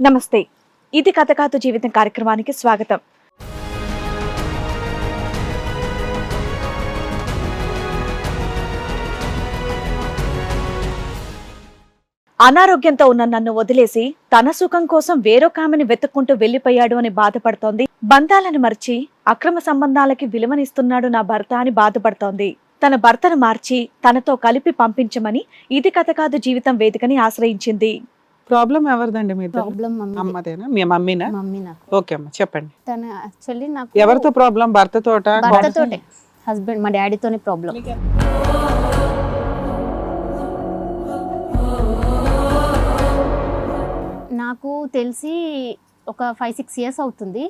నమస్తే. ఇది కథ కాదు జీవితం కార్యక్రమానికి స్వాగతం. అనారోగ్యంతో ఉన్న నన్ను వదిలేసి తన సుఖం కోసం వేరొకామెని వెతుక్కుంటూ వెళ్లిపోయాడు అని బాధపడుతోంది. బంధాలను మర్చి అక్రమ సంబంధాలకి విలువనిస్తున్నాడు నా భర్త అని బాధపడుతోంది. తన భర్తను మార్చి తనతో కలిపి పంపించమని ఇది కథ కాదు జీవితం వేదికని ఆశ్రయించింది. ప్రాబ్లం ఎవరిదండి మీ ప్రాబ్లం అమ్మదేనా మీ మమ్మీనా? మమ్మీ నాకు. ఓకే అమ్మ చెప్పండి. తన యాక్చువల్లీ నాకు ఎవరితో ప్రాబ్లం? భర్తతోట? భర్తతోటే, హస్బెండ్ మా డాడీతోనే ప్రాబ్లం. నాకు తెలిసి ఒక 5-6 ఇయర్స్ అవుతుంది.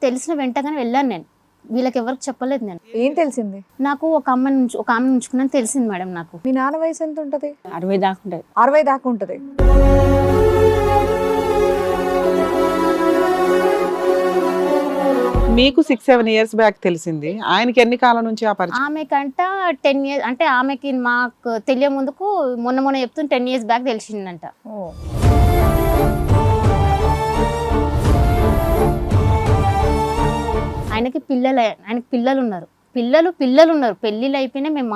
తెలిసిన వెంటనే వెళ్ళాను నేను. వీళ్ళకి ఎవరికి చెప్పలేదు నేను. ఏం తెలిసింది? నాకు ఒక ఆమె ఉంచుకున్నాను తెలిసింది మేడం నాకు. మీ నాన్న వయసు ఎంత ఉంటది? 60 దాకా ఉంటుంది. 60 దాకా ఉంటది. మీకు 6-7 ఇయర్స్ బ్యాక్ తెలిసింది. ఆయనకి ఎన్ని కాలం నుంచి ఆ పరిచయం? ఆమెకంట 10 ఇయర్స్ అంటే ఆమెకి మాకు తెలియ ముందుకు మొన్న చెప్తుంది 10 ఇయర్స్ బ్యాక్ తెలిసిందంట. ఆయనకి పిల్లలు ఉన్నారు. పిల్లలు ఉన్నారు. పెళ్ళిళ్ళు అయిపోయినా మేము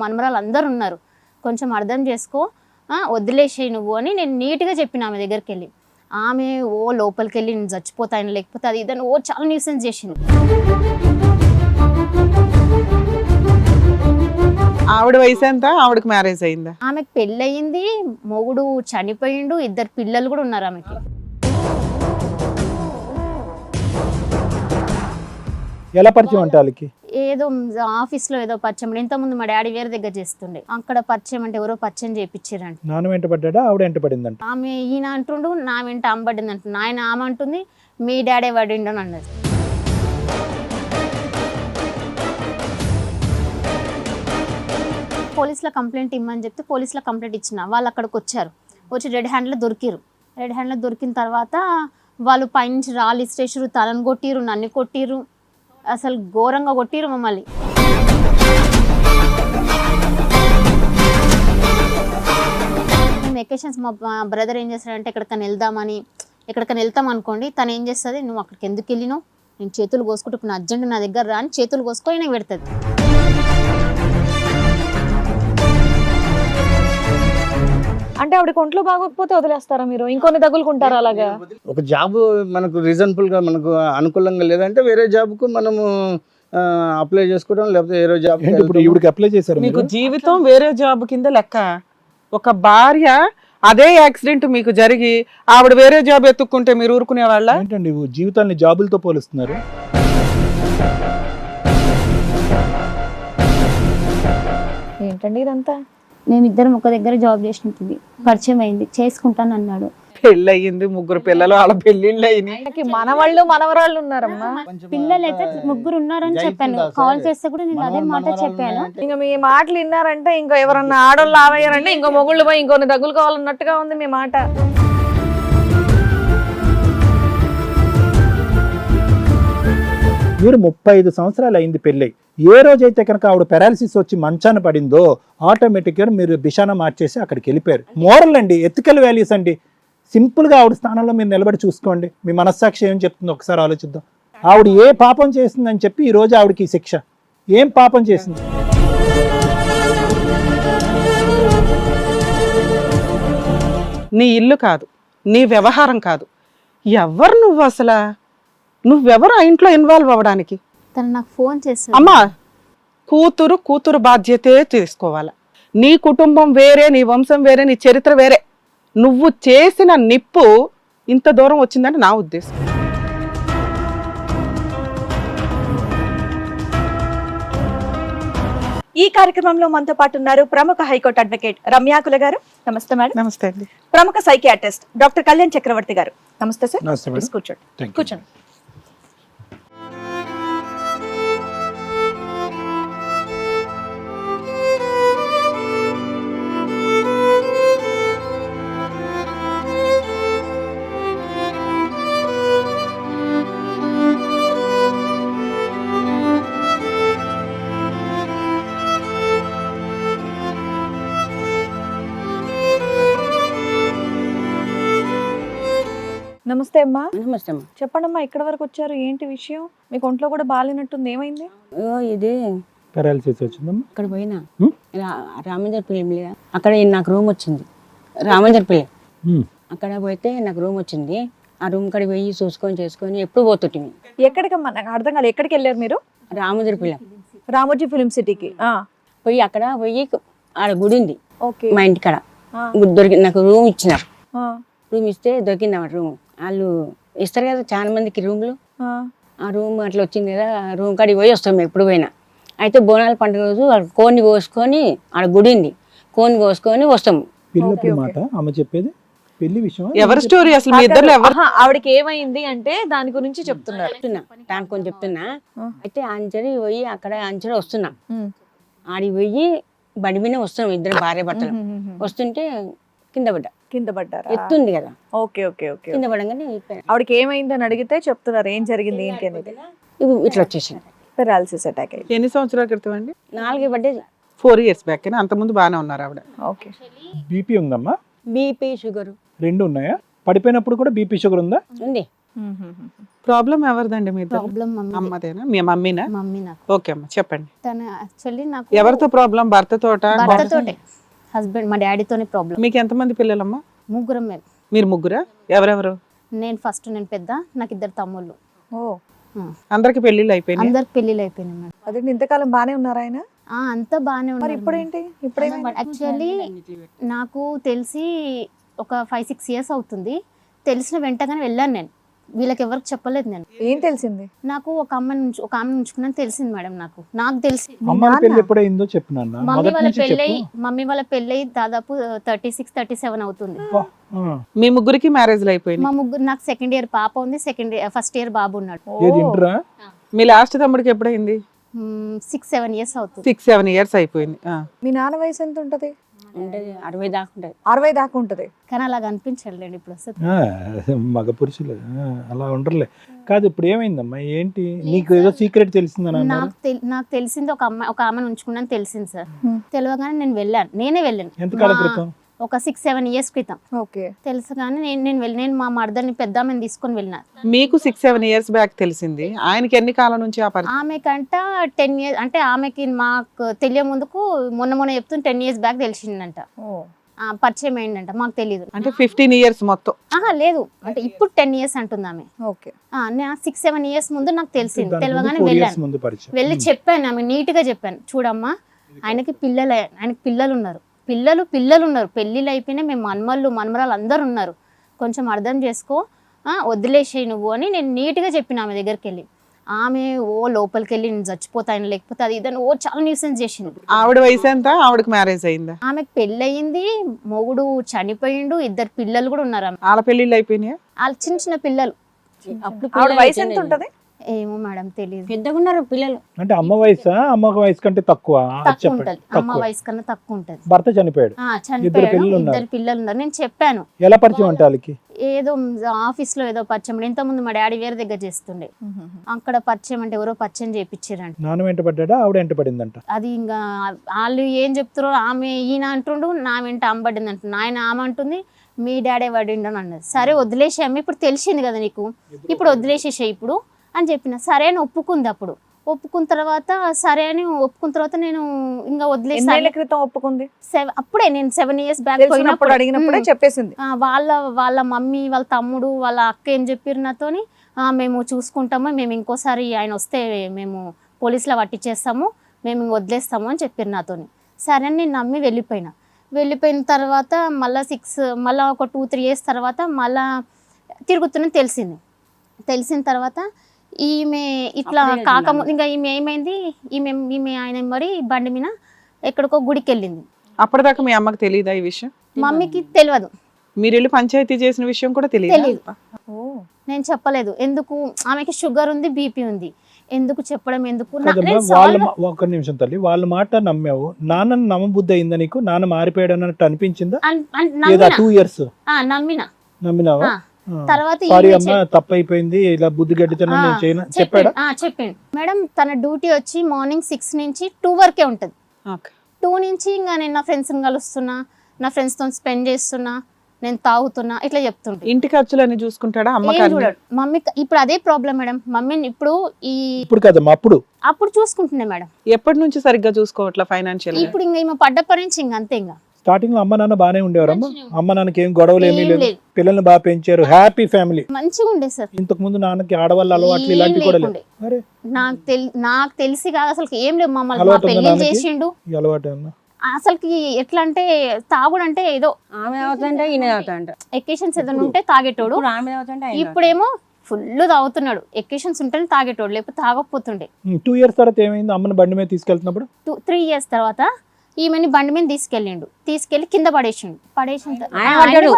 మనమరాలు అందరు ఉన్నారు. కొంచెం అర్థం చేసుకో, వదిలేసేయి నువ్వు అని నేను నీట్గా చెప్పిన ఆమె దగ్గరికి వెళ్ళి. ఆమె లోపలికి వెళ్ళి నేను చచ్చిపోతాను లేకపోతే అది ఇదని చాలా న్యూసెన్స్ చేసింది. ఆవిడ వయసు ఎంత? ఆవిడకి మ్యారేజ్ అయిందా? ఆమెకు పెళ్ళయింది, మొగుడు చనిపోయిండు, 2 పిల్లలు కూడా ఉన్నారు ఆమెకి. ఎలా పరిచయం అంటే వాళ్ళకి? ఏదో ఆఫీస్లో ఏదో పరిచయం. ఇంతకుముందు మా డాడీ వేరే దగ్గర చేస్తుండే. అక్కడ పరిచయం అంటే ఎవరో పరిచయం చేయించారంట. నాన్న వెంట పడ్డా ఆవిడ వెంట పడిందంట. ఆమె ఈయన అంటుండు నా వెంట అమ్మబడింది అంటుంది. ఆయన ఆమె అంటుంది మీ డాడీ పడిండు అని అన్నది. పోలీసులో కంప్లైంట్ ఇమ్మని చెప్తే పోలీసులో కంప్లైంట్ ఇచ్చిన వాళ్ళు అక్కడికి వచ్చి రెడ్ హ్యాండ్లో దొరికిన తర్వాత వాళ్ళు పైనుంచి రాళ్ళు ఇస్టేసారు, తలను కొట్టిరు, నన్ను కొట్టిరు, అసలు ఘోరంగా కొట్టిరు మమ్మల్ని. మేము వెకేషన్స్ మా బ్రదర్ ఏం చేస్తాడంటే ఎక్కడికైనా వెళ్తాం అనుకోండి, తను ఏం చేస్తుంది, నువ్వు అక్కడికి ఎందుకు వెళ్ళినావు, నేను చేతులు కోసుకుంటే ఇప్పుడు నా అర్జెంట్ నా దగ్గర రా అని చేతులు కోసుకొని నాకు పెడుతుంది. అంటే ఆవిడకి ఒంట్లో బాగోకపోతే వదిలేస్తారా మీరు? ఇంకొన్ని తగులుకుంటారా అలాగా? ఒక జాబ్ మనకు రీజనబుల్ గా మనకు అనుకూలంగా లేదంటే వేరే జాబ్ కు మనము అప్లై చేసుకోవడం, లేకపోతే వేరే జాబ్. ఇప్పుడు ఈవిడికి అప్లై చేశారు మీకు మీరు? జీవితం వేరే జాబ్ కింద లెక్క. ఒక భార్య అదే యాక్సిడెంట్ మీకు జరిగి ఆవిడ వేరే జాబ్ ఎత్తుక్కుంటే మీరు ఊరుకునే వాళ్ళ? ఏంటండి జీవితాన్ని జాబులతో పోలుస్తున్నారు? ఏంటండి ఇదంతా? మేమిద్దరం ఒక దగ్గర జాబ్ చేసినట్టుంది, పరిచయం అయింది, చేసుకుంటాను అన్నాడు. పెళ్ళయింది, 3 పిల్లలు, వాళ్ళ పెళ్ళిళ్ళు అయినాయి. మనవాళ్ళు మనవరాళ్ళు ఉన్నారమ్మా. పిల్లలు అయితే 3 ఉన్నారని చెప్పాను. కాల్ చేస్తే కూడా నేను అదే మాట చెప్పాను. ఇంకా మీ మాటలు విన్నారంటే ఇంకో ఎవరన్నా ఆడోళ్ళు ఆవయ్యారంటే ఇంకో మొగుళ్ళు పోయి ఇంకొన్ని దగ్గులు కావాలన్నట్టుగా ఉంది మీ మాట. మీరు 35 సంవత్సరాలు అయింది పెళ్ళై. ఏ రోజైతే కనుక ఆవిడ పెరాలసిస్ వచ్చి మంచాన పడిందో ఆటోమేటిక్గా మీరు దిశాన మార్చేసి అక్కడికి వెళ్ళిపోయారు. మోరల్ అండి, ఎథికల్ వాల్యూస్ అండి. సింపుల్గా ఆవిడ స్థానంలో మీరు నిలబడి చూసుకోండి. మీ మనస్సాక్షి ఏం చెప్తుందో ఒకసారి ఆలోచిద్దాం. ఆవిడ ఏ పాపం చేసిందని చెప్పి ఈ రోజు ఆవిడకి శిక్ష. ఏం పాపం చేసింది? నీ ఇల్లు కాదు, నీ వ్యవహారం కాదు. ఎవరు నువ్వు అసలు? నువ్వెవరు ఆ ఇంట్లో ఇన్వాల్వ్ అవ్వడానికి? తను నాకు ఫోన్ చేస్తాను. అమ్మా, కూతురు బాధ్యతే తీసుకోవాలి. నీ కుటుంబం వేరే, నీ వంశం వేరే, నీ చరిత్ర వేరే. నువ్వు చేసిన నిప్పు ఇంత దూరం వచ్చిందని నా ఉద్దేశం. ఈ కార్యక్రమంలో మనతో పాటు ఉన్నారు ప్రముఖ హైకోర్టు అడ్వకేట్ రమ్యాకుల గారు. నమస్తే మేడం. నమస్తే అండి. ప్రముఖ సైకియాట్రిస్ట్ డాక్టర్ కళ్యాణ్ చక్రవర్తి గారు. నమస్తే సార్. నమస్తే మేడం. ప్లీజ్ కూర్చోండి. Thank you. కూర్చోండి. నమస్తే అమ్మా. నమస్తే అమ్మ. చెప్పండమ్మా, ఇక్కడ వరకు వచ్చారు, ఏంటి విషయం? మీకు ఒంట్లో కూడా బాగాలేనట్టుంది, ఏమైంది? ఇది పారాలిసిస్ వచ్చిందమ్మా. అక్కడ పోయినా హ్మ్? రామంజరపల్లి అక్కడ నాకు రూమ్ వచ్చింది. రామంజరపల్లి హ్మ్. అక్కడ పోతే నాకు రూమ్ వచ్చింది. ఆ రూమ్ కాడికి పోయి చూసుకొని చేసుకొని ఎప్పుడు పోతుంటిమి. ఎక్కడికమ్మా? నాకు అర్థం కాలేదు. ఎక్కడికి వెళ్ళారు మీరు? రామంజరపల్లి రామోజీ ఫిలిం సిటీకి. పోయి అక్కడ పోయి ఆడ గుడి ఉంది ఓకే. మా ఇంటికాడ. దొరికి నాకు రూమ్ ఇచ్చినారు. రూమ్ ఇస్తే దొరికింది అన్నమాట రూమ్. వాళ్ళు ఇస్తారు కదా చాలా మందికి రూమ్లు. ఆ రూమ్ అట్లా వచ్చింది కదా, ఆ రూమ్ కాడికి పోయి వస్తాం ఎప్పుడు పోయినా. అయితే బోనాల పండుగ రోజు కోన్ని కోసుకొని ఆడ గుడి ఉంది, కోన్ని కోసుకొని వస్తాము. పెళ్ళప్పుడు మాట అమ్మ చెప్పేది పెళ్లి విషయం. ఎవరి స్టోరీ అసలు? మీ ఇద్దరు ఎవరు? ఆవిడకి ఏమైంది అంటే దాని గురించి చెప్తున్నారు. చెప్తున్నా దాని కొంచెం చెప్తున్నా. అయితే అంచడి పోయి అక్కడ అంచడి వస్తున్నా. ఆడికి పోయి బండి మీద వస్తున్నాం ఇద్దరు భార్య భర్తలు. వస్తుంటే కింద పడ్డా. కింద పడ్డారా? ఎత్తుంది కదా, ఓకే ఓకే ఓకే. కింద పడంగానే అయిపోయాను. ఆవిడకి ఏమైంది అని అడిగితే చెప్తున్నారు ఏం జరిగింది ఏంటి అనేది. ఇది ఇట్లా వచ్చేసింది. పెరాలసిస్ అటాక్ అయ్యింది. ఎన్ని సంవత్సరాల క్రితం అండి? 4 పడ్డేది. 4 years బ్యాక్. అంతకుముందు బాగానే ఉన్నారు ఆవిడ. ఓకే. బీపీ ఉందమ్మా? బీపీ షుగర్ రెండు ఉన్నాయా? పడిపోయినప్పుడు కూడా బీపీ షుగర్ ఉందా? ఉంది. ప్రాబ్లం ఎవరిదండి? మీ ఇద్దరు? Problem mummy. అమ్మదేనా? మీ మమ్మీనా? మమ్మీ నాకు. ఓకే అమ్మ చెప్పండి. తను యాక్చువల్లీ నాకు ఎవరితో ప్రాబ్లం? భర్తతోట? భర్తతోటే, హస్బెండ్ మా డాడీతోనే ప్రాబ్లం. మీకు ఎంతమంది పిల్లలమ్మా? ముగ్గురం మేము. మీరు ముగ్గురా? ఎవరెవరు? నేను పెద్ద, నాకు 2 తమ్ముళ్ళు. ఓ, అందరికి పెళ్లిళ్ళు అయిపోయినాయి? అందరికి పెళ్ళిళ్ళు అయిపోయినాయి మేడం. అదే ఇంతకాలం బానే ఉన్నారా ఆయన? అంతా బాగానే మరి ఉన్నారు. ఇప్పుడేంటి? ఇప్పుడేమో యాక్చువల్లీ నాకు తెలిసి ఒక 5-6 years అవుతుంది. తెలిసిన వెంటనే వెళ్ళాను నేను. వీళ్ళకి ఎవరికి చెప్పలేదు నేను. ఏం తెలిసింది? నాకు ఒక ఆమె ఉంచుకున్నాను తెలిసింది మేడం. నాకు తెలిసి అమ్మ పెళ్లి ఎప్పుడైందో చెప్పు నాన్న. మమ్మీ మొదటి వాళ్ళ నుంచి పెళ్ళై దాదాపు 36-37 అవుతుంది. చెప్పు. మీ ముగ్గురికి మ్యారేజ్లు అయిపోయినాయి? మా ముగ్గురు, నాకు 2nd year పాప ఉంది, ఫస్ట్ ఇయర్ బాబు ఉన్నాడు. ఏది ఇంటరా? మీ లాస్ట్ తమ్ముడికి ఎప్పుడైంది? 6-7 years అవుతుంది. 6-7 years అయిపోయింది. మీ నాన్న వయసు ఎంత ఉంటది? ఉంటుంది 60 దాకా ఉంటుంది. 60 దాకా ఉంటది. కానీ అలాగ అనిపించలేండి ఇప్పుడు వస్తే. మగ పురుషులు అలా ఉండరులే. కాదు ఇప్పుడు ఏమైందమ్మా? ఏంటి నీకు ఏదో సీక్రెట్ తెలిసిందని అన్నారు? నాకు తెలిసింది ఒక ఆమెను ఉంచుకున్నాను తెలిసింది సార్. తెలియగానే నేనే వెళ్ళాను. ఎంతకాలం క్రితం? ఒక 6-7 years క్రితం. ఓకే. తెలుసు కానీ నేను మా మర్దల్ని పెద్ద ఆమెను తీసుకొని వెళ్ళిన. మీకు 6-7 years బ్యాక్ తెలిసింది. ఆయనకి ఎన్ని కాలం నుంచి ఆ పరిచయం? ఆమెకంట 10 years, అంటే ఆమెకి మాకు తెలియ ముందుకు మొన్న చెప్తున్న 10 years బ్యాక్ తెలిసిందంట. పరిచయం అయిందంట, మాకు తెలియదు. అంటే 15 years మొత్తం? లేదు, అంటే ఇప్పుడు 10 years అంటుంది ఆమె. ఓకే. 6-7 years ముందు నాకు తెలిసింది. తెలియగానే 4 years వెళ్ళాను. ముందు పరిచయం. వెళ్ళి చెప్పాను, ఆమె నీట్ గా చెప్పాను, చూడమ్మా ఆయనకి పిల్లలు ఉన్నారు, పిల్లలు ఉన్నారు, పెళ్ళిళ్ళు అయిపోయినా మేము మనమరాలు అందరు ఉన్నారు, కొంచెం అర్థం చేసుకో, వదిలేసేయి నువ్వు అని నేను నీట్గా చెప్పిన ఆమె దగ్గరికి వెళ్ళి. ఆమె లోపలికి వెళ్ళి నేను చచ్చిపోతాను లేకపోతే అది ఇదని చాలా న్యూసెన్స్ చేసింది. ఆవిడ వయసు ఎంత? ఆవిడకి మ్యారేజ్ అయిందా? ఆమెకు పెళ్ళి అయింది, మొగుడు చనిపోయిండు, 2 పిల్లలు కూడా ఉన్నారు. ఆమె వాళ్ళ పెళ్లిళ్ళు అయిపోయినాయా? వాళ్ళ చిన్న పిల్లలు. అప్పుడు ఆవిడ వయసు ఎంత ఉంటది? ఏమో మేడం తెలియదు. పెద్దగా ఉన్నారు పిల్లలు. అంటే అమ్మ వయసా? అమ్మ వయసు కంటే తక్కువ? తక్కువ ఉంటది, అమ్మ వయసు కన్నా తక్కువ ఉంటది. భర్త చనిపోయాడు, చనిపోయాడు, పిల్లలు ఉన్నారు. 2 పిల్లలు ఉన్నారు. నేను చెప్పాను. ఎలా పరిచయం అంటే వాళ్ళకి? ఏదో ఆఫీస్ లో ఏదో పరిచయం. ఇంతకుముందు మా డాడీ వేరే దగ్గర చేస్తుండే, అక్కడ పరిచయం అంటే ఎవరో పరిచయం చేయించారంట. నాన్న వెంట పడ్డా? ఆవిడ వెంట పడిందంట. అది ఇంకా వాళ్ళు ఏం చెప్తారో, ఆమె ఈయన అంటుండు, నా వెంట ఆమె పడింది అంటుంది. ఆమె అంటుంది మీ డాడీ పడిండు అని అన్నది. సరే వదిలేసాము, ఇప్పుడు తెలిసింది కదా నీకు, ఇప్పుడు వదిలేసేసే ఇప్పుడు అని చెప్పిన. సరే అని ఒప్పుకుంది. ఒప్పుకున్న తర్వాత నేను ఇంకా వదిలేసాను. క్రితం ఒప్పుకుంది? అప్పుడే నేను 7 years బ్యాక్ పోయినప్పుడు అడిగినప్పుడే చెప్పేసింది. వాళ్ళ మమ్మీ, వాళ్ళ తమ్ముడు, వాళ్ళ అక్క ఏం చెప్పారు నాతోని, మేము చూసుకుంటాము, మేము ఇంకోసారి ఆయన వస్తే మేము పోలీసులో పట్టించేస్తాము, మేము వదిలేస్తాము అని చెప్పారు నాతోని. సరే అని నేను నమ్మి వెళ్ళిపోయిన తర్వాత మళ్ళీ ఒక 2-3 years తర్వాత మళ్ళా తిరుగుతున్నది తెలిసిన తర్వాత ఈమె ఇట్లా కాకముందు ఇంకా ఈమె ఏమైంది, ఈమె ఆయన మరి బండి మీద ఎక్కడికో గుడికి వెళ్ళింది. అప్పటిదాకా మీ అమ్మకి తెలియదా ఈ విషయం? మమ్మీకి తెలియదు. మీరు వెళ్ళి పంచాయతీ చేసిన విషయం కూడా తెలియదు. నేను చెప్పలేదు. ఎందుకు? ఆమెకి షుగర్ ఉంది, బీపీ ఉంది, ఎందుకు చెప్పడం ఎందుకు? ఒక్క నిమిషం తల్లి, వాళ్ళ మాట నమ్మావు, నాన్న నమ్మబుద్ధి అయిందా నీకు? నాన్న మారిపోయాడు అన్నట్టు అనిపించిందా? 2 years నమ్మినావా? తర్వాత తప్పైపోయింది, ఇలా బుద్ధి గడ్డితనం చెప్పాడు. మేడం తన డ్యూటీ వచ్చి మార్నింగ్ 6 నుంచి 2 వరకే ఉంటది. 2 నుంచి ఇంకా నేను నా ఫ్రెండ్స్ కలుస్తున్నా, నా ఫ్రెండ్స్ తో స్పెండ్ చేస్తున్నా, నేను తాగుతున్నా ఇట్లా చెప్తుంటే ఇంటి ఖర్చులన్నీ చూసుకుంటాడా ఏం అమ్మకాన్ని? చూడడు. మమ్మీ ఇప్పుడు అదే ప్రాబ్లం మేడం. మమ్మీని ఇప్పుడు ఇప్పుడు కదమ్మా అప్పుడు చూసుకుంటున్నాయి మేడం. ఎప్పటి నుంచి సరిగ్గా చూసుకోవట్లా ఫైనాన్షియల్ గా? ఇప్పుడు ఇంకా ఈమె పడ్డప్పటి నుంచి ఇంక అంతే. ఇంకా స్టార్టింగ్ లో అమ్మ నాన్న బానే ఉండేవారమ్మా? అమ్మ నాన్నకి ఏం గొడవలు ఏమీ ఏం లేదు, లేదు. పిల్లల్ని బాగా పెంచారు, హ్యాపీ ఫ్యామిలీ. మంచిగా ఉండే సార్. ఇంతకు ముందు నాన్నకి ఆడవాళ్ళ అలవాట్లు ఏం ఇలాంటివి కూడా లేవు. లేకుండే. అరే నాకు తెలిసి కాదు అసలు ఏం లేవు. మమ్మల్ని మా అలవాటు ఉందా పెళ్లి నాన్నకి? చేసిండు. ఈ అలవాటు ఏమన్నా? అసలుకి ఎట్లా అంటే తాగుడు అంటే ఏదో ఆమె అవుతుంటే ఈయన అవుతాంట. ఎకేషన్స్ ఏదైనా ఉంటే తాగేటోడు. ఇప్పుడు ఆమె అవుతుంటే ఆయన ఇప్పుడేమో ఫుల్ తాగుతున్నాడు. ఎకేషన్స్ ఉంటేనే తాగేటోడు, లేకపోతే తాగకపోతుండే. 2 years తర్వాత ఏమైంది? అమ్మని బండి మీద తీసుకెళ్తున్నప్పుడు 3 years తర్వాత ఈమెని బండి మీద తీసుకెళ్లి కింద పడేసిండు. ఆయన పడ్డాడు.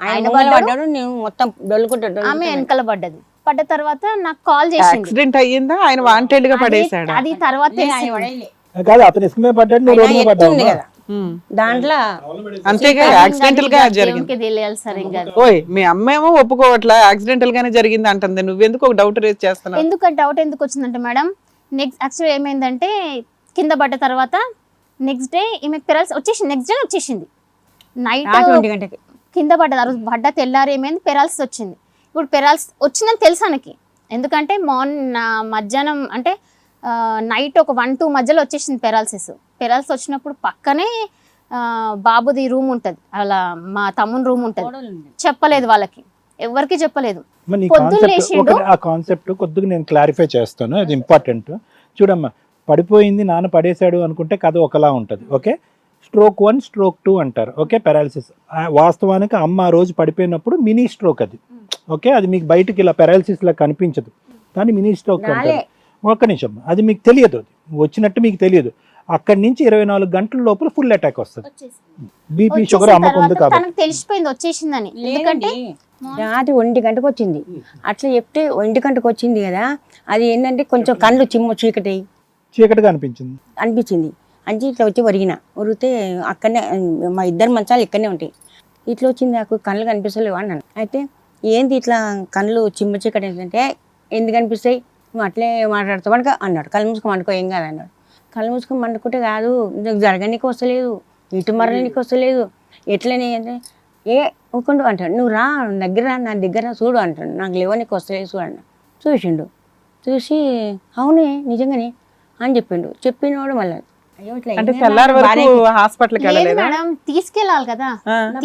ఆయన ముంగల పడ్డాడు, నేను మొత్తం డొల్లుకుంటాడు. ఆమె వెనకాల పడ్డది. పడ్డ తర్వాత నాకు కాల్ చేసిండు. యాక్సిడెంట్ అయ్యిందా? ఆయన వాంటెడ్ గా పడేశాడు. అది తర్వాత ఆయన తెలిసింది. పడేయలే. కాదు, అతను ఇసుకమే పడ్డాడు, నువ్వు రోడ్డు మీద ఎత్తుంది పడ్డావు. కదా దాంట్లో అంతేగా యాక్సిడెంటల్ గా జరిగింది. దేవునికి తెలియాలి సార్. ఇంకా ఓయ్ మీ అమ్మ ఏమో ఒప్పుకోవట్లా, యాక్సిడెంటల్ గానే జరిగింది అంటుంది. నువ్వెందుకు ఒక డౌట్ రేజ్ చేస్తున్నావు? ఎందుకు డౌట్ ఎందుకు వచ్చిందంటే మేడం, నెక్స్ట్ యాక్చువల్ ఏమైందంటే కింద పడ్డ తర్వాత నెక్స్ట్ డే ఈమె పెరాల్స్ వచ్చేసింది. నెక్స్ట్ డే వచ్చేసింది నైట్ 1 గంటకి. కింద పడ్డది. ఆ రోజు పడ్డ తెల్లారి ఏమైంది, పెరాల్స్ వచ్చింది. ఇప్పుడు పెరాల్స్ వచ్చిందని తెలుసు ఆయనకి. ఎందుకంటే మధ్యాహ్నం అంటే నైట్ ఒక 1-2 మధ్యలో వచ్చేసింది పెరాల్స్ వచ్చినప్పుడు పక్కనే బాబుది రూమ్ ఉంటుంది, అలా మా తమ్ముని రూమ్ ఉంటుంది. చెప్పలేదు వాళ్ళకి, ఎవరికి చెప్పలేదు. మరి నీ పొద్దున్న కాన్సెప్ట్ లేచిండు. ఆ కాన్సెప్ట్ కొద్దిగా నేను క్లారిఫై చేస్తాను, అది ఇంపార్టెంట్. చూడమ్మా, పడిపోయింది నాన్న పడేశాడు అనుకుంటే కథ ఒకలా ఉంటుంది. ఓకే, స్ట్రోక్ 1 స్ట్రోక్ 2 అంటారు. Okay, paralysis. వాస్తవానికి అమ్మ ఆ రోజు పడిపోయినప్పుడు మినీ స్ట్రోక్ అది. ఓకే, అది మీకు బయటకి ఇలా పెరాలసిస్ లా కనిపించదు, కానీ మినీ స్ట్రోక్ అంటారు. ఒక్క నిమిషం, అది మీకు తెలియదు, అది వచ్చినట్టు మీకు తెలియదు. అక్కడి నుంచి 24 గంటల లోపల ఫుల్ అటాక్ వస్తుంది. బీపీ షుగర్ అమ్మకు ఉంది కాబట్టి తనకు తెలిసిపోయింది వచ్చేసిందని. ఎందుకంటే రాత్రి 1 గంటకు వచ్చింది. అట్లా చెప్తే 1 గంటకు వచ్చింది కదా, అది ఏంటంటే కొంచెం కళ్ళు చీకటిగా అనిపించింది. అనిపించింది. అంటే ఇట్లా వచ్చి ఒరిగితే అక్కడనే మా ఇద్దరు మంచాలు ఇక్కడనే ఉంటాయి. ఇట్లా వచ్చింది, నాకు కళ్ళు కనిపిస్తలేవు అన్నాను. అయితే ఏంది ఇట్లా కళ్ళు చీకటి ఏంటంటే, ఎందుకు కనిపిస్తాయి, నువ్వు అట్లే మాట్లాడుతావు అనుక అన్నాడు. కళ్ళు మూసుకొని వండుకో, ఏం కాదు అన్నాడు. కళ్ళు మూసుకొని వండుకుంటే కాదు, నీకు జరగనీకి వస్తలేదు, ఇటు మరలనీకి వస్తలేదు, ఎట్లనే అంటే ఊకుండు అంటాడు. నువ్వు రా నా దగ్గర చూడు అంటాడు. నాకు లేవనీకి వస్తలేదు చూడు అన్న. చూసిండు, చూసి అవునే నిజంగానే అని చెప్పిండు. చెప్పినోడు మళ్ళీ అంటే తెల్లారి వరకు హాస్పిటల్కి లేదు వెళ్ళలేదా? మేడం, తీసుకెళ్ళాలి కదా,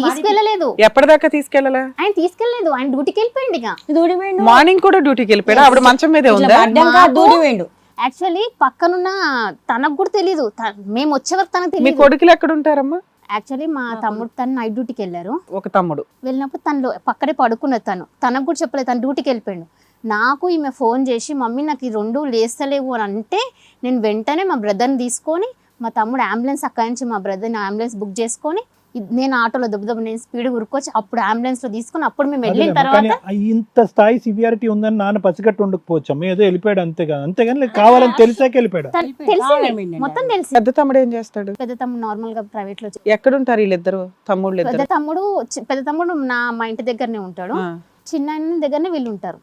తీసుకెళ్ళలేదు. ఎప్పటిదాకా తీసుకెళ్ళాలా? ఆయన తీసుకెళ్ళలేదు, ఆయన డ్యూటీకి వెళ్ళిపోయింది. ఇక దూడిపోయిండు. మార్నింగ్ కూడా డ్యూటీకి వెళ్ళిపోయాడు. ఆవిడ మంచం మీదే ఉందా? దూడిపోయిండు. యాక్చువల్లీ పక్కనున్న తనకు కూడా తెలీదు, మేము వచ్చే వరకు తనకు మీ తెలియదు. కొడుకులు ఎక్కడ ఉంటారమ్మా? యాక్చువల్లీ మా తమ్ముడు తను నైట్ డ్యూటీకి వెళ్ళారు. ఒక తమ్ముడు వెళ్ళినప్పుడు తనలో పక్కనే పడుకున్నది. తనకు కూడా చెప్పలేదు, తను డ్యూటీకి వెళ్ళిపోయాడు. నాకు ఈమె ఫోన్ చేసి మమ్మీ నాకు ఈ 2 లేస్తలేవు అని అంటే, నేను వెంటనే మా బ్రదర్ని తీసుకొని, మా తమ్ముడు అంబులెన్స్ అక్కడి నుంచి మా బ్రదర్ని అంబులెన్స్ బుక్ చేసుకొని, నేను ఆటోలో దెబ్బ నేను స్పీడ్ ఉరుకొచ్చి అప్పుడు అంబులెన్స్ లో తీసుకుని అప్పుడు మేము వెళ్ళిన కానీ తర్వాత ఇంత స్థాయి సివియారిటీ ఉందని నాన్న పసిగట్టు ఉండకపోవచ్చు, ఏదో వెళ్ళిపోయాడు అంతేగాని కావాలని తెలిసాక వెళ్ళిపోయాడు. తెలిసింది, మొత్తం తెలిసి. పెద్ద తమ్ముడు ఏం చేస్తాడు? పెద్ద తమ్ముడు నార్మల్ గా ప్రైవేట్ లో ఎక్కడుంటారు వీళ్ళిద్దరు తమ్ముళ్ళు ఇద్దరు? పెద్ద తమ్ముడు మా ఇంటి దగ్గరనే ఉంటాడు, చిన్న ఆయన దగ్గరనే వీళ్ళు ఉంటారు,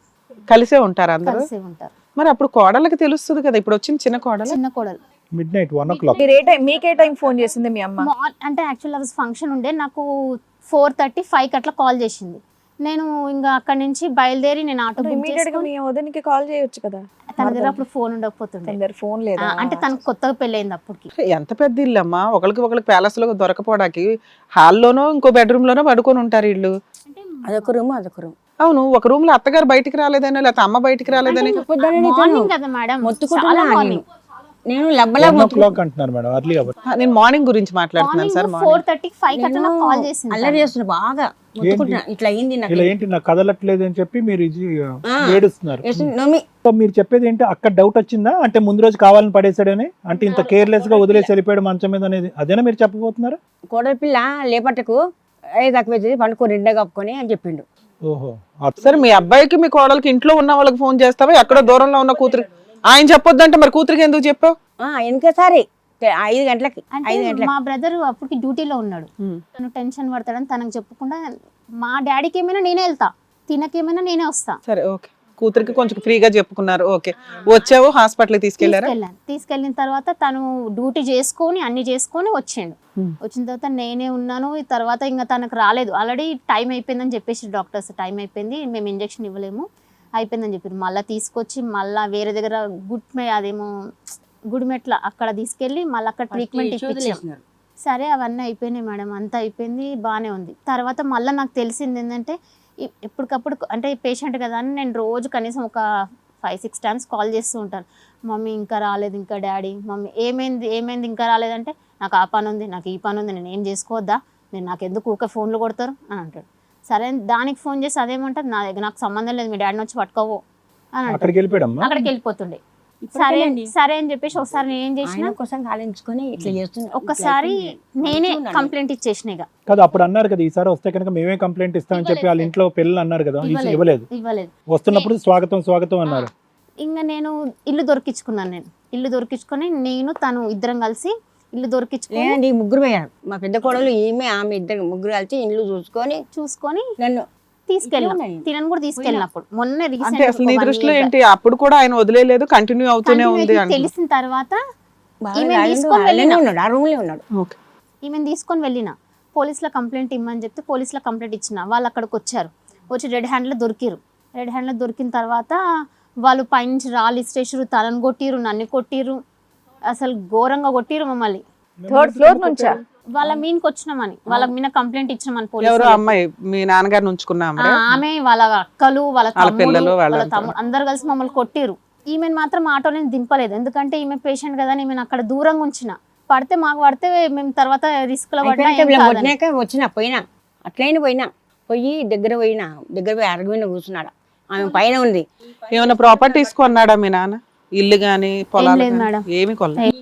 కలిసే ఉంటారు అందరూ. కలిసే ఉంటారు. మరి అప్పుడు కోడళ్ళకి తెలుస్తుంది కదా, ఇప్పుడు వచ్చిన చిన్న కోడలు midnight 1 o'clock. మీకే టైం ఫోన్ చేసింది మీ అమ్మ? అంటే యాక్చువల్ రోజు ఫంక్షన్ ఉండే, నాకు 4:30-5 అట్లా కాల్ చేసింది. నేను ఇంకా అక్కడ నుంచి బయలుదేరి నేను ఆటో బుక్ ఇమీడియట్ గా మీ వదినికి కాల్ చేయొచ్చు కదా. తన దగ్గర అప్పుడు ఫోన్ ఉండకపోతుండే. ఫోన్ లేదా? అంటే తనకు కొత్తగా పెళ్ళయింది అప్పటికి. ఎంత పెద్ద ఇల్లు అమ్మా, ఒకరికి ప్యాలెస్ లో దొరకపోవడానికి హాల్లోనో ఇంకో బెడ్రూమ్ లోనో పడుకొని ఉంటారు వీళ్ళు. అదొక రూమ్. అవును, ఒక రూమ్ లో అత్తగారు బయటికి రాలేదని, లేకపోతే అమ్మ బయటికి రాలేదని. మార్నింగ్ కదా మేడం, మొత్తుకుంటున్నా మార్నింగ్. నేను 1 o'clock అంటున్నారు మేడం, అర్లీ కాబట్టి. నేను మార్నింగ్ గురించి మాట్లాడుతున్నాను సార్. 4:30-5 అట్లా నాకు కాల్ చేసింది. అల్లరి చేస్తున్నా బాగా, మొత్తుకుంటున్నా ఇట్లా అయింది నాకు. ఇలా ఏంటి నాకు కదలట్లేదు అని చెప్పి మీరు ఏడుస్తున్నారు. నమ్మి సో మీరు చెప్పేది ఏంటి, అక్కడ డౌట్ వచ్చిందా అంటే ముందు రోజు కావాలని పడేసాడని, అంటే ఇంత కేర్లెస్ గా వదిలేసి వెళ్ళిపోయాడు మంచం మీద అనేది, అదేనా మీరు చెప్పబోతున్నారు? కోడలి పిల్ల లేపట్టకు తక్కువ పండుకో 2 కప్పుకొని అని చెప్పిండు. ఓహో, సరే మీ అబ్బాయికి మీ కోడలికి ఇంట్లో ఉన్న వాళ్ళకి ఫోన్ చేస్తావా, ఎక్కడో దూరంలో ఉన్న కూతురు ఆయన చెప్పొద్దంటే మరి కూతురికి ఎందుకు చెప్పావు? ఎందుకోసారి 5 గంటలకి మా బ్రదర్ అప్పటికి డ్యూటీలో ఉన్నాడు, తను టెన్షన్ పడతాడని తనకు చెప్పకుండా, మా డాడీకి ఏమైనా నేనే వెళ్తా, తినకేమైనా నేనే వస్తా. సరే ఓకే. కూతురికి కొంచెం ఫ్రీగా చెప్పుకున్నారు. ఓకే, వచ్చావు హాస్పిటల్ తీసుకెళ్లారా? తీసుకెళ్ళిన తర్వాత తను డ్యూటీ చేసుకొని అన్ని చేసుకొని వచ్చిండు. వచ్చిన తర్వాత నేనే ఉన్నాను. ఈ తర్వాత ఇంకా తనకు రాలేదు, ఆల్రెడీ టైం అయిపోయిందని చెప్పేసి డాక్టర్స్, టైం అయిపోయింది, మేము ఇంజెక్షన్ ఇవ్వలేము, అయిపోయిందని చెప్పారు. మళ్ళీ తీసుకొచ్చి మళ్ళీ వేరే దగ్గర గుడిమెట్ల అక్కడ తీసుకెళ్ళి మళ్ళీ అక్కడ ట్రీట్మెంట్ ఇప్పించాం. సరే అవన్నీ అయిపోయినాయి మేడం, అంతా అయిపోయింది, బాగానే ఉంది. తర్వాత మళ్ళీ నాకు తెలిసింది ఏంటంటే ఎప్పటికప్పుడు అంటే పేషెంట్ కదా అని నేను రోజు కనీసం ఒక 5-6 టైమ్స్ కాల్ చేస్తూ ఉంటాను. మమ్మీ ఇంకా రాలేదు, ఇంకా డాడీ మమ్మీ ఏమైంది ఇంకా రాలేదంటే నాకు ఆ పని ఉంది, నాకు ఈ పని ఉంది, నేను ఏం చేసుకోవద్దా, మీరు నాకు ఎందుకు ఊకే ఫోన్లు కొడతారు అని అంటాడు. సరే దానికి ఫోన్ చేసి అదేమంటారు, నా దగ్గర నాకు సంబంధం లేదు, మీ డాడీని వచ్చి పట్టుకోవో అని అంటాడు. అక్కడికి వెళ్ళిపోతుండే. సరే అని చెప్పేసి ఒకసారి నేను ఏం చేసిన ఒక్కసారి నేనే కంప్లైంట్ ఇచ్చేసిన. ఇక కదా అప్పుడు అన్నారు కదా ఈసారి వస్తే కనుక మేమే కంప్లైంట్ ఇస్తామని చెప్పి వాళ్ళ ఇంట్లో పిల్లలు అన్నారు కదా, ఇవ్వలేదు. వస్తున్నప్పుడు స్వాగతం అన్నారు. ఇంకా నేను ఇల్లు దొరికించుకొని నేను తను ఇద్దరం కలిసి ఇల్లు దొరికించుకొని ముగ్గురు పోయారు. మా పెద్ద కోడలు ఈమె ఆమె ఇద్దరు ముగ్గురు కలిసి ఇల్లు చూసుకొని నన్ను తీసుకెళ్ళాం. తినను కూడా తీసుకెళ్ళినప్పుడు మొన్న అంటే అసలు నీ దృష్టిలో ఏంటి, అప్పుడు కూడా ఆయన వదిలేదు, కంటిన్యూ అవుతూనే ఉంది తెలిసిన తర్వాత ఈమెను తీసుకొని వెళ్ళిన పోలీసుల కంప్లైంట్ ఇమ్మని చెప్తే పోలీసుల కంప్లైంట్ ఇచ్చిన. వాళ్ళు అక్కడికి వచ్చి రెడ్ హ్యాండ్లో దొరికిన తర్వాత వాళ్ళు పైనుంచి రాళ్ళు ఇస్టేసారు, తనను కొట్టిరు, నన్ను కొట్టిరు, అసలు ఘోరంగా కొట్టిరు మమ్మల్ని. 3rd ఫ్లోర్ నుంచా? వాళ్ళ మీదకి వచ్చినామని, వాళ్ళ మీద కంప్లైంట్ ఇచ్చినామని ఎవరు అమ్మాయి మీ నాన్నగారిని ఉంచుకున్నాము, ఆమె వాళ్ళ అక్కలు వాళ్ళ తమ్ముడు అందరు కలిసి మమ్మల్ని కొట్టిరు. ఈమెను మాత్రం ఆటోలో దింపలేదు, ఎందుకంటే ఈమె పేషెంట్ కదా, ఈమెను అక్కడ దూరంగా ఉంచిన. పడితే మేము తర్వాత రిస్క్ లో వచ్చిన పోయినా దగ్గర పోయి అరగమైన కూర్చున్నాడు. ఆమె పైన ఉంది. ఏమైనా ప్రాపర్టీస్ కొన్నాడా మీ నాన్న? ఇల్లు గాని పొలాలు ఏమి కొనలేదు.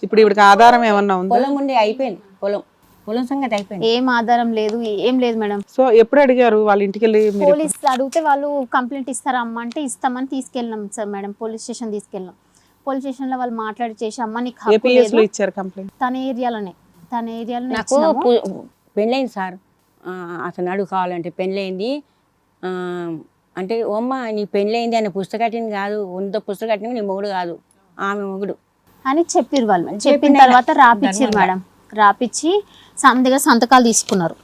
ఇప్పుడు ఇవిడికి ఆధారం ఏమన్నా ఉందా? పొలం ఉండి అయిపోయింది, పొలం సంగతి అయిపోయింది, ఏం ఆధారం లేదు, ఏం లేదు మేడం. సో ఎప్పుడు అడిగారు వాళ్ళ ఇంటికి వెళ్ళి? పోలీస్ అడిగితే వాళ్ళు కంప్లైంట్ ఇస్తారా అమ్మ అంటే ఇస్తామని తీసుకెళ్ళినాం సార్ మేడం, పోలీస్ స్టేషన్ తీసుకెళ్ళాం. పోలీస్ స్టేషన్ లో వాళ్ళు మాట్లాడి చేసి అమ్మ నీకు హక్కు లేదు, ఇచ్చారు కంప్లైంట్ తన ఏరియాలోనే నాకు పెళ్ళైంది సార్. అతను అడుగు కావాలంటే పెళ్ళైంది అంటే ఓమ్మ నీ పెళ్ళైంది అనే పుస్తకటిని కాదు, వంద పుస్తకటిని నీ మొగుడు కాదు, ఆమె మొగుడు అని చెప్పారు వాళ్ళు. చెప్పిన తర్వాత రాపిచ్చారు మేడం, రాపిచ్చి దగ్గర సంతకాలు తీసుకున్నారు,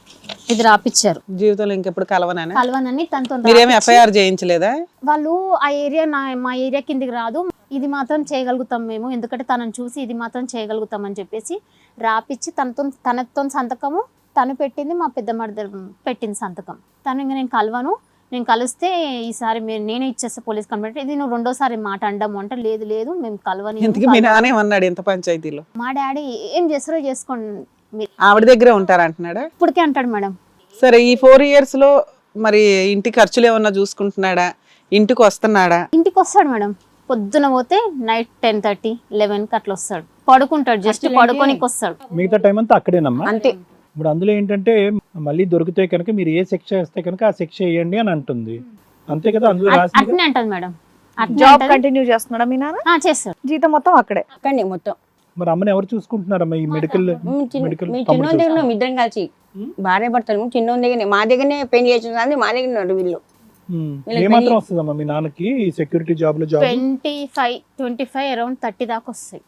ఇది రాపిచ్చారు. జీవితంలో ఇంకెప్పుడు కలవనని తనతో ఎఫ్ఐఆర్ చేయించలేదా? వాళ్ళు ఆ ఏరియా మా ఏరియా కిందికి రాదు, ఇది మాత్రం చేయగలుగుతాం మేము, ఎందుకంటే తనను చూసి ఇది మాత్రం చేయగలుగుతాం అని చెప్పేసి రాపిచ్చి తనతో సంతకము తను పెట్టింది, మా పెద్ద మర్దర్ పెట్టింది సంతకం. తను ఇంకా నేను కలిస్తే ఈసారి నేనే ఇచ్చేస్తా పోలీస్ కంప్లైంట్, ఇది నువ్వు రెండోసారి మాట అండము అంటే లేదు మేము కలవని. మీ నాన్న ఏమన్నాడు ఎంత పంచాయతీలో? మా డాడీ ఏం చేస్తారో చేసుకోండి, ఆవిడ దగ్గరే ఉంటారంటున్నాడా? ఇప్పటికే అంటాడు మేడం. సరే ఈ 4 years లో మరి ఇంటి ఖర్చులు ఏమన్నా చూసుకుంటున్నాడా? ఇంటికి వస్తున్నాడా? ఇంటికి వస్తాడు మేడం, పొద్దున పోతే నైట్ 10:30, 11 అట్లా వస్తాడు, పడుకుంటాడు, జస్ట్ పడుకోనికి వస్తాడు. మిగతా టైం అంతా అక్కడేనమ్మా అంతే. ఇప్పుడు అందులో ఏంటంటే మళ్ళీ దొరికితే కనుక మీరు ఏ శిక్ష వేస్తే కనుక ఆ శిక్ష వేయండి అని అంటుంది, అంతే కదా? అందులో అట్నే అంటది మేడం. జాబ్ కంటిన్యూ చేస్తున్నాడా మీ నాన్న? చేస్తాడు, జీతం మొత్తం అక్కడే మొత్తం. మరి అమ్మని ఎవరు చూసుకుంటున్నారమ్మా ఈ మెడికల్? చిన్నోని దగ్గర ఇద్దరం కలిసి భార్య భర్తలు చిన్నోని దగ్గర మా దగ్గరనే పెళ్లి చేసిన మా దగ్గర ఉన్నారు వీళ్ళు. ఏమాత్రం వస్తుందమ్మా మీ నాన్నకి సెక్యూరిటీ జాబ్ లో? 25 అరౌండ్ 30 దాకా వస్తాయి.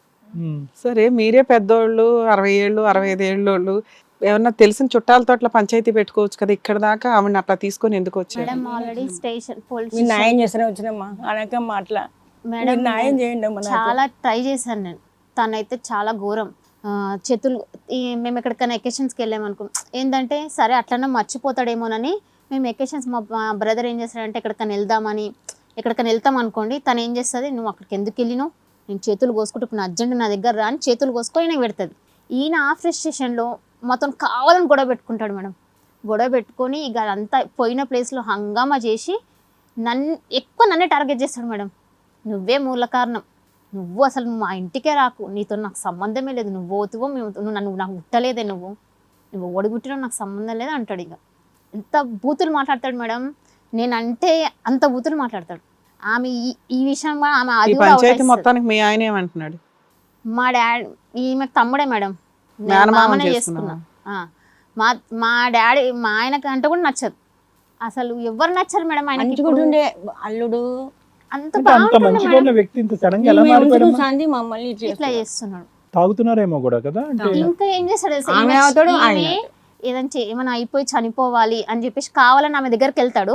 సరే మీరే పెద్దోళ్ళు, 60 ఏళ్ళు 65 ఏళ్ళు, ఏమన్నా తెలిసిన చుట్టాలతో అట్లా పంచాయతీ పెట్టుకోవచ్చు కదా, ఇక్కడ దాకా ఆవిడ అట్లా తీసుకొని ఎందుకు వచ్చారు? మేడం ఆల్రెడీ స్టేషన్ పోలీస్ న్యాయం చేస్తూనే వచ్చినమ్మా అనకమ్మా అట్లా. మేడం న్యాయం చేయండి అమ్మా. చాలా ట్రై చేశాను నేను, తనైతే చాలా ఘోరం. చేతులు మేము ఎక్కడికైనా ఎకేషన్స్కి వెళ్ళామనుకో ఏంటంటే సరే అట్లనే మర్చిపోతాడేమోనని మేము ఎకేషన్స్ మా బ్రదర్ ఏం చేస్తాడంటే ఎక్కడికైనా వెళ్తాం అనుకోండి, తను ఏం చేస్తుంది, నువ్వు అక్కడికి ఎందుకు వెళ్ళినావు, నేను చేతులు కోసుకుంటే ఇప్పుడు నా అర్జెంట్ నా దగ్గర రా అని చేతులు కోసుకొని నాకు పెడుతుంది. ఈయన ఆ ఫ్రస్ట్రేషన్లో మొత్తం కావాలని గొడవ పెట్టుకుంటాడు మేడం. గొడవ పెట్టుకొని ఇక అంతా పోయిన ప్లేస్లో హంగామా చేసి నన్నే టార్గెట్ చేస్తాడు మేడం. నువ్వే మూల కారణం, నువ్వు అసలు మా ఇంటికే రాకు, నీతో నాకు సంబంధమే లేదు, నువ్వు పోతువో నువ్వు నాకు గుట్టలేదే, నువ్వు ఓడిగుట్టినా నాకు సంబంధం లేదు అంటాడు. ఇక ఎంత బూతులు మాట్లాడతాడు మేడం, నేనంటే అంత బూతులు మాట్లాడతాడు. ఆమె ఈ విషయం ఆమె అది మొత్తానికి మీ ఆయన ఏమంటున్నాడు? మా డాడీ ఈమె తమ్ముడే మేడం, మామనే చేసుకున్నా. మా డాడీ మా ఆయనకి అంటే కూడా నచ్చదు, అసలు ఎవరు నచ్చారు మేడం ఆయనకి ఇప్పుడు? మంచిగుంటుండే అల్లుడు అంత అంటే అంత బాగుంటుండే మంచిగా మేడం. ఉన్న వ్యక్తి ఇంత సడన్ గా ఎలా ఈమె మారిపోయాడు ఉంచుకుంటాంది మమ్మల్ని ఇట్లా చేస్తుంది. చేస్తున్నాడు. తాగుతున్నారేమో కూడా కదా అంటే ఇంకా ఏం చేస్తాడు తెలుసా? ఆమె ఈమె- అవుతాడు, ఆయన ఈమె ఏదైనా ఏమైనా అయిపోయి చనిపోవాలి అని చెప్పేసి కావాలని ఆమె దగ్గరికి వెళ్తాడు.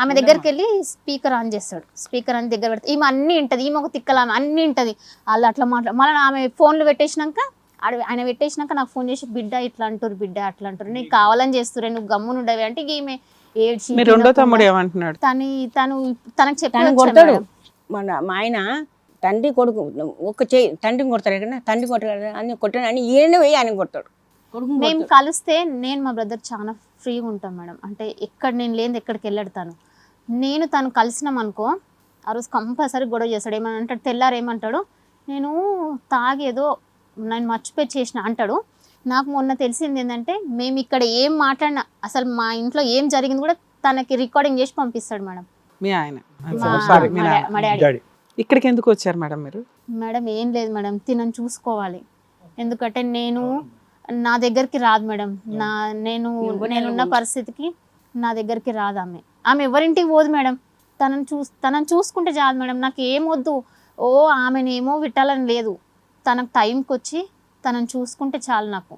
ఆమె దగ్గరికి వెళ్ళి స్పీకర్ ఆన్ చేస్తాడు. స్పీకర్ ఆన్ దగ్గర పెడితే ఈమె అన్ని వింటది. ఈమె ఒక తిక్కల ఆమె అన్ని వింటది. వాళ్ళు అట్లా మళ్ళీ ఆమె ఫోన్లు పెట్టేసినాక ఆయన పెట్టేసినాక నాకు ఫోన్ చేసి బిడ్డ ఇట్లా అంటారు, బిడ్డ అట్లా అంటారు, నీకు కావాలని చేస్తురే, నువ్వు గమ్మున ఉండవి అంటే ఇక ఈమె ఏడ్చి మీ రెండో తినకుండా తమ్ముడు ఏమంటున్నాడు? తనకు చెప్పి తను వచ్చాను కొడతాడు. మేడం. మా ఆయన తండ్రి కొడుకు ఒక చెయ్యి తండ్రిని కొడతారు కదా, తండ్రి కొట్టాడు కదా అని కొట్టాడు అని ఈయన పోయి ఆయన కొడతాడు. కొడుకుని మేము కొడతాడు. కలిస్తే నేను మా బ్రదర్ చాలా ఫ్రీగా ఉంటాం మేడం. అంటే ఎక్కడ నేను లేని ఎక్కడికి వెళ్ళాడుతాను. నేను తను కలిసినాం అనుకో ఆ రోజు కంపల్సరీ గొడవ చేస్తాడు. ఏమని అంటాడు, తెల్లారు ఏమంటాడు, నేను తాగేదో నేను మర్చిపోయి చేసిన అంటాడు. నాకు మొన్న తెలిసింది ఏంటంటే మేము ఇక్కడ ఏం మాట్లాడినా అసలు మా ఇంట్లో ఏం జరిగింది కూడా తనకి రికార్డింగ్ చేసి పంపిస్తాడు మేడం. మీ ఆయన మా- సారీ మీ మా నాన్న. మా డాడీ. డాడీ ఇక్కడికి ఎందుకు వచ్చారు మేడం మీరు? మేడం ఏం లేదు మేడం, తినని చూసుకోవాలి. ఎందుకంటే నేను నా దగ్గరికి రాదు మేడం. నేనున్న పరిస్థితికి నా దగ్గరికి రాదు ఆమె. ఆమె ఎవరింటికి పోదు మేడం. తనని చూసుకుంటే చాలు మేడం. నాకు ఏం వద్దు, ఓ ఆమెనేమో విట్టాలని లేదు. తనకు టైంకి వచ్చి తనని చూసుకుంటే చాలు నాకు.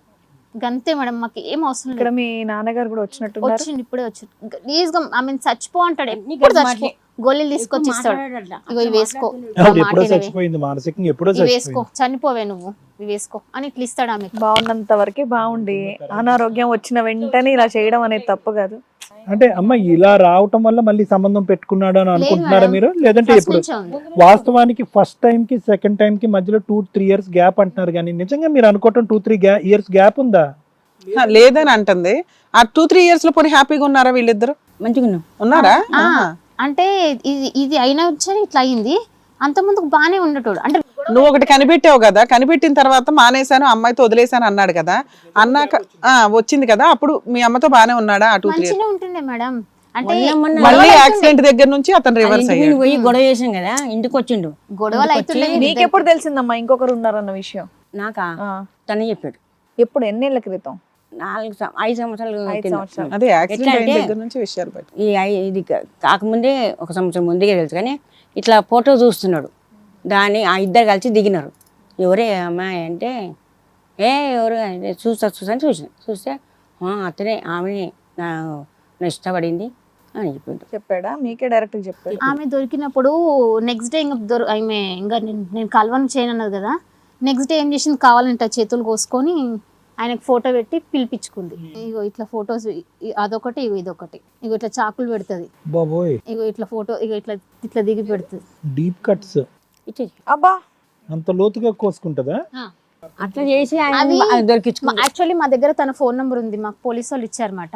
గంతే మేడం, మాకు ఏం అవసరం ఇక్కడ లేదు. మీ నాన్నగారు కూడా వచ్చినట్టు వచ్చింది ఇప్పుడే వచ్చింది. గలీజ్గా ఆమె చచ్చిపో అంటాడు, అన్ని ఎప్పుడు గలీజ్ చచ్చిపో. గోళీలు తీసుకొచ్చి ఇస్తాడు, మాట్లాడాడు అట్లా. ఇగో ఇవి వేసుకో, ఆవిడ నా ఎప్పుడో మాట వినవే. చచ్చిపోయింది మానసికంగా, ఎప్పుడో ఇవి వేసుకో, చచ్చిపోయింది. చనిపోవే నువ్వు, ఇవి వేసుకో అని ఇట్లా ఇస్తాడు ఆమె. బాగున్నంత వరకే బాగుండి అనారోగ్యం వచ్చిన వెంటనే ఇలా చేయడం అనేది తప్పు కాదు. అంటే అమ్మ ఇలా రావటం వల్ల మళ్ళీ సంబంధం పెట్టుకున్నాడు అని అనుకుంటున్నారా మేడం. మీరు? లేదంటే ఫస్ట్ ఇప్పుడు నుంచే ఉంది. వాస్తవానికి ఫస్ట్ టైం కి సెకండ్ టైం కి మధ్యలో 2-3 years గ్యాప్ అంటున్నారు, కానీ నిజంగా మీరు అనుకోవటం 2-3 years గ్యాప్ ఉందా? లేదని అంటుంది. ఆ 2-3 years లో పోనీ హ్యాపీగా ఉన్నారా వీళ్ళిద్దరు? మంచిగా ఉన్నాం. ఉన్నారా? ఆ, అంటే ఇది అయినా వచ్చని ఇట్లా అయింది. అంత ముందుకు బాగానే ఉండేటోడు. అంటే నువ్వు ఒకటి కనిపెట్టావు కదా, కనిపెట్టిన తర్వాత మానేశాను అమ్మాయితో వదిలేశాను అన్నాడు కదా, అన్నాక వచ్చింది కదా, అప్పుడు మీ అమ్మతో బానే ఉన్నాడా ఆ 2-3 years? మంచిగా ఉంటుండే మేడం. అంటే మొన్న మళ్ళీ యాక్సిడెంట్ దగ్గర నుంచి అతను రివర్స్ ఇంటికి అయ్యాడు. పోయి గొడవ చేసాం కదా, ఇంటికి వచ్చిండు. గొడవలు అవుతున్నాయి. నీకెప్పుడు తెలిసిందమ్మా ఇంకొకరు ఉన్నారన్న విషయం? నాకా ఆ, తనే చెప్పాడు. ఎప్పుడు ఎన్నేళ్ల క్రితం? 5 సంవత్సరాలు 5 కింద. సంవత్సరాలు. అదే యాక్సిడెంట్ అయిన ఎట్లా అంటే- దగ్గర నుంచి విషయాలు బయట. ఇది కాకముందే 1 సంవత్సరం ముందుగా తెలుసు, కానీ ఇట్లా ఫోటో చూస్తున్నాడు. దాన్ని ఆ ఇద్దరు కలిసి దిగినారు. ఎవరే అమ్మాయి అంటే ఎవరు అంటే చూస్తాను చూస్తే అతనే ఆమె నా ఇష్టపడింది అని చెప్పిండు. చెప్పాడా? మీకే డైరెక్ట్ చెప్పాడు? ఆమె దొరికినప్పుడు నెక్స్ట్ డే ఆమె ఇంకా నేను కలవని చేయను అన్నది కదా. నెక్స్ట్ డే ఏం చేసింది, కావాలంటే చేతులు కోసుకొని ఆయనకు ఫోటో పెట్టి పిలిపించుకుంది. ఇగో ఇట్లా ఫొటోస్, అదొకటి ఇగో ఇదొకటి, ఇగో ఇట్లా చాకులు పెడుతుంది, బాబోయ్, ఇగో ఇట్లా ఫోటో, ఇగో ఇట్లా దిగి పెడుతుంది. డీప్ కట్స్ ఇచ్చేసి అబ్బా, అంత లోతుగా కోసుకుంటదా? అట్లా చేసి అది దొరికించుకుంది. యాక్చువల్లీ మా దగ్గర తన ఫోన్ నెంబర్ ఉంది, మాకు పోలీసు వాళ్ళు ఇచ్చారన్నమాట.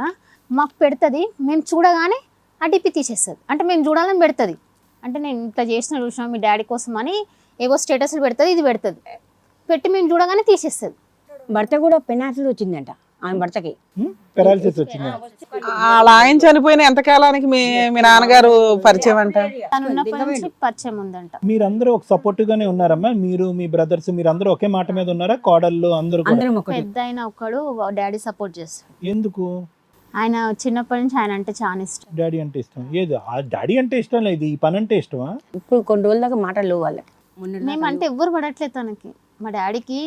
మాకు పెడుతుంది, మేము చూడగానే ఆ డిపి తీసేస్తుంది. అంటే మేము చూడాలని పెడుతుంది. అంటే నేను ఇట్లా చూసినా మీ డాడీ కోసం అని ఏవో స్టేటస్లు పెడుతుంది, ఇది పెడుతుంది, పెట్టి మేము చూడగానే తీసేస్తుంది. భర్త కూడా పెనాసిల్ వచ్చిందంట ఆమె భర్తకి. పెరాలసిస్ వచ్చిందా? అలా ఆయన చనిపోయిన ఎంతకాలానికి మీ మీ నాన్నగారు పరిచయం అంట? తను ఉన్నప్పటి నుంచి పరిచయం ఉందంట. మీరందరూ ఒక సపోర్టివ్ గానే ఉన్నారమ్మా? మీరు మీ బ్రదర్స్ మీరందరూ ఒకే మాట మీద ఉన్నారా? కోడళ్ళు అందరూ కూడా? అందరం ఒకటి. పెద్ద అయిన ఒకడు డాడీ సపోర్ట్ చేస్తాడు. ఎందుకు? ఆయన చిన్నప్పటి నుంచి ఆయన అంటే చాలా ఇష్టం. డాడీ అంటే ఇష్టం? ఏది ఆ డాడీ అంటే ఇష్టం లేదు, ఈ పని అంటే ఇష్టమా? ఇప్పుడు కొన్ని రోజుల దాకా మాటలు వాళ్ళకి. మేమంటే ఎవ్వరు పడట్లేదు తనకి. మా డాడీకి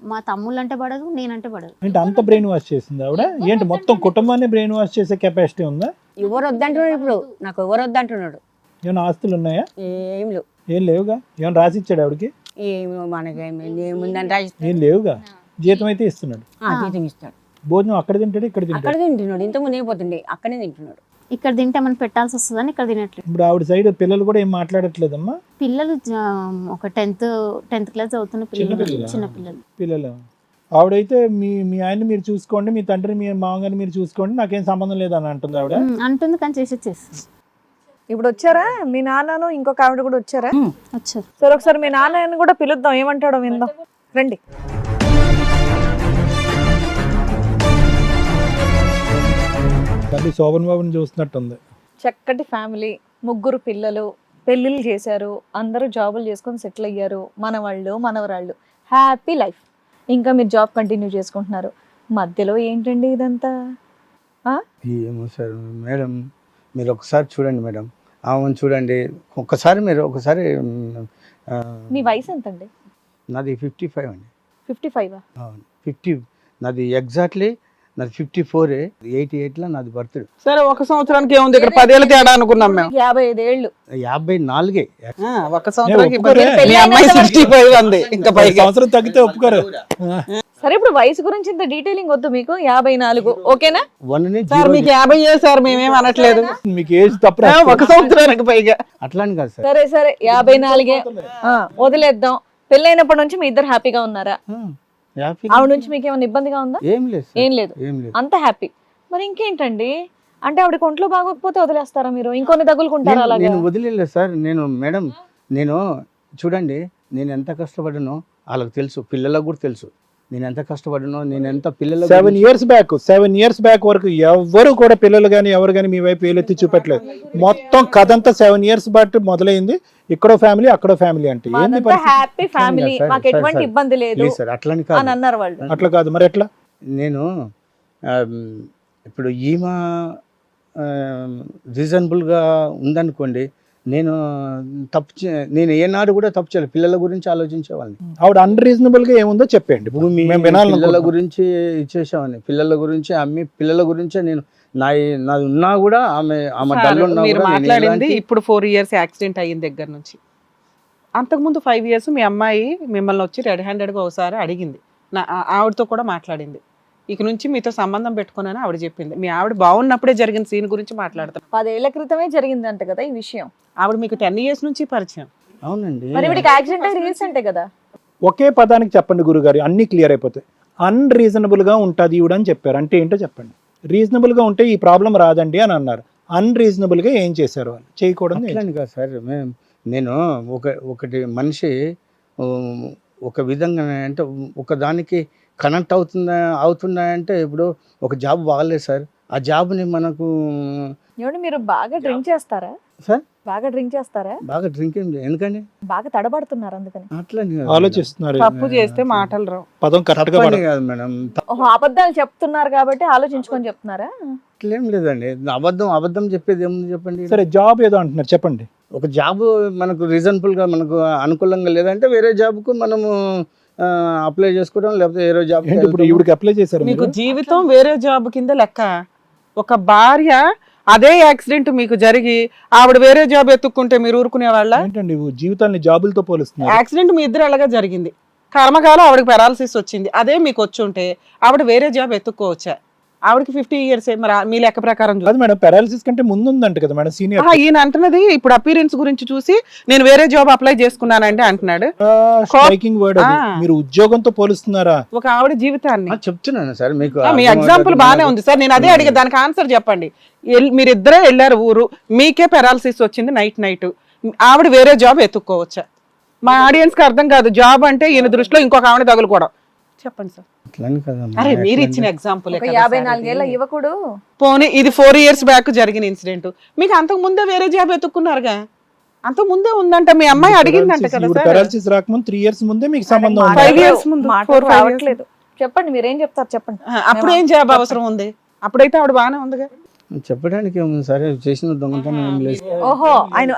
మా తమ్ముళ్ళు అంటే పడదు, నేనంటే పడదు. అంటే అంత బ్రెయిన్ వాష్ చేసింది ఆవిడ? ఏంటి మొత్తం కుటుంబాన్ని బ్రెయిన్ వాష్ చేసే కెపాసిటీ ఉందా? ఎవరు వద్దంటున్నాడు ఇప్పుడు, నాకు ఎవరు వద్దంటున్నాడు. ఏమైనా ఆస్తులు ఉన్నాయా? ఏం లేవు, ఏం లేవుగా. ఏమైనా రాసిచ్చాడు ఆవిడకి? ఏమి మనకి ఏముందంటే ఏం లేవుగా. జీతం అయితే ఇస్తున్నాడు, జీతం ఇస్తాడు. భోజనం అక్కడ తింటాడు, ఇక్కడ తింటాడు. అక్కడ తింటున్నాడు. ఇంతకుముందు ఏమైపోతుండే అక్కడనే తింటున్నాడు. ఇక్కడ తింటే మనం పెట్టాల్సి వస్తుందని ఇక్కడ తినట్లేదు. ఇప్పుడు ఆవిడ సైడ్ పిల్లలు కూడా ఏం మాట్లాడట్లేదమ్మా? పిల్లలు ఒక 10th క్లాస్ చదువుతున్న పిల్లలు, పిల్లలా? చిన్న పిల్లలు. పిల్లలు. ఆవిడైతే మీ ఆయన్ని మీరు చూసుకోండి, మీ తండ్రిని మీ మామగారిని మీరు చూసుకోండి, నాకేం సంబంధం లేదని అంటుంది ఆవిడ. అంటుంది కానీ చేస్తుంది. ఇప్పుడు వచ్చారా మీ నాన్నను ఇంకొక ఆవిడ కూడా వచ్చారా? వచ్చారు. సరే ఒకసారి మీ నాన్నని కూడా పిలుద్దాం, ఏమంటాడో విందాం, రండి. తల్లి శోభన్ బాబుని చూస్తున్నట్టుంది. చక్కటి ఫ్యామిలీ, 3 పిల్లలు, పెళ్ళిళ్ళు చేశారు, అందరూ జాబులు చేసుకొని సెటిల్ అయ్యారు, మనవాళ్ళు మనవరాళ్ళు, హ్యాపీ లైఫ్. ఇంకా మీరు జాబ్ కంటిన్యూ చేసుకుంటున్నారు. మధ్యలో ఏంటండి ఇదంతా? ఏమో సార్ మేడం, మీరు ఒకసారి చూడండి మేడం, ఆమెను చూడండి ఒక్కసారి, మీరు ఒకసారి మీ వయసు ఎంతండి? నాది 55 అండి. 55? 50 నాది ఎగ్జాక్ట్లీ, నాది 54, 88లో నాది బర్త్డే. సరే, ఒక సంవత్సరానికి ఏముంది ఇక్కడ 10 ఏళ్ళ తేడా అనుకున్నాం మేము. 55 ఏళ్ళు. 54 ఒక సంవత్సరానికి ఒప్పుకోరే. మీ అమ్మాయి 65 ఉంది ఇంకా పైగా. సంవత్సరం తగ్గితే ఒప్పుకోరు. సరే, ఇప్పుడు వయసు గురించి ఇంత డీటెయిలింగ్ వద్దు మీకు. 54 ఓకేనా? సార్ మీకు 50 ఏళ్ళు సార్, మేమేం అనట్లేదు. మీకు ఏజ్ తప్ప ఒక సంవత్సరానికి పైగా. అట్లా అని కాదు సార్. సరే 54 వదిలేద్దాం. పెళ్ళైనప్పటి నుంచి మీ ఇద్దరు హ్యాపీగా ఉన్నారా? ఆవిడ నుంచి మీకు ఏమైనా ఇబ్బందిగా ఉందా? ఏం లేదు సార్, ఏం లేదు, ఏం లేదు. అంత హ్యాపీ. మరి ఇంకేంటండి, అంటే ఆవిడకి ఒంట్లో బాగోకపోతే వదిలేస్తారా మీరు? ఇంకొన్ని తగులుకుంటారా అలాగా? నేను వదిలేదు సార్. నేను మేడం, నేను చూడండి, నేను ఎంత కష్టపడ్డానో వాళ్ళకి తెలుసు, పిల్లలకు కూడా తెలుసు నేను ఎంత కష్టపడ్డానో, నేను ఎంత పిల్లలకు 7 ఇయర్స్ బ్యాక్ వరకు ఎవరు కూడా పిల్లలు కానీ ఎవరు కానీ మీ వైపు వేలెత్తి చూపెట్టలేదు. మొత్తం కథ అంతా 7 ఇయర్స్ బట్టి మొదలైంది. ఇక్కడో ఫ్యామిలీ అక్కడో ఫ్యామిలీ అంటే ఏంది పరిస్థితి? హ్యాపీ ఫ్యామిలీ, మాకు ఎటువంటి ఇబ్బంది లేదు సార్. అట్లా అని అని కాదు, అన్నారు వాళ్ళు. అట్లా కాదు, మరి ఎట్లా? నేను ఇప్పుడు ఈమె రీజనబుల్గా ఉందనుకోండి, నేను నేను ఏనాడు కూడా తప్పు చేయలేదు. పిల్లల గురించి ఆలోచించేవాళ్ళని. ఆవిడ అన్రీజనబుల్ గా ఏముందో చెప్పండి, భూమి మేము వినాలి. పిల్లల గురించి ఇచ్చేసామని, పిల్లల గురించి అమ్మి, పిల్లల గురించే నేను నాది ఉన్నా కూడా ఆమె డల్ ఉన్నా మీరు కూడా నేను మాట్లాడింది ఎలాంటి- ఇప్పుడు 4 ఇయర్స్ యాక్సిడెంట్ అయిన దగ్గర నుంచి. అంతకుముందు 5 ఇయర్స్ మీ అమ్మాయి మిమ్మల్ని వచ్చి రెడ్ హ్యాండెడ్గా ఒకసారి అడిగింది. ఆవిడతో కూడా మాట్లాడింది. ఇక నుంచి మీతో సంబంధం పెట్టుకున్నాను ఆవిడ చెప్పింది. మీ ఆవిడ బాగున్నప్పుడే జరిగిన సీన్ గురించి మాట్లాడతాం. 10 ఏళ్ల క్రితమే జరిగిందంట కదా ఈ విషయం. ఆవిడ మీకు 10 ఇయర్స్ నుంచి పరిచయం. అవునండి. మరి వీడికి యాక్సిడెంట్ అయ్యి రీసెంటే కదా. ఒకే పదానికి చెప్పండి గురుగారు, అన్ని క్లియర్ అయిపోతాయి. అన్రీజనబుల్ గా ఉంటుంది ఈవిడ అని చెప్పారు, అంటే ఏంటో చెప్పండి. రీజనబుల్ గా ఉంటే ఈ ప్రాబ్లం రాదండి అని అన్నారు. అన్రీజనబుల్ గా ఏం చేశారు వాళ్ళు? చేయకూడదు. అట్లని కాదు సార్, నేను ఒకటి మనిషి ఒక విధంగా అంటే ఒక దానికి కనెక్ట్ అవుతుందా అంటే, ఇప్పుడు ఒక జాబ్ బాగాలేదు సార్, ఆ జాబ్ని మనకు ఏమండి మీరు బాగా డ్రింక్ చేస్తారా? సార్ బాగా డ్రింక్ చేస్తారా? బాగా డ్రింకింగ్ ఎందుకండి బాగా తడబడుతున్నారు అందుకని. అట్లని కాదు ఆలోచిస్తున్నారు. తప్పు చేస్తే మాటలు రావు. పదం కరెక్ట్ గా తప్పని కాదు మేడం, ఓహో, అబద్ధాలు చెప్తున్నారు కాబట్టి ఆలోచించుకొని చెప్తున్నారా? అట్లేం లేదండి. అబద్ధం చెప్పేది ఏముంది చెప్పండి. సరే, జాబ్ ఏదో అంటున్నారు, చెప్పండి. ఒక జాబ్ మనకు రీజనబుల్గా మనకు అనుకూలంగా లేదంటే వేరే జాబ్కు మనము అప్లై చేసుకోవడం, లేకపోతే వేరే జాబ్. ఏంటి ఇప్పుడు ఈవిడికి అప్లై చేశారు మీకు మీరు? జీవితం వేరే జాబ్ కింద లెక్క. ఒక భార్య అదే యాక్సిడెంట్ మీకు జరిగి ఆవిడ వేరే జాబ్ ఎత్తుక్కుంటే మీరు ఊరుకునే వాళ్ళ? ఏంటండి జీవితాన్ని జాబులతో పోలుస్తున్నారు? యాక్సిడెంట్ మీ ఇద్దరు అలాగా జరిగింది. కర్మకాలం ఆవిడకి పెరాలసిస్ వచ్చింది. అదే మీకు వచ్చి ఉంటే ఆవిడ వేరే జాబ్ ఎత్తుక్కోవచ్చా? ఆవిడకి 50 ఇయర్స్ మరి మీ లెక్క ప్రకారం చూస్తే. కాదు మేడం, పారాలిసిస్ కంటే ముందు ఉందంట కదా మేడం, సీనియర్. ఈయన అంటున్నది ఇప్పుడు అపీరెన్స్ గురించి చూసి నేను వేరే జాబ్ అప్లై చేసుకున్నానండి అంటున్నాడు. స్ట్రైకింగ్ వర్డ్ అది. ఆ. మీరు ఉద్యోగంతో పోలుస్తున్నారా? ఒక ఆవిడ జీవితాన్ని. చెప్తున్నాను సార్ మీకు. మీ ఎగ్జాంపుల్ బానే ఉంది సార్, నేను అదే అడిగా, దానికి ఆన్సర్ చెప్పండి. మీరిద్దరే వెళ్ళారు ఊరు, మీకే పెరాలసిస్ వచ్చింది నైట్. ఆవిడ వేరే జాబ్ ఎత్తుక్కోవచ్చా? మా ఆడియన్స్ కి అర్థం కాదు. జాబ్ అంటే ఈయన దృష్టిలో ఇంకొక ఆవిడ తగులుకోవడం. చెప్పండి సార్. అట్లని కదమ్మా. అరే మీరు ఇచ్చిన ఎగ్జాంపుల్. ఒక 54 ఏళ్ల యువకుడు. పోనీ ఇది 4 ఇయర్స్ బ్యాక్ జరిగిన ఇన్సిడెంట్. మీకు అంతకు ముందే వేరే జాబ్ ఎత్తుక్కున్నారుగా, అంతకు ముందే ఉందంట. మీ అమ్మాయి అడిగిందంట కదా సార్. పారాలిసిస్ రాకముందు 3 ఇయర్స్ ముందే మీకు సంబంధం ఉంది. 5 years ముందు, 4, 5 years. రావట్లేదు. చెప్పండి, మీరేం చెప్తారు చెప్పండి. అప్పుడు ఏం జాబ్ అవసరం ఉంది? అప్పుడైతే ఆవిడ బాగానే ఉందిగా. చెప్పడానికి ఏముంది సరే, చేసిన దొంగతనం ఏం లేదు. ఓహో,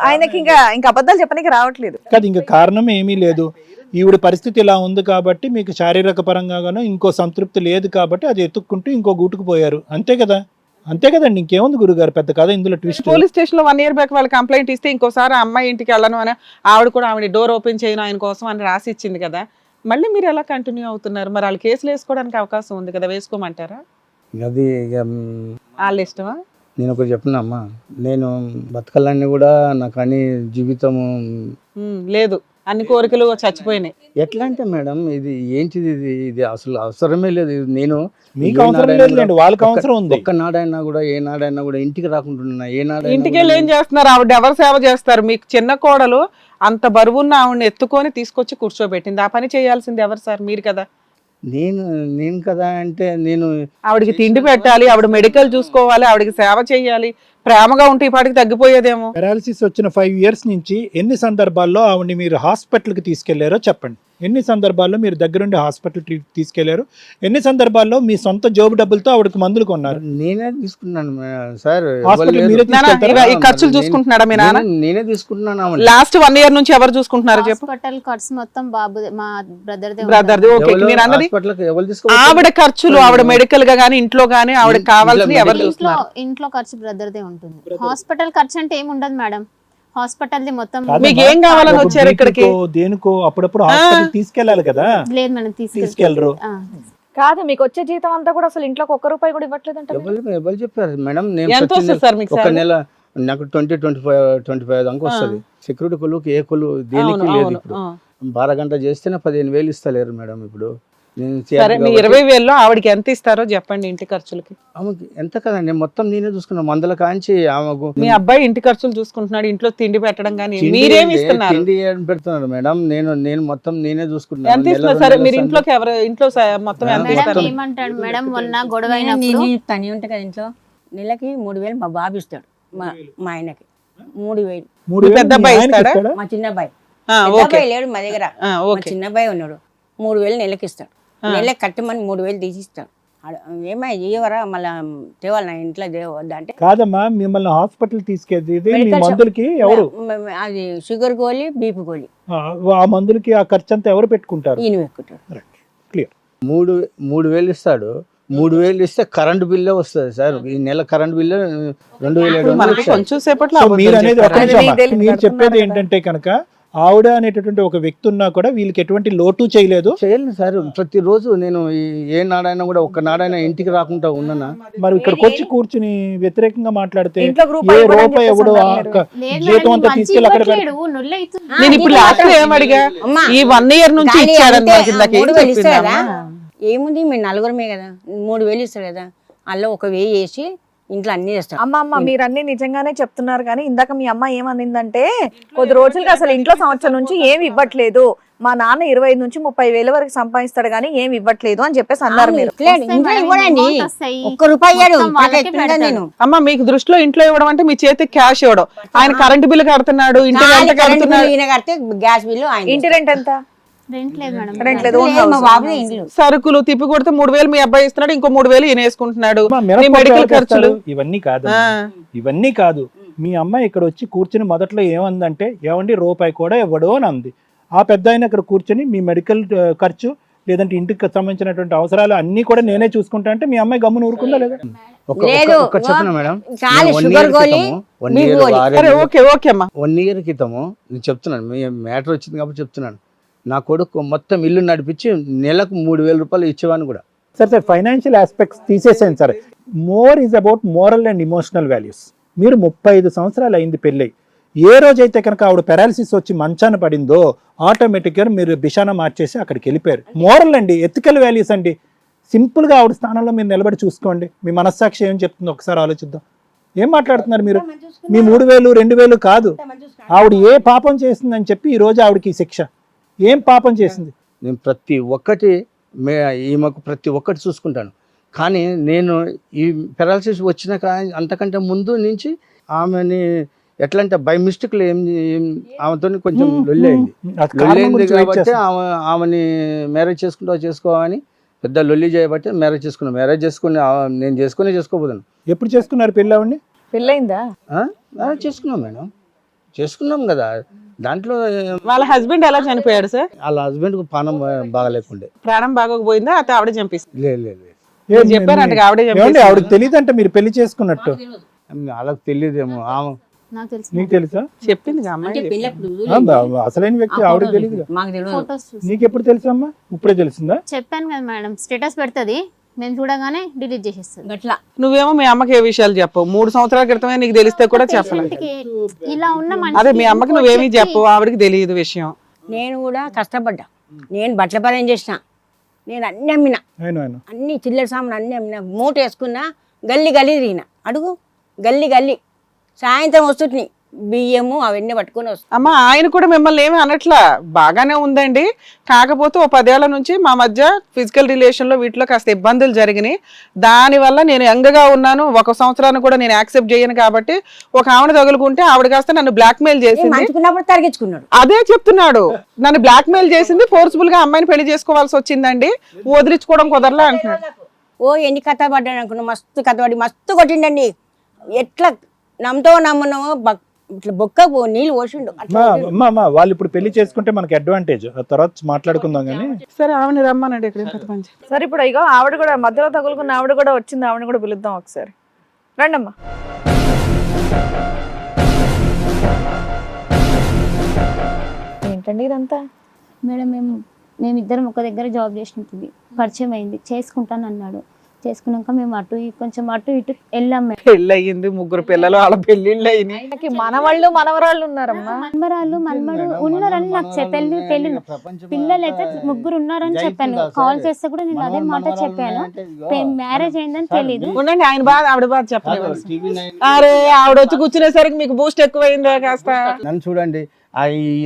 ఆయనకి ఇంకా అబద్ధాలు చెప్పడానికి రావట్లేదు. కాదు, ఇంకా కారణం ఏమీ లేదు. ఈవిడ పరిస్థితి ఇలా ఉంది కాబట్టి మీకు శారీరక పరంగానో ఇంకో సంతృప్తి లేదు కాబట్టి అది ఎత్తుక్కుంటూ ఇంకో గూటుకు పోయారు, అంతే కదా? అంతే కదండి, ఇంకేముంది గురుగారు, పెద్ద కథ ఇందులో ట్విస్ట్. పోలీస్ స్టేషన్ లో 1 year బ్యాక్ వాళ్ళు కంప్లైంట్ ఇస్తే ఇంకోసారి ఆ అమ్మాయి ఇంటికి వెళ్ళను అని ఆవిడ డోర్ ఓపెన్ చేయను ఆయన కోసం అని రాసి ఇచ్చింది కదా. మళ్ళీ మీరు ఎలా కంటిన్యూ అవుతున్నారు? మరి వాళ్ళు కేసులు వేసుకోవడానికి అవకాశం ఉంది కదా, వేసుకోమంటారా? అది వాళ్ళ ఇష్టమా? నేను ఒకటి చెప్తున్నా, నేను బతకాలని కూడా నాకు అని జీవితము లేదు, అన్ని కోరికలు చచ్చిపోయినాయి. ఎట్లా అంటే మేడం, ఇది ఏంటిది, ఇది అసలు అవసరమే లేదు. నేను మీకు అవసరం లేదులేండి, వాళ్ళకి అవసరం ఉంది. ఒక్కనాడైనా కూడా ఏనాడైనా కూడా ఇంటికి రాకుండా ఏనాడైనా ఇంటికి వెళ్ళి ఏం చేస్తున్నారు? ఆవిడ ఎవరు సేవ చేస్తారు? మీకు చిన్న కోడలు అంత బరువున్న ఆవిడని ఎత్తుకొని తీసుకొచ్చి కూర్చోబెట్టింది. ఆ పని చేయాల్సింది ఎవరు సార్? మీరు కదా. నేను కదా అంటే నేను ఆవిడకి తిండి పెట్టాలి, ఆవిడ మెడికల్ చూసుకోవాలి, ఆవిడకి సేవ చేయాలి. ప్రేమగా ఉంటే ఈ పాటికి తగ్గిపోయేదేమో. పారాలిసిస్ వచ్చిన 5 years నుంచి ఎన్ని సందర్భాల్లో ఆవిడని మీరు హాస్పిటల్కి తీసుకెళ్లారో చెప్పండి. ఎన్ని సందర్భాల్లో మీరు దగ్గరుండి హాస్పిటల్ తీసుకెళ్లారు? ఎన్ని సందర్భాల్లో మీ సొంత జోబు డబ్బులతో ఆవిడకి మందులు కొన్నారు? నేనే తీసుకున్నాను సార్. హాస్పిటల్ ఎవరు మీరే లేరు. తీసుకెళ్తారా? ఈ ఖర్చులు చూసుకుంటున్నాడా మీ నాన్న? నేనే తీసుకుంటున్నాను ఆమెని. లాస్ట్ 1 year నుంచి ఎవరు చూసుకుంటున్నారు చెప్పు? హాస్పిటల్ ఖర్చు మొత్తం బాబు మా బ్రదర్దే బ్రదర్ ఓకే, ఎవరు నేను అన్నది హాస్పిటల్కి ఎవరు తీసుకోవచ్చు? ఆవిడ ఖర్చులు, ఆవిడ మెడికల్ గా గానీ ఇంట్లో గానీ ఆవిడ కావాల్సిన ఎవరు ఇంట్లో చూస్తున్నారు? ఇంట్లో ఖర్చు బ్రదర్దే ఉంటుంది. హాస్పిటల్ ఖర్చు అంటే ఏమి ఉండదు మేడం. హాస్పిటల్ది మొత్తం కాదమ్మా, మీకు ఏం కావాలని ఒక వచ్చారు ఇక్కడికి? బీపీకో, దేనికో అప్పుడప్పుడు హాస్పిటల్ తీసుకెళ్లాలి కదా, లేదు మేడం తీసుకెళ్లరు. కాదు, మీకు వచ్చే జీతం అంతా కూడా అసలు ఇంట్లోకి 1 రూపాయి కూడా ఇవ్వట్లేదంట. ఎవరు చెప్పారు మేడం? నేను ఎంత ప్రతి వస్తుంది సార్ మీకు ఒక salary? నెల నాకు 20-25 దాకా వస్తుంది. సెక్యూరిటీ కొలుకి ఏ కొలు దేనికి అవును, లేదు. అవును, ఇప్పుడు ఆ. 12 గంటలు చేస్తేనే 15,000 ఇస్తలేరు మేడం. ఇప్పుడు నేను సరే, మీ కాబట్టి 20,000లో ఆవిడకి ఎంత ఇస్తారో చెప్పండి ఇంటి ఖర్చులకి. ఆమెకి ఎంత కదండి, మొత్తం నేనే చూసుకున్నాను. మందుల కాంచి ఆమెకు మీ అబ్బాయి ఇంటి ఖర్చులు చూసుకుంటున్నాడు, ఇంట్లో తిండి పెట్టడం కానీ తిండి మీరేమి ఏంటి? ఇస్తున్నారు? తిండి ఏం పెడుతున్నారు మేడం? నేను మొత్తం నేనే చూసుకుంటున్నాను. ఎంత నెల ఇస్తున్నారు? 2 సరే, నెలల మీరు సంది- ఇంట్లోకి ఎవరు ఇంట్లో మొత్తం ఎంత మేడం ఇస్తారు? ఏమంటాడు మేడం, మొన్న గొడవ అయినప్పుడు నేను చెప్తాను ఏముంటుంది కదా ఇంట్లో నెలకి 3,000 మా బాబు ఇస్తాడు, మా ఆయనకి 3,000. 3,000 పెద్ద మీ అబ్బాయి ఆయనకి ఇస్తాడా? ఇస్తాడా? మా చిన్న అబ్బాయి, ఆ, పెద్ద ఓకే, అబ్బాయి లేడు మా దగ్గర, ఆ, మా ఓకే. చిన్న అబ్బాయి ఉన్నాడు. 3,000 నెలకి ఇస్తాడు. నెలకి కట్టమని 3,000 తీసి ఇస్తాడు. ఏమై ఇవ్వరా మళ్ళా తేవాలి నా ఇంట్లో వద్దా అంటే కాదమ్మా, మిమ్మల్ని హాస్పిటల్ తీసుకెళ్తే మీ మెడికల్ మందులకి ఎవరు? అది షుగర్ గోళీ బీపీ గోళీ ఆ మందులకి ఆ ఖర్చు అంతా ఎవరు పెట్టుకుంటారు? ఈయన పెట్టుకుంటాడు. క్లియర్. 3,000 ఇస్తాడు. 3,000 ఇస్తే కరెంట్ బిల్లే వస్తుంది సార్. ఈ నెల కరెంట్ బిల్లు 2,700 మనకి వస్తుంది. కొంచెం సేపట్లో సో అబద్ధం మీరు అనేది చెప్పారు. ఒక నిమిషం అది అమ్మా. నీకు మీరు చెప్పేది ఏంటంటే కనుక ఆవిడ అనేటటువంటి ఒక వ్యక్తి ఉన్నా కూడా వీళ్ళకి ఎటువంటి లోటు చేయలేదు. చేయలేదు సార్. ప్రతిరోజు నేను ఏ నాడైనా కూడా ఒక్క నాడైనా ఇంటికి రాకుండా ఉన్నానా? మరి ఇక్కడికి వచ్చి కూర్చుని వ్యతిరేకంగా మాట్లాడితే ఇంట్లో ఏ రూపాయి ఇవ్వడని రూపాయి చెప్పేసి ఎవడు అన్నారు మీరు. లేదు జీతం మేడం, అంతా మంచి తీసుకెళ్ళి అక్కడ ఇవ్వట్లేడు, నొల్లి అవుతుంది. నేను ఇప్పుడు లాస్ట్ లో ఏమడిగా, అమ్మా, ఈ 1 year నుంచి ఖాళీ ఇచ్చారని అంతే, నాకు ఇందాక ఏం 3,000 ఇస్తాడు కదా. చెప్పిందమ్మా? ఏముంది మేము నలుగురమే కదా, 3,000 ఇస్తాడు కదా, అందులో 1,000 వేసి ఇంట్లో అన్ని చేస్తాడు. అమ్మ మీరు అన్ని నిజంగానే చెప్తున్నారు కానీ ఇందాక మీ అమ్మ ఏమనిందంటే కొద్ది రోజులుగా అసలు ఇంట్లో సంవత్సరం నుంచి ఏమి ఇవ్వట్లేదు, మా నాన్న 25 నుంచి 30,000 వరకు సంపాదిస్తాడు కానీ ఏమి ఇవ్వట్లేదు అని చెప్పేసి అన్నారు మీరు. ఇట్లేడు, వస్తాయి ఇంట్లో మేడం, ఇవ్వడండి, amount వస్తాయి. 1 రూపాయి ఇయ్యడు. మొత్తం వాళ్ళకే ఎట్లుంటా పెడతాడు. నేను అమ్మ, మీకు దృష్టిలో ఇంట్లో ఇవ్వడం అంటే మీ చేతికి క్యాష్ ఇవ్వడం. ఆయన కరెంట్ బిల్లు కడుతున్నాడు, ఇంటి ఖాళీ రెంట్ కరెంట్ బిల్లు కడుతున్నాడు, ఈయన కడితే గ్యాస్ బిల్లు ఆయన ఇంటి రెంట్ ఎంత? రెంట్ లేదు మేడం. రెంట్ లేదు, ఓన్ లేదు, మా హౌస్. బాబుదే ఇంట్లో. సరుకులు తిప్పి కొడితే 3,000 మీ అబ్బాయి ఇస్తున్నాడు, ఇంకో 3,000 ఈయన వేసుకుంటున్నాడు. అమ్మా, మీ మిరపకాయలు మెడికల్ ఎవరికి ఖర్చులు. ఇస్తారు? ఇవన్నీ కాదు, ఆ. ఇవన్నీ కాదు. మీ అమ్మాయి ఇక్కడ వచ్చి కూర్చుని మొదట్లో ఏమందంటే ఏమండి రూపాయి కూడా ఇవ్వడు అని అంది. ఆ పెద్ద ఆయన ఇక్కడ కూర్చొని మీ మెడికల్ ఖర్చు లేదంటే ఇంటికి సంబంధించినటువంటి అవసరాలు అన్నీ కూడా నేనే చూసుకుంటా అంటే మీ అమ్మాయి గమ్మున ఊరుకుందా లేదా? లేదు, ఒక చెప్పనా మేడం? ఖాళీ నేను 1 షుగర్ year గోళీ, క్రితము, 1 బీ year గోళీ. సరే, ఓకే ఓకే అమ్మా. 1 year క్రితము నేను చెప్తున్నాను, మీ మ్యాటర్ వచ్చింది కాబట్టి చెప్తున్నాను. నా కొడుకు మొత్తం ఇల్లు నడిపించి నెలకు 3,000 రూపాయలు ఇచ్చేవాడిని కూడా. సార్ ఫైనాన్షియల్ ఆస్పెక్ట్స్ తీసేసాను sir. More is about moral and emotional values. మీరు 35 సంవత్సరాలు అయింది పెళ్ళై, ఏ రోజైతే కనుక ఆవిడ పెరాలసిస్ వచ్చి మంచాన పడిందో ఆటోమేటిక్గా మీరు బిషానా మార్చేసి అక్కడికి వెళ్ళిపోయారు. మోరల్ అండి, ఎథికల్ వాల్యూస్ అండి. సింపుల్గా ఆవిడ స్థానంలో మీరు నిలబడి చూసుకోండి, మీ మనస్సాక్షి ఏం చెప్తుందో ఒకసారి ఆలోచిద్దాం. ఏం మాట్లాడుతున్నారు మీరు? మీ 3,000 2,000 కాదు, ఆవిడ ఏ పాపం చేసిందని చెప్పి ఈ రోజు ఆవిడకి శిక్ష. ఏం పాపం చేసింది? నేను ప్రతి ఒక్కటి ఈమెకు ప్రతి ఒక్కటి చూసుకుంటాను. కానీ నేను ఈ పెరాలసిస్ వచ్చిన అంతకంటే ముందు నుంచి ఆమెని ఎట్లా అంటే బై మిస్టేక్లో ఆమెతో కొంచెం లొల్లి అది కారణం అయింది గురించి వెయిట్ కాబట్టి చేస్తాను. ఆమెని మ్యారేజ్ చేసుకోవని పెద్ద లొల్లి చేయబట్టి మ్యారేజ్ చేసుకుని నేను చేసుకోబోతాను. ఎప్పుడు చేసుకున్నారు పెళ్ళి ఆవిడ్ని? పెళ్ళయిందా? చేసుకున్నాం మేడం, చేసుకున్నాం కదా. దాంట్లో వాళ్ళ హస్బెండ్ ఎలా చనిపోయాడు సార్? వాళ్ళ హస్బెండ్కి పానం బాగాలేకుండే. ప్రాణం బాగోకపోయిందా? అయితే ఆవిడ చంపేసింది. లేదు చెప్పారంట ఆవిడే ఏమండి చంపేసింది. ఆవిడకి తెలియదంటే మీరు పెళ్లి చేసుకున్నట్టు వాళ్ళకి తెలియదేమో. ఆమె నాకు తెలుసు. నీకు తెలుసా? చెప్పింది అమ్మాయి అంటే చెప్పింది. పిల్లప్పుడు అసలైన వ్యక్తి ఆవిడకి తెలియదు. మాకు తెలియదు. ఫోటోస్ చూసి నీకు ఎప్పుడు తెలుసమ్మా? ఇప్పుడే తెలిసిందా? చెప్పాను కదా మేడం, స్టేటస్ పెడుతుంది, మేము చూడగానే డిలీట్ చేసేస్తుంది. అట్లా నువ్వేమో మీ అమ్మకి ఏ విషయాలు చెప్పవు. 3 సంవత్సరాల క్రితమే నీకు తెలిస్తే కూడా చెప్పలేదు. ఇంటికి ఇలా ఉన్న అదే మీ మనిషికి అమ్మకి ఇంకోటి నువ్వేమీ చెప్పి చెప్పు, ఆవిడకి తెలియదు విషయం. నేను కూడా కష్టపడ్డా. నేను బట్టల పని చేసిన, నేను అన్ని అమ్మిన, ఆయన అన్ని చిల్లర సామాన్ అన్ని అమ్మిన, మూట వేసుకున్నా, గల్లీ తిరిగిన, అడుగు గల్లీ సాయంత్రం వస్తుంది బియ్యము అవన్నీ పట్టుకొని వస్తాం. అమ్మ ఆయన కూడా మిమ్మల్ని ఏమీ అనట్లా, బాగానే ఉందండి. కాకపోతే ఓ 10 ఏళ్ల నుంచి మా మధ్య ఫిజికల్ రిలేషన్ లో వీటిలో కాస్త ఇబ్బందులు జరిగినాయి. దానివల్ల నేను యంగ్గా ఉన్నాను, 1 సంవత్సరాన్ని కూడా నేను యాక్సెప్ట్ చేయను కాబట్టి ఒక ఆవిడ తగులుకుంటే ఆవిడ కాస్త నన్ను బ్లాక్ మెయిల్ చేసింది. మంచుకున్నప్పుడు తరిగించుకున్నాడు. అదే చెప్తున్నాడు, నన్ను బ్లాక్ మెయిల్ చేసింది, ఫోర్స్ఫుల్ గా అమ్మాయిని పెళ్లి చేసుకోవాల్సి వచ్చిందండి, వదిలించుకోవడం కుదరలా అంటున్నాడు. ఓ ఎన్ని కథ పడ్డాను అనుకున్నా, మస్తు కథ పడి మస్తు కొట్టిండండి. ఎట్లా నమ్మతో నమ్మనో ఇట్లా బొక్క నీళ్ళు పోసిండు. అమ్మా వాళ్ళు ఇప్పుడు పెళ్లి చేసుకుంటే మనకి అడ్వాంటేజ్, తర్వాత మాట్లాడుకుందాం కానీ. సరే ఆవిడ రమ్మనండి ఇక్కడ. సరే ఇప్పుడు ఇగో ఆవిడ కూడా మధ్యలో తగులుకున్న ఆవిడ కూడా వచ్చింది, ఆవిడ కూడా పిలుద్దాం ఒకసారి. రండమ్మా. ఏంటండి ఇదంతా? మేడం మేమిద్దరం ఒక దగ్గర జాబ్ చేసినప్పుడు పరిచయం అయింది, చేసుకుంటాను అన్నాడు. చేసుకున్నాక మేము కొంచెం అటు ఇటు వెళ్ళాం. పెళ్ళి అయ్యింది, 3 పిల్లలు, వాళ్ళ పెళ్ళిళ్ళు అయినాయి. మనవాళ్ళు మనవరాళ్ళు ఉన్నారమ్మా. మనమరాళ్ళు మనమడు ఉన్నారని నాకు తెలియదు. పిల్లలు అయితే 3 ఉన్నారని చెప్పాను. కాల్ చేస్తే కూడా నేను అదే మాట చెప్పాను. మ్యారేజ్ అయిందని తెలియదు. ఉండండి, ఆయన బాధ ఆవిడ బాధ చెప్పలేదు. అరే ఆవిడ వచ్చి కూర్చునేసరికి మీకు బూస్ట్ ఎక్కువైందే కాస్త. నన్ను చూడండి,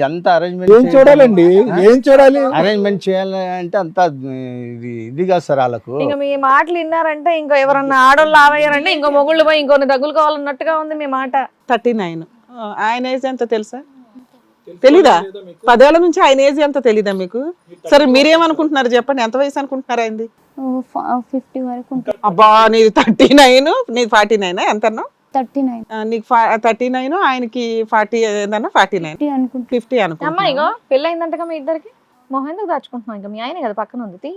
అంత ఏం అరేంజ్మెంట్ చూడాలండి, ఏం చూడాలి? అరేంజ్మెంట్ చేయాలి అంటే అంత ఇది కాదు సార్ వాళ్ళకు. ఇంకా మీ మాటలు విన్నారంటే ఇంకో ఎవరన్నా ఆడోళ్ళు ఆవయ్యారంటే ఇంకో మొగుళ్ళు పోయి ఇంకొన్ని దగ్గులు కావాలన్నట్టుగా ఉంది మీ మాట. 39. ఆయన ఏజ్ ఎంత తెలుసా? తెలీదా? 10 ఏళ్ల నుంచి ఆయన ఏజ్ ఎంత తెలీదా మీకు? సరే మీరేమనుకుంటున్నారు చెప్పండి, ఎంత వయసు అనుకుంటున్నారు ఆయనది? 50 వరకు ఉంటుంది. అబ్బా నీది 39, నీది 49 ఎంతన్నా? 39. నీకు 39, ఆయనకి 40 ఏదన్నా 49, అనుకుంటా. 50 అనుకో. అమ్మా ఇగో పెళ్ళయిందంటగా మీ ఇద్దరికి, మొహం ఎందుకు దాచుకుంటున్నాం? ఇంకా మీ ఆయన కదా పక్కన ఉంది, తీ.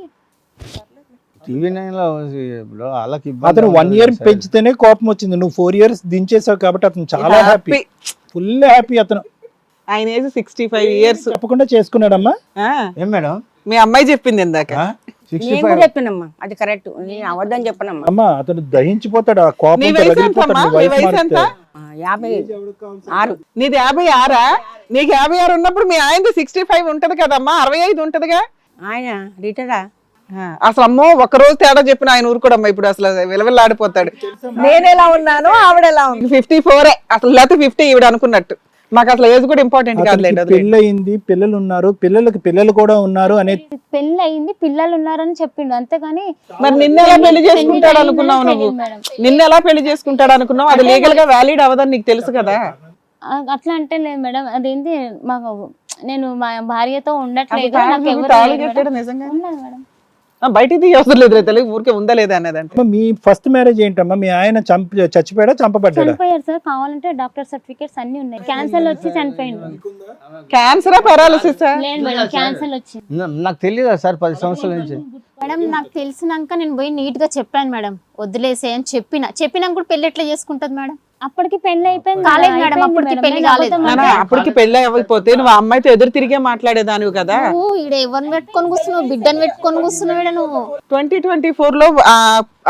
టీవీ9లో ఇప్పుడు వాళ్ళకి అతను 1 year పెంచితేనే కోపం వచ్చింది, నువ్వు 4 years దించేసావు కాబట్టి అతను చాలా హ్యాపీ, ఫుల్ హ్యాపీ. అతను ఆయన ఏజ్ 65 years. తప్పకుండా చేసుకున్నాడమ్మా. ఏం మేడం మీ అమ్మాయి చెప్పింది ఇందాక. నేను కూడా చెప్పానమ్మా, అది కరెక్ట్, నేను అవద్దని చెప్పనమ్మా. అమ్మా అతను దహించిపోతాడు, ఆ నీ కోపంతో వయసు రగిలిపోతాడు. ఎంతమ్మా? నీ నీ వయసు వయసు ఎంత? మారితే. 56. నీది 56. నీకు 56 ఉన్నప్పుడు మీ ఆయనది 65 ఉంటది కదమ్మా, 65 ఉంటదిగా. ఆయన రిటైరా? అసలు అమ్మో ఒక్క రోజు తేడా చెప్పిన ఆయన ఊరుకోడమ్మా, ఇప్పుడు అసలు విలవిల్లాడిపోతాడు. నేను ఎలా ఉన్నాను, ఆవిడ ఎలా ఉంది? 54 అసలు, లేకపోతే 50 ఈవిడ అనుకున్నట్టు. మాకు అసలు ఏజ్ కూడా ఇంపార్టెంట్ కాదులేండి. అతనికి పెళ్ళయింది, పిల్లలు ఉన్నారు, పిల్లలకి పిల్లలు కూడా ఉన్నారు అనే. పెళ్ళి అయింది, పిల్లలు ఉన్నారని చెప్పిండు అంతేగాని. మరి నిన్న ఎలా పెళ్లి చేసుకుంటాడు అనుకున్నావు నువ్వు? నిన్న ఎలా పెళ్లి చేసుకుంటాడు అనుకున్నావు? అది లీగల్ గా వ్యాలిడ్ అవ్వదని నీకు తెలుసు కదా. అట్లా అంటే లేదు మేడం, అదేంటి మాకు నేను మా భార్యతో ఉండట్లేదు, అసలు నాకు ఎవరు తాళి లేరు కట్టాడు మేడం. నిజంగా? ఉన్నది మేడం. బయటికి తీయ అవసరం లేదు, తెలుగు ఊరికే ఉందా లేదా అనేదంటే. మీ ఫస్ట్ మ్యారేజ్ ఏంటమ్మా? మీ ఆయన చచ్చిపోయాడా, చంపబడ్డాడా? చనిపోయారు సార్, కావాలంటే డాక్టర్ సర్టిఫికేట్స్ అన్ని ఉన్నాయి. క్యాన్సర్ వచ్చి చనిపోయింది. క్యాన్సరా పారాలిసిస్? లేదు మేడం, క్యాన్సర్ వచ్చి. నాకు తెలియదా సార్ 10 సంవత్సరాల నుంచి? మేడం నాకు తెలిసినాక నేను పోయి నీట్ గా చెప్పాను మేడం, వదిలేసే అని చెప్పినాక కూడా పెళ్లి ఎట్లా చేసుకుంటది మేడం? అప్పటికి పెళ్లి అయిపోయింది కాలేదు మేడం, అప్పటికి పెళ్లి కాలేదు. అప్పటికి పెళ్లి అవ్వకపోతే నువ్వు ఆ అమ్మాయితో ఎదురు తిరిగే మాట్లాడేదానివి కదా. నువ్వు ఈడ ఎవరిని పెట్టుకొని కూర్చున్నావు, బిడ్డను పెట్టుకొని కూర్చున్నావు నువ్వు. 2024లో ఆ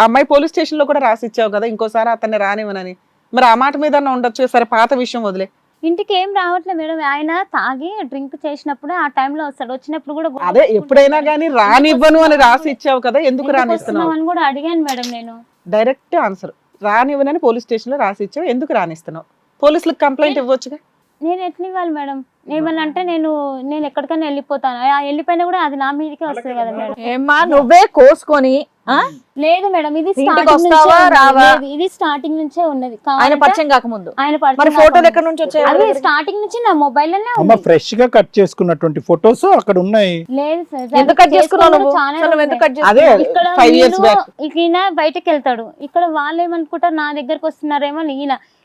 అమ్మాయి పోలీస్ స్టేషన్ లో కూడా రాసిచ్చావు కదా ఇంకోసారి అతన్ని రానివ్వనని. మరి ఆ మాట మీద ఉండొచ్చు. సరే పాత విషయం వదిలే. ఇంటికి ఏం రావట్లేదు మేడం, ఆయన తాగి డ్రింక్ చేసినప్పుడు ఆ టైంలో వస్తాడు, వచ్చినప్పుడు కూడా అదే ఎప్పుడైనా గానీ రానివ్వను అని రాసి ఇచ్చావు కదా, ఎందుకు రానిస్తున్నావు అని కూడా అడిగాను మేడం. నేను డైరెక్ట్ ఆన్సర్, రానివ్వనని పోలీస్ స్టేషన్ లో రాసి ఇచ్చావు, ఎందుకు రానిస్తున్నావు? పోలీసులకు కంప్లైంట్ ఇవ్వచ్చుగా. నేను ఎట్లా ఇవ్వాలి మేడం? ఏమన్నా అంటే నేను ఎక్కడికైనా వెళ్ళిపోతాను, వెళ్ళిపోయినా కూడా అది నా మీదకే వస్తుంది కదా మేడం. ఏమ్మా నువ్వే కోసుకొని లేదు మేడం, ఇది ఇంటికి వస్తావా రావా? ఇది స్టార్టింగ్ నుంచే ఉన్నది. ఆయన పరిచయం కాకముందు ఆయన మరి ఫోటోలు ఎక్కడి నుంచి వచ్చాయి? అది స్టార్టింగ్ నుంచి నా మొబైల్ లోనే అమ్మ ఉంది. ఫ్రెష్ గా కట్ చేసుకున్నటువంటి ఫొటోస్ అక్కడ ఉన్నాయి. లేదు సార్, ఎందుకు కట్ చేసుకున్నావు నువ్వు? చాలా అసలు నువ్వు ఎందుకు కట్ అదే చేసుకున్నావు? ఇక్కడ 5 years back. ఈయన బయటకు వెళ్తాడు, ఇక్కడ వాళ్ళు ఏమనుకుంటారు నా దగ్గరకు వస్తున్నారేమో.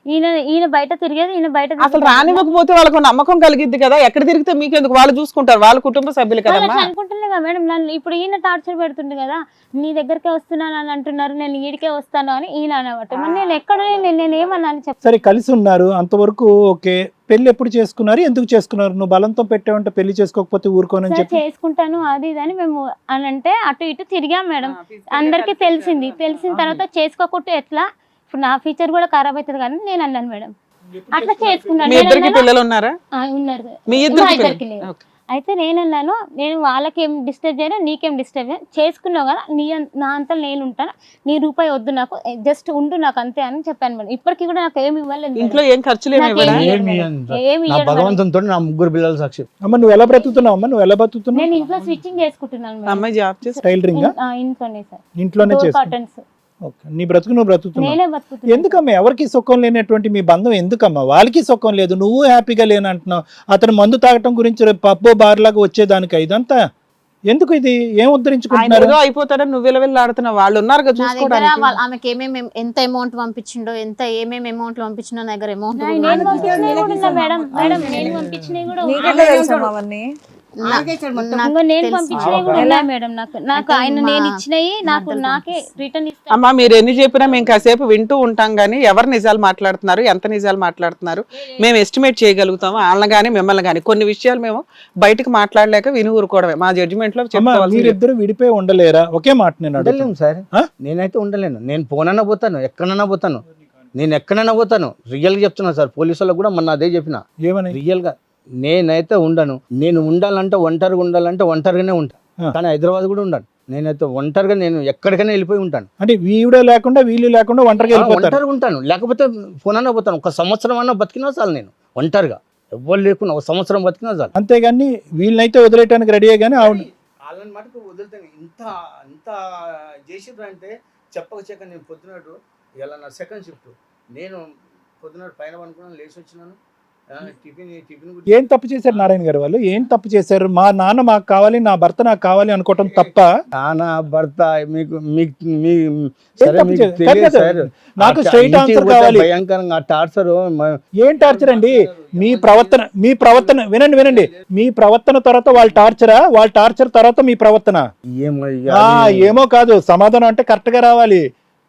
ఈయన బయట తిరిగేది, ఈయన బయట అసలు రానివ్వకపోతే వాళ్ళకు నమ్మకం కలిగిద్ది కదా, ఎక్కడ తిరిగితే మీకెందుకు, వాళ్ళు చూసుకుంటారు, వాళ్ళ కుటుంబ సభ్యులు కదమ్మా. అనుకుంటున్నా కదా మేడం, నన్ను ఇప్పుడు ఈయన టార్చర్ పెడుతుంది కదా, నీ దగ్గరకే వస్తున్నాను అని అంటున్నారు, నేను ఈడికే వస్తాను అని ఈయన అనమాట. మరి నేను ఎక్కడ నేను ఏమన్నాను చెప్పు. సరే కలిసి ఉన్నారు అంతవరకు ఓకే. పెళ్లి ఎప్పుడు చేసుకున్నారు, ఎందుకు చేసుకున్నారు? నువ్వు బలంతో పెట్టావంటే పెళ్లి చేసుకోకపోతే ఊరుకోనని చెప్పి చేసుకుంటాను అది ఇది అని మేము అని అంటే అటు ఇటు తిరిగాం మేడం. అందరికి తెలిసిన తర్వాత చేసుకోకుంటే ఎట్లా, ఇప్పుడు నా ఫ్యూచర్ కూడా ఖరాబ్ అవుతుంది కానీ నేను అన్నాను మేడం, అట్లా చేసుకున్నాను. మీ ఇద్దరికి పిల్లలు ఉన్నారా? ఉన్నారు, మీ మా ఇద్దరికి ఇద్దరికి పిల్లలు? లేదు. Okay. అయితే నేనన్నాను, నేను వాళ్ళకేం డిస్టర్బ్ చేయను, నీకేం డిస్టర్బ్ చేయను, చేసుకున్నావు కదా నా అంతా నేను ఉంటాను, నీ రూపాయి వద్దు నాకు, జస్ట్ ఉండు నాకు అంతే అని చెప్పాను మేడం. ఇప్పటికీ కూడా నాకు ఏమి ఇవ్వలేదు ఇంట్లో మేడం. ఏం ఖర్చులు ఏమి నాకేం ఇవ్వడా? ఇవ్వలేదు ఏమి మేడం. ఇవ్వను. ఏమి నా ఇవ్వడు మేడం. భగవంతునితో నా 3 పిల్లల సాక్షి. అమ్మ నువ్వు ఎలా బ్రతుకుతున్నావు అమ్మ, నువ్వు ఎలా బ్రతుకుతున్నావు? నేను ఇంట్లో స్విచ్చింగ్ చేసుకుంటున్నాను మేడం. అమ్మాయి జాబ్ చేసి టైలరింగ్ ఇంట్లోనే సార్, ఇంట్లోనే డోర్ చేస్తా. కర్టన్స్ నీ బ్రతుకు నువ్వు బ్రతుకుతున్నావు. నేనే బతుకుతున్నాను. ఎందుకమ్మా ఎవరికి సుఖం లేనటువంటి మీ బంధం ఎందుకమ్మా? వాళ్ళకి సుఖం లేదు, నువ్వు హ్యాపీగా లేనంటున్నావు. అతను మందు తాగటం గురించి రేపు పబ్బో బార్ లాగా వచ్చేదానికి ఇదంతా ఎందుకు? ఇది ఏం ఆయన ఉద్ధరించుకుంటున్నారు? ఏదో అయిపోతాడని నువ్వు విలవిల్లాడుతున్నావు, వాళ్ళు ఉన్నారు కదా నా దగ్గర చూసుకోవడానికి. ఆమెకి ఎంత అమౌంట్ పంపించిండో, ఏమేమి అమౌంట్ పంపించిండో నా దగ్గర అమౌంట్ నేను నేను పంపించినవి కూడా ఉన్నా మేడం. మేడం నేను పంపించినవి కూడా నీకెట్లా తెలుసమ్మా అవన్నీ? నేను పంపించినవి కూడా ఉన్నాయి మేడం. నాకు ఆయన నేను ఇచ్చినవి నాకే రిటర్న్ ఇస్తాను. అమ్మా మీరు ఎన్ని చెప్పినా మేము కాసేపు వింటూ ఉంటాం కానీ ఎవరు నిజాలు మాట్లాడుతున్నారు, ఎంత నిజాలు మాట్లాడుతున్నారు మేము ఎస్టిమేట్ చేయగలుగుతాము, వాళ్ళని కానీ మిమ్మల్ని కానీ. కొన్ని విషయాలు మేము బయటకు మాట్లాడలేక విని ఊరుకోవడమే మా జడ్జిమెంట్ లో అమ్మా చెప్పుకోవాల్సింది. మీరిద్దరు విడిపోయి ఉండలేరా? ఒకే మాట నేను అడుగుతున్నా. ఉండలేము సార్, ఆ? నేనైతే ఉండలేను. నేను పోనన్నా పోతాను, ఎక్కడన్నా పోతాను, నేను ఎక్కడైనా పోతాను. రియల్గా చెప్తున్నా సార్, పోలీసు వాళ్ళకి కూడా మొన్న అదే చెప్పిన. ఏమని? రియల్గా నేనైతే ఉండను. నేను ఉండాలంటే ఒంటరిగానే ఉంటాను. ఆ. కానీ హైదరాబాద్ కూడా ఉండను. నేనైతే ఒంటరిగా నేను ఎక్కడికైనా వెళ్ళిపోయి ఉంటాను. అంటే వీడియో లేకుండా వీళ్ళు లేకుండా ఒంటరిగా వెళ్ళిపోతారు. ఒంటరిగా ఉంటాను, లేకపోతే పోనన్నా పోతాను. 1 సంవత్సరం అన్నా బతికినా చాలు, నేను ఒంటరిగా ఎవ్వరు లేకుండా 1 సంవత్సరం బతికినా చాలు. అంతేగాని వీళ్ళనైతే వదిలేయడానికి రెడీ కానీ ఆవిడ వాళ్ళని మటుకు వదులుతాను. ఇంత చేసిర్రు అంటే చెప్పక నేను పొద్దునట్టు ఇలా నా సెకండ్ షిఫ్ట్, నేను పొద్దునట్టు పైన అనుకున్నాను, లేచి వచ్చినాను. టిఫిన్ ఏం తప్పు చేశారు నారాయణ గారు? వాళ్ళు ఏం తప్పు చేశారు? మా నాన్న మాకు కావాలి, నా భర్త నాకు కావాలి అనుకోవటం తప్ప? నాన్న భర్త మీకు ఏం తప్పు చేశారు? కాదు కదా, నాకు స్ట్రైట్ ఆన్సర్ కావాలి. భయంకరంగా టార్చర్. ఏం టార్చర్ అండి? మీ ప్రవర్తన వినండి. మీ ప్రవర్తన తర్వాత వాళ్ళ టార్చర్ తర్వాత మీ ప్రవర్తన. ఏమో కాదు, సమాధానం అంటే కరెక్ట్ గా రావాలి.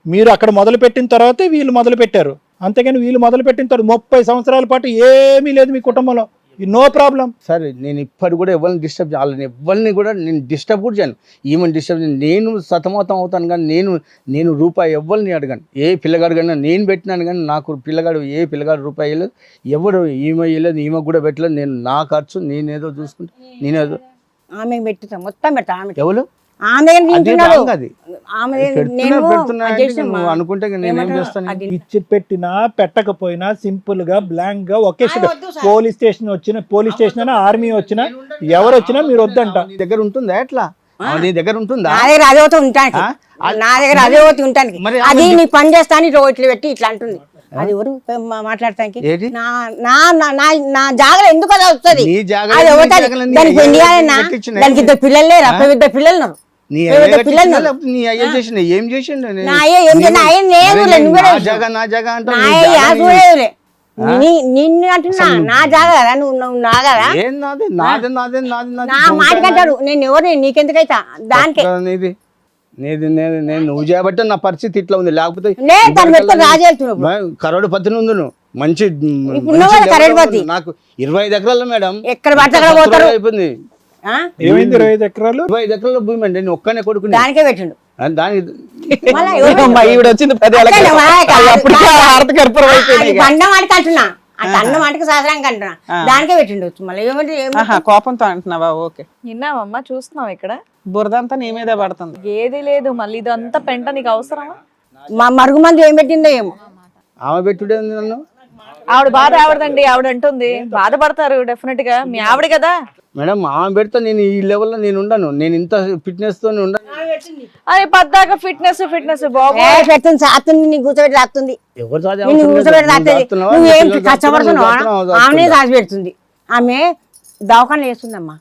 మీరు అక్కడ మొదలు పెట్టిన తర్వాతే వీళ్ళు మొదలు పెట్టారు, అంతేగాని వీళ్ళు మొదలు పెట్టిన తర్వాత 30 సంవత్సరాల పాటు ఏమీ లేదు మీ కుటుంబంలో, నో ప్రాబ్లం. సరే నేను ఇప్పటి కూడా ఎవరిని డిస్టర్బ్ చేయాలని, ఎవరిని కూడా నేను డిస్టర్బ్ కూడా చేయను. ఈమెను డిస్టర్బ్ చేయను. నేను సతమతం అవుతాను కానీ నేను రూపాయి ఎవరిని అడగను. ఏ పిల్లగాడు కన్నా నేను పెట్టినాను కానీ నాకు పిల్లగాడు రూపాయి వేయలేదు, ఎవరు ఈమె వేయలేదు, ఈమె కూడా పెట్టలేదు. నేను నా ఖర్చు నేనేదో చూసుకుంటా, నేనేదో ఆమె పెట్టుతా, మొత్తం పెడతా. ఆమె ఎవరు ఆమె తింటున్నాడు. అది ఆమె పెడుతున్నా నేను పెడుతున్నా అది అంటే చేసినమ్మా. నువ్వు అనుకుంటే నేనేం ఏమంటారు? చేస్తాను? అది ఇచ్చి పెట్టినా పెట్టకపోయినా సింపుల్ గా బ్లాంక్ గా ఒకేసారి వద్దు సార్. పోలీస్ స్టేషన్ అయినా ఆర్మీ వచ్చినా ఎవరు వచ్చినా మీరు వద్దంట. నీ దగ్గర ఉంటుందా ఎట్లా? నీ దగ్గర ఉంటుందా? నా దగ్గర అదే అవుతుంది ఉంటానికి, నా దగ్గర అదే అవుతుంది ఉంటానికి. మరి అది నీ పని చేస్తాను ఇట్లా పెట్టి ఇట్లా అంటుంది. అది ఎవరు మాట్లాడటానికి? ఏంటి? నా జాగ్రత్త ఎందుకు అది వస్తుంది? నీ జాగ్రత్త, అది నీ అవుతుంది. జాగ్రత్త, నీ దానికి పెళ్లి అయ్యా కాదన్నా? కట్టించిన దానికి 2 పిల్లలు లేరా? 2 పిల్లలు ఉన్నారు. నీ ఏదో అయ్యా పిల్లలు కట్టించినా లేకపోతే నీ అయ్యా చేసిన ఏం చేసిండు? నా అయ్య ఏం చేసిన? నా అయ్య నేను అరే లేదు, నువ్వే నా తెలుసు. జాగా నా జాగా అంటావు, నా నీ అయ్య జాగా నీ- చూడలేదులే. నిన్ను అంటున్నా, నా జాగ్రత్త, నువ్వు నా కదా. ఏం నాది నాది నాది నాది నాది నా మాట కంటాడు. నేను ఎవరిని నీకెందుకైతా? దానికే నీది నీది నీది నేను నువ్వు చేయబట్టే నా పరిస్థితి ఇట్లా ఉంది. లేకపోతే తను పెట్టుకొని రాజు వెళ్తున్నావు. కరోడు పత్తిని ఉంది, నువ్వు మంచి ఇప్పుడు నువ్వు కదా కరోడు పత్తి. నాకు 25 ఎకరాలు మేడం, ఎక్కడ పడితే అక్కడ పోతారు. అయిపోయింది. ఆ? ఏమైంది 25 ఎకరాలు? 25 ఎకరాల భూమి అండి, నేను ఒక్కనే కొడుకుని దానికే పెట్టిండు. దానికి మళ్ళా ఎవరు? అమ్మా, ఈవిడ వచ్చింది 10 ఏళ్ళకి. అట్లనే వా, కాదు, అప్పటికే కాదు. హారతి కర్పూరం అయిపోయింది ఇక. బండ మాటకి అంటున్నా, అట్లా అన్న మాటకి శాస్త్రానికి అంటున్నా. దానికే పెట్టిండు. మళ్ళీ ఏమంటే ఆహా, కోపంతో అంటున్నావా? ఓకే. విన్నావమ్మా? చూస్తున్నావు ఇక్కడ బురద అంతా నీ మీదే పడుతుంది. ఏది లేదు, మళ్ళీ ఇదంతా పెంట నీకు అవసరమా? మా మరుగు మంది ఏం పెట్టిందో ఏమో. ఆమె పెట్టుడే ఉంది నన్ను. ఆవిడ బాధ ఆవిడదండి, ఆవిడ అంటుంది. బాధపడతారు డెఫినెట్ గా, మీ ఆవిడ కదా. మేడం ఆమె పెడితే నేను ఈ లెవెల్లో నేను ఉండను, నేను ఇంత ఫిట్నెస్ తో ఉండను. అది పద్దాక ఫిట్నెస్ బాబు. పెడుతుంది, సాత్తుంది, నీకు కూర్చోబెట్టి రాస్తుంది. ఎవరు సాధ్యం నిన్ను అవసరం లేదు. కూర్చోబెట్టి నువ్వు రాస్తుంది. దాస్తున్నావా? నువ్వేం నువ్వు కష్టపడుతున్నావా? దాస్తున్నావా? ఆమెనే సాసి పెడుతుంది. ఆమె దవాఖానలు వేస్తుందమ్మా,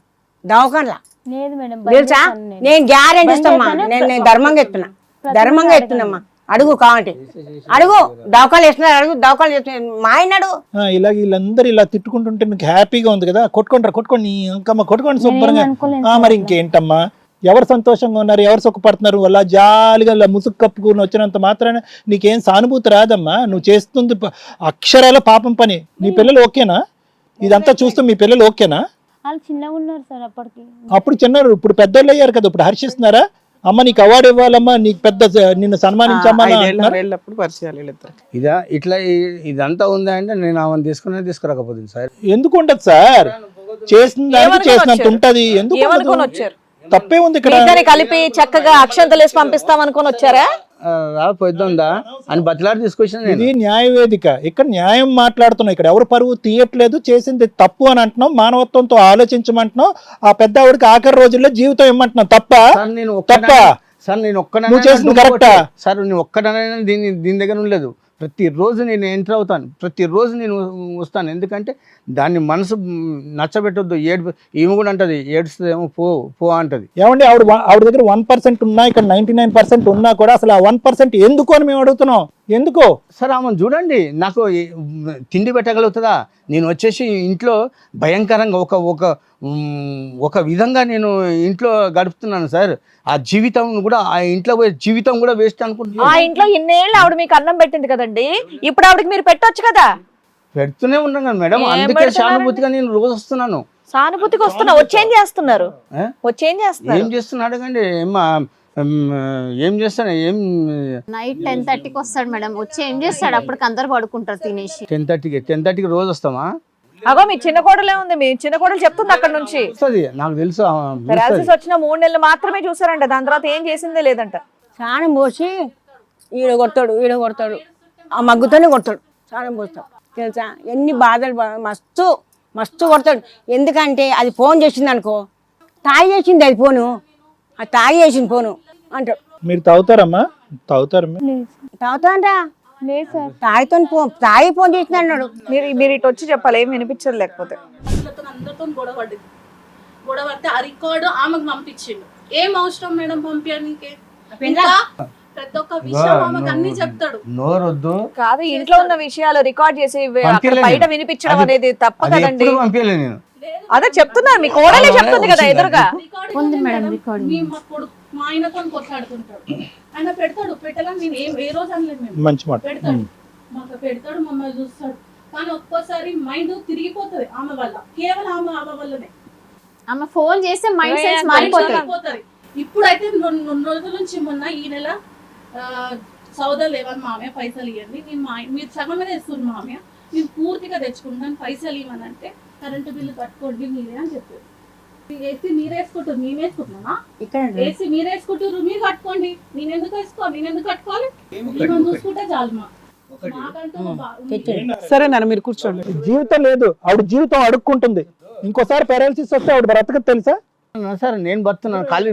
దవాఖానలా లేదు మేడం, తెలుసా? నేను గ్యారెంటీ ఇస్తామ్మా. నేను ధర్మంగా ఎత్తున్నమ్మా. అడుగు కావంటే అడుగు, దవాఖాలు వేస్తున్నారు, అడుగు దవాఖాలు చేస్తున్నారు. మా ఆయన అడుగు. ఇలా వీళ్ళందరూ ఇలా తిట్టుకుంటుంటే మీకు హ్యాపీగా ఉంది కదా? కొట్టుకోండి ఇంకమ్మ, కొట్టుకోండి శుభ్రంగా. మరి ఇంకేంటమ్మా, ఎవరు సంతోషంగా ఉన్నారు, ఎవరు సుఖపడుతున్నారు, అలా జాలిగా అలా ముసుగు కప్పుకుని వచ్చినంత మాత్రాన నీకేం సానుభూతి రాదమ్మా. నువ్వు చేస్తుంది అక్షరాల పాపం పని. నీ పిల్లలు ఓకేనా? ఇదంతా చూస్తూ మీ పిల్లలు ఓకేనా? వాళ్ళు చిన్నగా ఉన్నారు సార్ అప్పటికి. అప్పుడు చిన్నారు, ఇప్పుడు పెద్దోళ్ళు అయ్యారు కదా, ఇప్పుడు హర్షిస్తున్నారా? అమ్మ నీకు అవార్డు ఇవ్వాలమ్మా, నీకు పెద్ద నిన్ను సన్మానించమ్మా అని అంటున్నారా? వెళ్ళినప్పుడు పరిచయాలు వీళ్ళిద్దరు. ఇట్లా ఇదంతా ఉందా అంటే నేను ఆమెను తీసుకురాకపోతుంది సార్. ఎందుకు ఉండదు సార్? చేసిన దానికి ఏమనుకొని చేసినంత వచ్చారు? ఉంటది. ఎందుకు ఏమనుకొని ఉండదు? వచ్చారు? తప్పే ఉంది ఇక్కడ. మీకని కలిపి చక్కగా అక్షంతలు వేసి పంపిస్తాం అనుకొని వచ్చారా? రాపోద్దా అని బతిలాడి తీసుకొచ్చిన ఇది నేను. న్యాయవేదిక, ఇక్కడ న్యాయం మాట్లాడుతున్నాం. ఇక్కడ ఎవరు పరువు తీయట్లేదు, చేసింది తప్పు అని అంటున్నాం, మానవత్వంతో ఆలోచించమంటున్నాం. ఆ పెద్ద ఆవిడకి ఆఖరి రోజుల్లో జీవితం ఇమ్మంటున్నాం. తప్ప సార్ నేను తప్ప సార్ నేను నువ్వు చేసింది కరెక్టా? సార్ నేను ఒక్కడనైనా దీని దగ్గర ఉండలేదు. ప్రతిరోజు నేను ఎంటర్ అవుతాను, ప్రతిరోజు నేను వస్తాను. ఎందుకంటే దాన్ని మనసు నచ్చబెట్టొద్దు. ఈమె కూడా అంటది, ఏడుస్తుందేమో పో అంటది. ఏమండి, ఆవిడ దగ్గర 1% ఉన్నా, ఇక్కడ 99% ఉన్నా కూడా అసలు ఆ 1% ఎందుకు అని మేము అడుగుతున్నాం. ఎందుకో సార్ ఆమె చూడండి, నాకు తిండి పెట్టగలుగుతుందా? నేను వచ్చేసి ఇంట్లో భయంకరంగా ఒక విధంగా నేను ఇంట్లో గడుపుతున్నాను సార్. ఆ జీవితం కూడా, ఆ ఇంట్లో పోయే జీవితం కూడా వేస్ట్ ఆ అనుకుంటున్నాను. ఇంట్లో ఇన్నేళ్ళు ఆవిడ మీకు అన్నం పెట్టింది కదండి, ఇప్పుడు ఆవిడకి మీరు పెట్టొచ్చు కదా. పెడుతూనే ఉన్నాను కదా మేడం, ఏం అందుకే పెడుతున్నారండి? సానుభూతిగా నేను రోజు వస్తున్నాను. సానుభూతికి వస్తున్నా, వచ్చేం చేస్తున్నారు? ఏ? వచ్చేం చేస్తున్నారు? ఏం చేస్తున్నా అడగండి. ఏం చేస్తాను, ఏం నైట్ 10:30కి వస్తాడు మేడం. వచ్చి ఏం చేస్తాడు? అప్పటికి అందరు పడుకుంటారు తినేసి. 10:30కి రోజు వస్తామా? అగో మీ చిన్న కోడలే ఉంది, మీ చిన్న కోడలు చెప్తుంది అక్కడ నుంచి. వస్తుంది, నాకు తెలుసు. పెరాలసిస్ వచ్చిన 3 నెలలు మాత్రమే చూసారంట, దాని తర్వాత ఏం చేసిందే లేదంట. స్నానం పోసి ఈడ కొడతాడు, ఆ మగ్గుతోనే కొడతాడు. స్నానం పోస్తాడు తెలుసా, ఎన్ని బాధలు మస్తు కొడతాడు. ఎందుకంటే అది ఫోన్ చేసింది అనుకో, తాగి చేసింది అది ఫోను, అది తాగి చేసింది ఫోను అంటాడు. మీరు తాగుతారమ్మా? తాగుతారు తాగుతాంటా తాగి ఫోన్ చేసింది అన్నాడు. మీరు ఇటు వచ్చి చెప్పాలి, ఏం వినిపించదు. లేకపోతే అందరితో గొడవ పడితే ఆ రికార్డు ఆమెకు పంపించిండు. ఏం అవసరం మేడం పంపించడానికి? ఇంకా ప్రతి ఒక్క విషయం ఆమెకు అన్ని చెప్తాడు. నోరొద్దు. కాదు, ఇంట్లో ఉన్న విషయాలు రికార్డ్ చేసి అక్కడ పంపించలేదు. బయట వినిపించడం అనేది తప్పు అది కదండి. ఎప్పుడు పంపించలేదు నేను. అదే చెప్తున్నా, మీ కోడలే చెప్తుంది కదా ఎదురుగా. ఉంది మేడం రికార్డు. మా ఆయనతో కొట్లాడుతుంటాడు, ఆయన పెడతాడు. పెట్టాలని నేను ఏ రోజు అనలేదు. మేము మంచి మాట. పెడతాడు, మాకు పెడతాడు, మమ్మల్ని చూస్తాడు. కానీ ఒక్కోసారి మైండ్ తిరిగిపోతుంది ఆమె వల్ల, కేవలం ఆమె వల్లనే. ఆమె ఫోన్ చేస్తే మైండ్ సెన్స్ మారిపోతుంది. మారిపోతుంది. ఇప్పుడైతే 2 రోజుల నుంచి మొన్న ఈ నెల సౌదాలు లేవని మామయ్య పైసలు ఇవ్వండి, నేను మీరు సగమే తెస్తుంది మామయ్య, నేను పూర్తిగా తెచ్చుకుంటాను, పైసలు ఇవ్వని అంటే కరెంటు బిల్లు కట్టుకోండి మీరే అని చెప్పారు. ఏసీ మీరు వేసుకుంటారు, మేము వేసుకుంటున్నామా? ఏసీ మీరు వేసుకుంటారు, మీరు కట్టుకోండి, నేను ఎందుకు కట్టుకోవాలి? మేము చూసుకుంటే చాలు మాకంటూ. సరే నాన్న మీరు కూర్చోండి. జీవితం లేదు, ఆవిడ జీవితం అడుక్కుంటుంది. ఇంకోసారి పారాలసిస్ వస్తే ఆవిడ బ్రతకదు తెలుసా? సార్ నేను బతున్నాను, ఖాళీ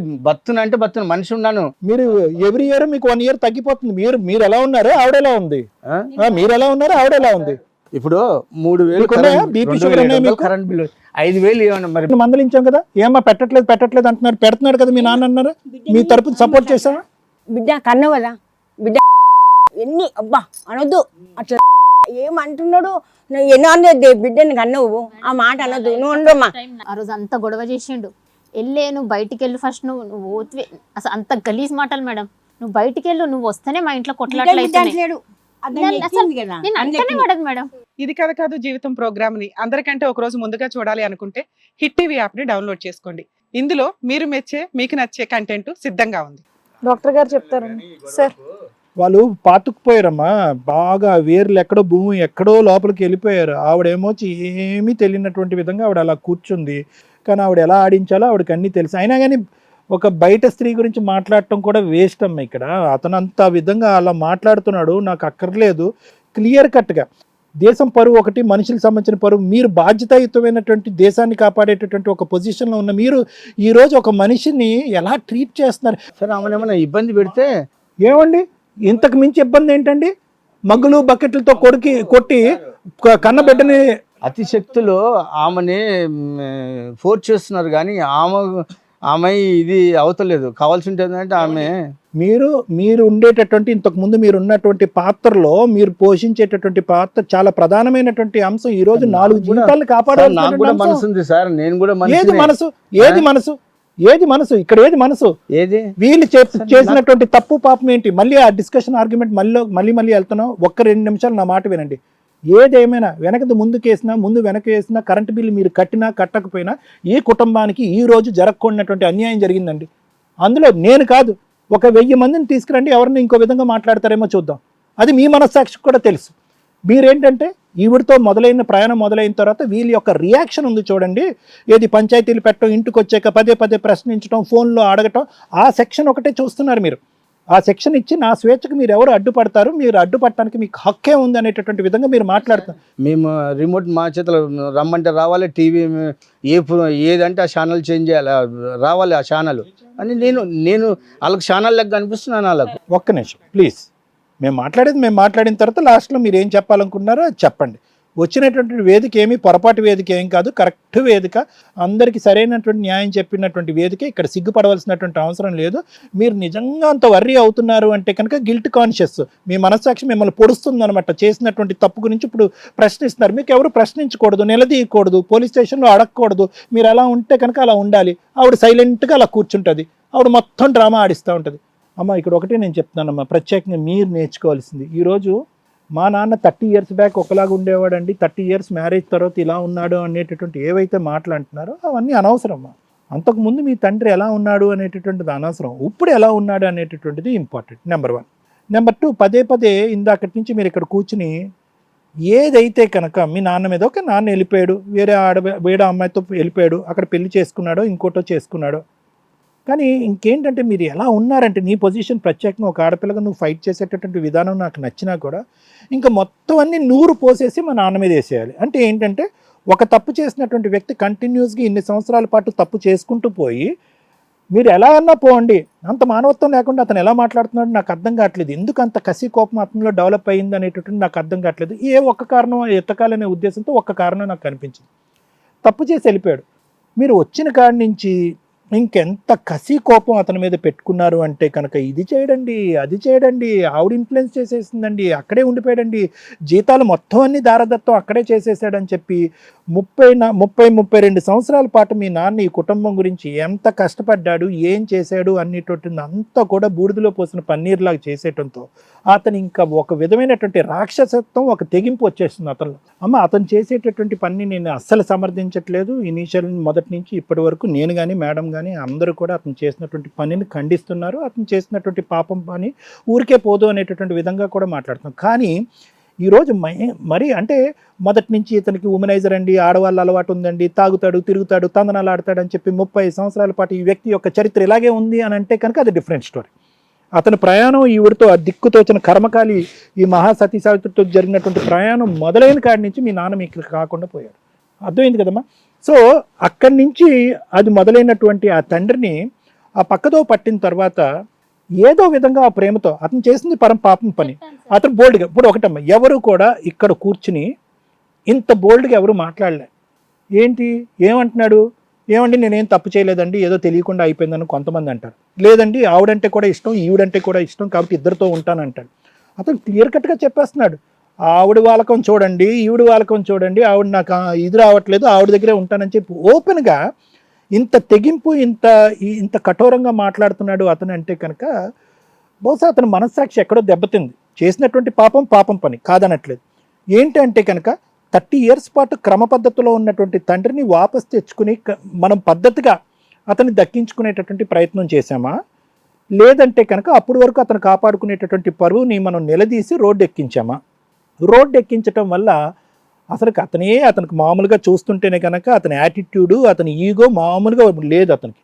అంటే బతున్నాను, మనిషి ఉన్నాను. మీరు ఎవ్రీ ఇయర్ మీకు 1 year తగ్గిపోతుంది. మీరు ఎలా ఉన్నారు, ఆవిడ ఎలా ఉంది? మీరు ఎలా ఉన్నారు, ఆవిడ ఎలా ఉంది? ఇప్పుడు 3,000 కరెంట్ బిల్లు, 5,000 ఇవ్వండి. మరి మందలించాం కదా, ఏమా పెట్టట్లేదు అంటున్నారు. పెడుతున్నాడు కదా మీ నాన్న అన్నారు. మీ తరపున సపోర్ట్ చేశారా? బిడ్డ కన్నావు కదా, బిడ్డ ఎన్ని అబ్బా అనొద్దు అట్లా ఏమంటున్నాడు. ఎన్నో అన్నది బిడ్డని కన్నావు, ఆ మాట అనొద్దు. నువ్వు ఉండమ్మా. ఆ రోజు అంత గొడవ చేసిండు. నువ్వు బయటికి వెళ్ళు ఫస్ట్, నువ్వు ఓత్వే అసలు అంత గలీజ్ మాటలు మేడం. నువ్వు బయటికి వెళ్ళు, నువ్వు వస్తేనే మా ఇంట్లో కొట్లాటలు అవుతున్నాయి. నేను అంటేనే పడదు మేడం. ఇది కథ కాదు జీవితం ప్రోగ్రామ్ ని అందరికంటే ఒక రోజు ముందుగా చూడాలి అనుకుంటే హిట్ టీవీ యాప్ ని డౌన్లోడ్ చేసుకోండి. ఇందులో మీరు మెచ్చే, మీకు నచ్చే కంటెంట్ సిద్ధంగా ఉంది. డాక్టర్ గారు చెప్తారండి సార్. వాళ్ళు పాతుకుపోయారమ్మా, బాగా వేర్లు ఎక్కడో, భూమి ఎక్కడో లోపలికి వెళ్ళిపోయారు. ఆవిడేమో ఏమీ తెలియనటువంటి విధంగా ఆవిడ అలా కూర్చుంది. కానీ ఆవిడ ఎలా ఆడించాలో ఆవిడకి అన్నీ తెలుసు. అయినా కానీ ఒక బయట స్త్రీ గురించి మాట్లాడటం కూడా వేస్ట్ అమ్మ. ఇక్కడ అతను అంత విధంగా అలా మాట్లాడుతున్నాడు, నాకు అక్కర్లేదు. క్లియర్ కట్గా దేశం పరువు ఒకటి, మనుషులకు సంబంధించిన పరువు. మీరు బాధ్యతాయుతమైనటువంటి దేశాన్ని కాపాడేటటువంటి ఒక పొజిషన్లో ఉన్న మీరు ఈరోజు ఒక మనిషిని ఎలా ట్రీట్ చేస్తున్నారు? సార్ ఆమె ఏమైనా ఇబ్బంది పెడితే ఏమండి, ఇంతకు మించి ఇబ్బంది ఏంటండి? మగ్గులు బకెట్లతో కొట్టి కన్నబిడ్డని అతి శక్తులు ఆమెని ఫోర్స్ చేస్తున్నారు, కానీ ఆమె ఇది అవుతలేదు. కావాల్సి ఉంటుంది అంటే ఆమె మీరు ఉండేటటువంటి, ఇంతకు ముందు మీరు ఉన్నటువంటి పాత్రలో మీరు పోషించేటటువంటి పాత్ర చాలా ప్రధానమైనటువంటి అంశం. ఈ రోజు 4 జీవితాలు కాపాడాలి. నాకు కూడా మనసు ఉంది సార్, నేను కూడా ఏది మనసు ఇక్కడ ఏది మనసు? ఏది వీళ్ళు చేసినటువంటి తప్పు పాపం ఏంటి? మళ్ళీ ఆ డిస్కషన్ ఆర్గ్యుమెంట్ మళ్ళీ వెళ్తున్నాం. 1-2 నిమిషాలు నా మాట వినండి. ఏదేమైనా ముందు వెనక వేసినా కరెంటు బిల్లు మీరు కట్టినా కట్టకపోయినా ఈ కుటుంబానికి ఈ రోజు జరగకూడనటువంటి అన్యాయం జరిగిందండి. అందులో నేను కాదు, 1000 మందిని తీసుకురండి, ఎవరిని ఇంకో విధంగా మాట్లాడతారేమో చూద్దాం. అది మీ మనస్సాక్షికి కూడా తెలుసు. మీరేంటంటే ఈవిడతో ప్రయాణం మొదలైన తర్వాత వీళ్ళ యొక్క రియాక్షన్ ఉంది చూడండి, ఏది పంచాయతీలు పెట్టడం, ఇంటికి వచ్చాక పదే పదే ప్రశ్నించడం, ఫోన్లో అడగటం, ఆ సెక్షన్ ఒకటే చూస్తున్నారు మీరు. ఆ సెక్షన్ ఇచ్చి నా స్వేచ్ఛకు మీరు ఎవరు అడ్డుపడతారు, మీరు అడ్డుపడటానికి మీకు హక్కే ఉంది అనేటటువంటి విధంగా మీరు మాట్లాడుతారు. మేము రిమోట్ మా చేతిలో రమ్మంటే రావాలి, టీవీ ఏదంటే ఆ ఛానల్ చేంజ్ చేయాలి, రావాలి ఆ ఛానల్ అని నేను వాళ్ళకి ఛానల్ లెక్క అనిపిస్తున్నాను వాళ్ళకు. ఒక్క నిమిషం ప్లీజ్, మేము మాట్లాడిన తర్వాత లాస్ట్లో మీరు ఏం చెప్పాలనుకున్నారో అది చెప్పండి. వచ్చినటువంటి వేదిక ఏమీ పొరపాటు వేదిక ఏం కాదు, కరెక్ట్ వేదిక, అందరికీ సరైనటువంటి న్యాయం చెప్పినటువంటి వేదిక. ఇక్కడ సిగ్గుపడవలసినటువంటి అవసరం లేదు. మీరు నిజంగా అంత వర్రీ అవుతున్నారు అంటే కనుక గిల్ట్ కాన్షియస్, మీ మనస్సాక్షి మిమ్మల్ని పొడుస్తుంది అనమాట. చేసినటువంటి తప్పు గురించి ఇప్పుడు ప్రశ్నిస్తున్నారు. మీకు ఎవరు ప్రశ్నించకూడదు, నిలదీయకూడదు, పోలీస్ స్టేషన్లో అడగకూడదు. మీరు అలా ఉంటే కనుక అలా ఉండాలి. ఆవిడ సైలెంట్గా అలా కూర్చుంటుంది, ఆవిడ మొత్తం డ్రామా ఆడిస్తూ ఉంటుంది. అమ్మ ఇక్కడ ఒకటే నేను చెప్తున్నానమ్మా, ప్రత్యేకంగా మీరు నేర్చుకోవాల్సింది, ఈరోజు మా నాన్న 30 years బ్యాక్ ఒకలాగా ఉండేవాడండి, 30 years మ్యారేజ్ తర్వాత ఇలా ఉన్నాడు అనేటటువంటి ఏవైతే మాటలు అంటున్నారో అవన్నీ అనవసరమ్మా. అంతకుముందు మీ తండ్రి ఎలా ఉన్నాడు అనేటటువంటిది అనవసరం, ఇప్పుడు ఎలా ఉన్నాడు అనేటటువంటిది ఇంపార్టెంట్. నెంబర్ 1. నెంబర్ 2, పదే పదే ఇందాకటి నుంచి మీరు ఇక్కడ కూర్చుని ఏదైతే కనుక మీ నాన్న మీద, ఒక నాన్న వెళ్ళిపోయాడు, వేరే అమ్మాయితో వెళ్ళిపోయాడు, అక్కడ పెళ్లి చేసుకున్నాడో ఇంకోటో చేసుకున్నాడో, కానీ ఇంకేంటంటే మీరు ఎలా ఉన్నారంటే, నీ పొజిషన్ ప్రత్యేకంగా ఒక ఆడపిల్లగా నువ్వు ఫైట్ చేసేటటువంటి విధానం నాకు నచ్చినా కూడా ఇంకా మొత్తం అన్ని నూరు పోసేసి మా నాన్న మీద వేసేయాలి. అంటే ఏంటంటే ఒక తప్పు చేసినటువంటి వ్యక్తి కంటిన్యూస్గా ఇన్ని సంవత్సరాల పాటు తప్పు చేసుకుంటూ పోయి మీరు ఎలా అన్నా పోండి, అంత మానవత్వం లేకుండా అతను ఎలా మాట్లాడుతున్నాడు నాకు అర్థం కావట్లేదు. ఎందుకు అంత కసి కోపం అతనిలో డెవలప్ అయ్యింది అనేటటువంటి నాకు అర్థం కావట్లేదు. ఏ ఒక్క కారణం ఎత్తకాలనే ఉద్దేశంతో ఒక్క కారణం నాకు కనిపించింది. తప్పు చేసి వెళ్ళిపోయాడు. మీరు వచ్చిన కాడి నుంచి ఇంకెంత కసి కోపం అతని మీద పెట్టుకున్నారు అంటే కనుక ఇది చేయడండి, అది చేయడండి, ఆవిడ ఇన్ఫ్లుయెన్స్ చేసేసిందండి, అక్కడే ఉండిపోయాడండి, జీతాలు మొత్తం అన్ని దారదత్తం అక్కడే చేసేసాడని చెప్పి 30-32 సంవత్సరాల పాటు మీ నాన్న ఈ కుటుంబం గురించి ఎంత కష్టపడ్డాడు, ఏం చేశాడు అన్నిటోటింది అంతా కూడా బూడిదలో పోసిన పన్నీర్లాగా చేసేయటంతో అతను ఇంకా ఒక విధమైనటువంటి రాక్షసత్వం, ఒక తెగింపు వచ్చేస్తుంది అతను. అమ్మ అతను చేసేటటువంటి పని నేను అస్సలు సమర్థించట్లేదు. ఇనీషియల్ మొదటి నుంచి ఇప్పటి వరకు నేను కానీ మేడం కానీ అందరూ కూడా అతను చేసినటువంటి పనిని ఖండిస్తున్నారు. అతను చేసినటువంటి పాపం పని ఊరికే పోదు అనేటటువంటి విధంగా కూడా మాట్లాడుతున్నాం. కానీ ఈరోజు మరి అంటే మొదటి నుంచి ఇతనికి ఉమెనైజర్ అండి, ఆడవాళ్ళ అలవాటు ఉందండి, తాగుతాడు, తిరుగుతాడు, తందనాలు ఆడతాడు అని చెప్పి 30 సంవత్సరాల పాటు ఈ వ్యక్తి యొక్క చరిత్ర ఇలాగే ఉంది అని అంటే కనుక అది డిఫరెంట్ స్టోరీ. అతని ప్రయాణం ఈవిడితో ఆ దిక్కుతోచిన కర్మకాలి ఈ మహాసతీ సావిత్రితో జరిగినటువంటి ప్రయాణం మొదలైన కాడి నుంచి మీ నాన్న మీకు కాకుండా పోయాడు. అర్థమైంది కదమ్మా? సో అక్కడి నుంచి అది మొదలైనటువంటి ఆ తండ్రిని ఆ పక్కదో పట్టిన తర్వాత ఏదో విధంగా ఆ ప్రేమతో అతను చేసింది పరం పాపం పని. అతను బోల్డ్గా ఇప్పుడు ఒకటమ్మా, ఎవరు కూడా ఇక్కడ కూర్చుని ఇంత బోల్డ్గా ఎవరు మాట్లాడలే. ఏంటి ఏమంటున్నాడు, ఏమండి నేనేం తప్పు చేయలేదండి, ఏదో తెలియకుండా అయిపోయిందని కొంతమంది అంటారు. లేదండి ఆవిడంటే కూడా ఇష్టం, ఈవిడంటే కూడా ఇష్టం, కాబట్టి ఇద్దరితో ఉంటానంటాడు. అతను క్లియర్ కట్గా చెప్పేస్తున్నాడు, ఆవిడ వాళ్ళకం చూడండి, ఈవిడ వాళ్ళకం చూడండి, ఆవిడ నాకు ఇది రావట్లేదు, ఆవిడ దగ్గరే ఉంటానని చెప్పి ఓపెన్గా ఇంత తెగింపు, ఇంత కఠోరంగా మాట్లాడుతున్నాడు అతను అంటే కనుక బహుశా అతని మనస్సాక్షి ఎక్కడో దెబ్బతింది. చేసినటువంటి పాపం పని కాదనట్లేదు. ఏంటంటే కనుక 30 years పాటు క్రమ పద్ధతిలో ఉన్నటువంటి తండ్రిని వాపస్ తెచ్చుకుని మనం పద్ధతిగా అతన్ని దక్కించుకునేటటువంటి ప్రయత్నం చేశామా, లేదంటే కనుక అప్పటి వరకు అతను కాపాడుకునేటటువంటి పరువుని మనం నిలదీసి రోడ్డు ఎక్కించామా? రోడ్డు ఎక్కించటం వల్ల అతనికి మామూలుగా చూస్తుంటేనే కనుక అతని యాటిట్యూడు, అతని ఈగో మామూలుగా లేదు అతనికి.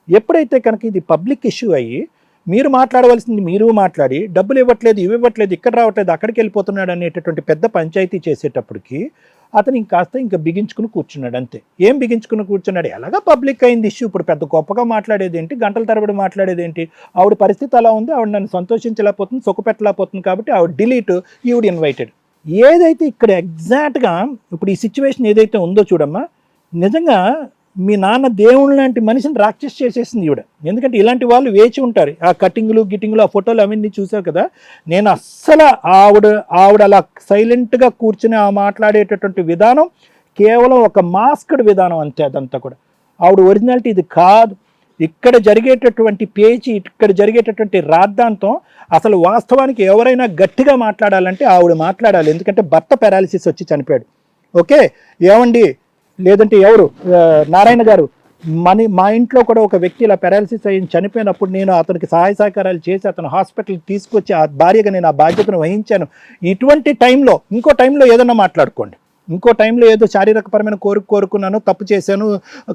ఎప్పుడైతే కనుక ఇది పబ్లిక్ ఇష్యూ అయ్యి మీరు మాట్లాడవలసింది మీరు మాట్లాడి డబ్బులు ఇవ్వట్లేదు, ఇక్కడ రావట్లేదు, అక్కడికి వెళ్ళిపోతున్నాడు అనేటటువంటి పెద్ద పంచాయతీ చేసేటప్పటికి అతను ఇంకా బిగించుకుని కూర్చున్నాడు. అంతే. ఏం బిగించుకుని కూర్చున్నాడు? ఎలాగా పబ్లిక్ అయింది ఇష్యూ, ఇప్పుడు పెద్ద గొప్పగా మాట్లాడేది ఏంటి, గంటల తరబడి మాట్లాడేది ఏంటి? ఆవిడ పరిస్థితి అలా ఉంది, ఆవిడ నన్ను సంతోషించలేకపోతుంది, సుఖపెట్టలేకపోతుంది, కాబట్టి ఆవిడ డిలీట్, ఈవిడ ఇన్వైటెడ్. ఏదైతే ఇక్కడ ఎగ్జాక్ట్గా ఇప్పుడు ఈ సిచ్యువేషన్ ఏదైతే ఉందో చూడమ్మా, నిజంగా మీ నాన్న దేవుళ్ళ లాంటి మనిషిని రాక్షస్ చేసేసింది ఈవిడ. ఎందుకంటే ఇలాంటి వాళ్ళు వేచి ఉంటారు. ఆ కటింగ్లు గిటింగ్లు ఆ ఫోటోలు అవన్నీ చూసావు కదా. నేను అస్సలు ఆవిడ అలా సైలెంట్గా కూర్చుని ఆ మాట్లాడేటటువంటి విధానం కేవలం ఒక మాస్క్డ్ విధానం అంతే. అదంతా కూడా ఆవిడ ఒరిజినాలిటీ ఇది కాదు. ఇక్కడ జరిగేటటువంటి పేచి, ఇక్కడ జరిగేటటువంటి రాద్ధాంతం అసలు వాస్తవానికి ఎవరైనా గట్టిగా మాట్లాడాలంటే ఆవిడ మాట్లాడాలి. ఎందుకంటే భర్త పారాలిసిస్ వచ్చి చనిపోయాడు. ఓకే ఏమండి, లేదంటే ఎవరు నారాయణ గారు మా ఇంట్లో కూడా ఒక వ్యక్తి ఇలా పారాలసిస్ అయ్యి చనిపోయినప్పుడు నేను అతనికి సహాయ సహకారాలు చేసి అతను హాస్పిటల్కి తీసుకొచ్చి ఆ భార్యగా నేను ఆ బాధ్యతను వహించాను. ఇటువంటి టైంలో ఇంకో టైంలో ఏదన్నా మాట్లాడుకోండి, ఇంకో టైంలో ఏదో శారీరకపరమైన కోరుకున్నాను, తప్పు చేశాను,